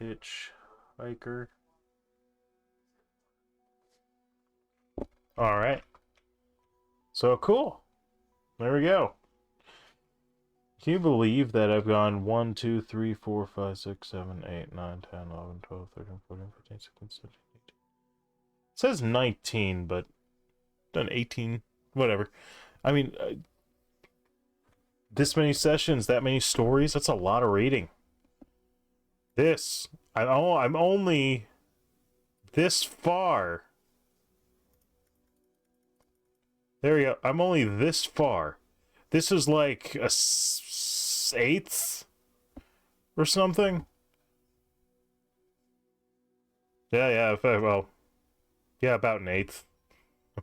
Hitchhiker. Alright. So, cool. There we go. Can you believe that I've gone 1, 2, 3, 4, 5, 6, 7, 8, 9, 10, 11, 12, 13, 14, 15, 16, 17, 18. It says 19, but done 18. Whatever. I mean, this many sessions, that many stories, that's a lot of reading. I'm only this far. There we go. I'm only this far. This is like a eighth or something. Yeah. Well, yeah, about an eighth.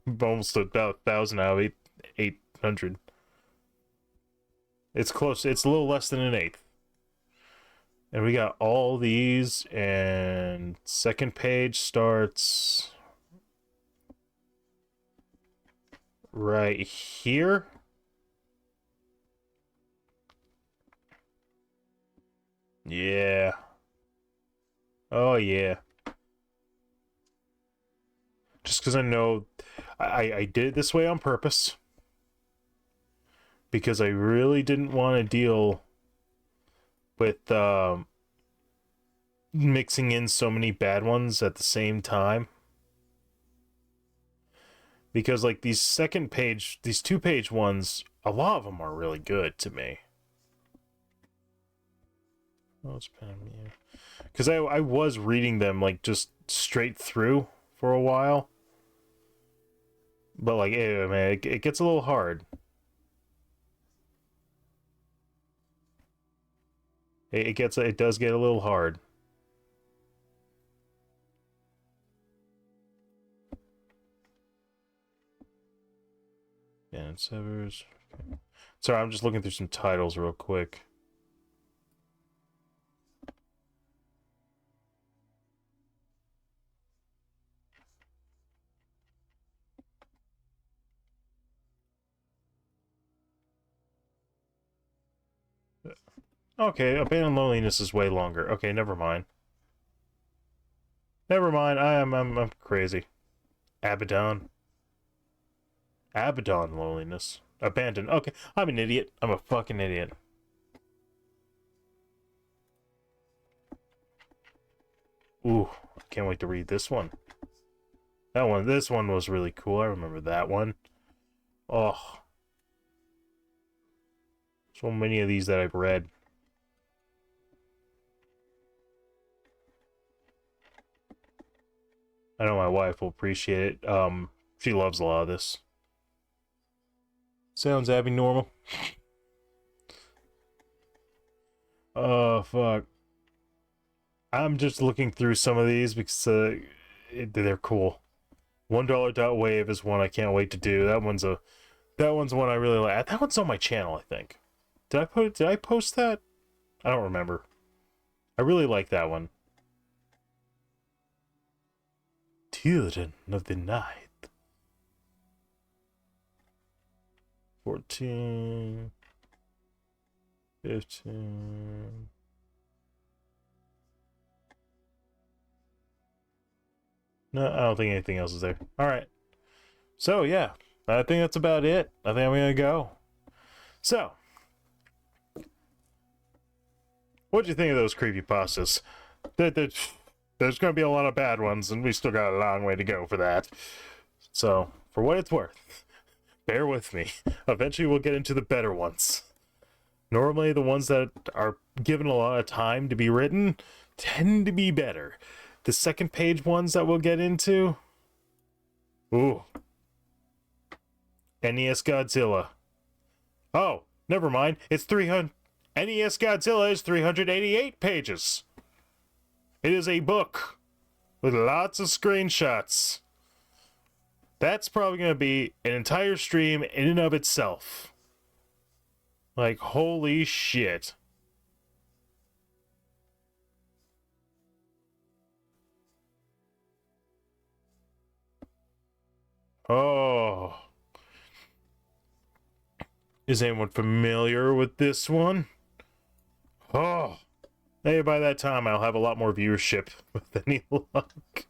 Almost about 1,000 out of 800. It's close. It's a little less than an eighth. And we got all these, and second page starts right here. Yeah. Oh, yeah. just because I know I did it this way on purpose. Because I really didn't want to deal with mixing in so many bad ones at the same time. Because like these these 2-page ones, a lot of them are really good to me. Because I was reading them like just straight through for a while. But like, man, it gets a little hard. It does get a little hard. Yeah, it severs. Sorry, I'm just looking through some titles real quick. Okay, Abandoned Loneliness is way longer. Okay, never mind. Never mind. I'm crazy. Abaddon Loneliness. Abandoned. Okay, I'm an idiot. I'm a fucking idiot. Ooh, I can't wait to read this one. This one was really cool. I remember that one. Oh. So many of these that I've read. I know my wife will appreciate it. She loves a lot of this. Sounds abnormal. Oh, fuck. I'm just looking through some of these because they're cool. $1.wave is one I can't wait to do. That one's one I really like. That one's on my channel, I think. Did I post that? I don't remember. I really like that one. Children of the Night. 14. 15. No, I don't think anything else is there. Alright. So, yeah. I think that's about it. I think I'm gonna go. So. What'd you think of those creepypastas? There's gonna be a lot of bad ones, and we still got a long way to go for that. So, for what it's worth, bear with me. Eventually we'll get into the better ones. Normally, the ones that are given a lot of time to be written tend to be better. The second page ones that we'll get into... Ooh. NES Godzilla. Oh, never mind. It's 300... NES Godzilla is 388 pages. It is a book with lots of screenshots. That's probably going to be an entire stream in and of itself. Like, holy shit. Oh. Is anyone familiar with this one? Oh. Maybe by that time I'll have a lot more viewership with any luck.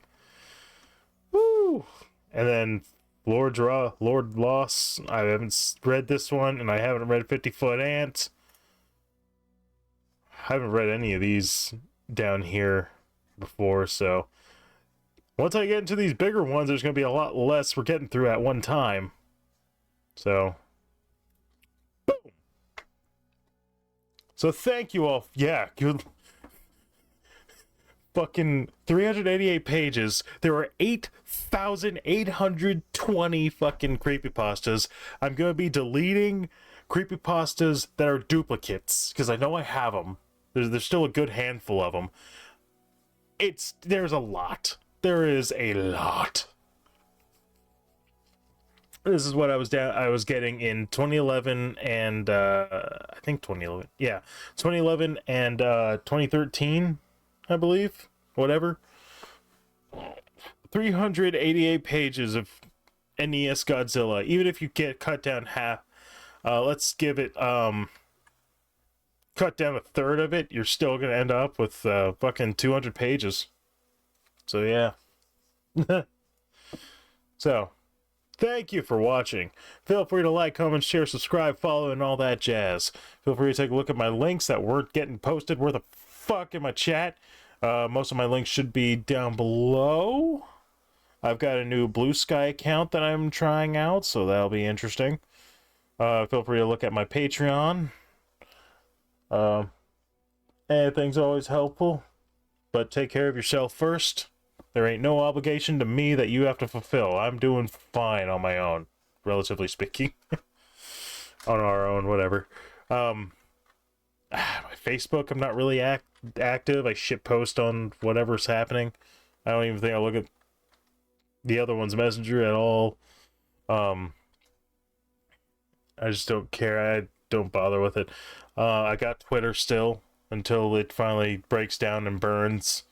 Woo! And then Lord Loss. I haven't read this one, and I haven't read 50-Foot Ant. I haven't read any of these down here before, so once I get into these bigger ones, there's going to be a lot less we're getting through at one time. So, boom! So thank you all. Yeah, good. Fucking 388 pages. There are 8,820 fucking creepypastas. I'm gonna be deleting creepypastas that are duplicates because I know I have them. There's still a good handful of them. There's a lot. There is a lot. This is what I was getting in 2011 and I think 2011. Yeah, 2011 and 2013. I believe. Whatever. 388 pages of NES Godzilla. Even if you get cut down half, let's give it, cut down a third of it, you're still gonna end up with, fucking 200 pages. So, yeah. So, thank you for watching. Feel free to like, comment, share, subscribe, follow, and all that jazz. Feel free to take a look at my links that weren't getting posted. Where the fuck in my chat? Most of my links should be down below. I've got a new Blue Sky account that I'm trying out, so that'll be interesting. Feel free to look at my Patreon. Anything's always helpful, but take care of yourself first. There ain't no obligation to me that you have to fulfill. I'm doing fine on my own, relatively speaking. On our own, whatever. My Facebook, I'm not really active. I shitpost on whatever's happening. I don't even think I look at the other one's Messenger at all. I just don't care. I don't bother with it. I got Twitter still until it finally breaks down and burns.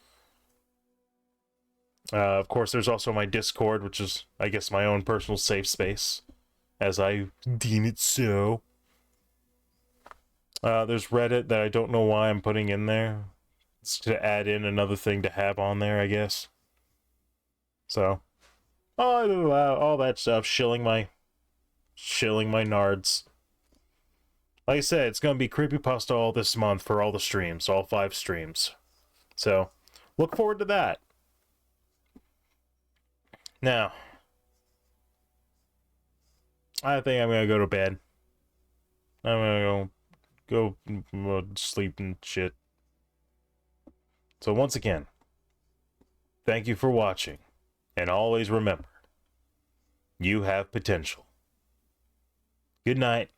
Of course, there's also my Discord, which is, I guess, my own personal safe space, as I deem it so. There's Reddit that I don't know why I'm putting in there. It's to add in another thing to have on there, I guess. So, all that stuff, shilling my nards. Like I said, it's gonna be Creepypasta all this month for all the streams, all 5 streams. So, look forward to that. Now, I think I'm gonna go to bed. I'm gonna go sleep and shit. So once again, thank you for watching, and always remember, you have potential. Good night.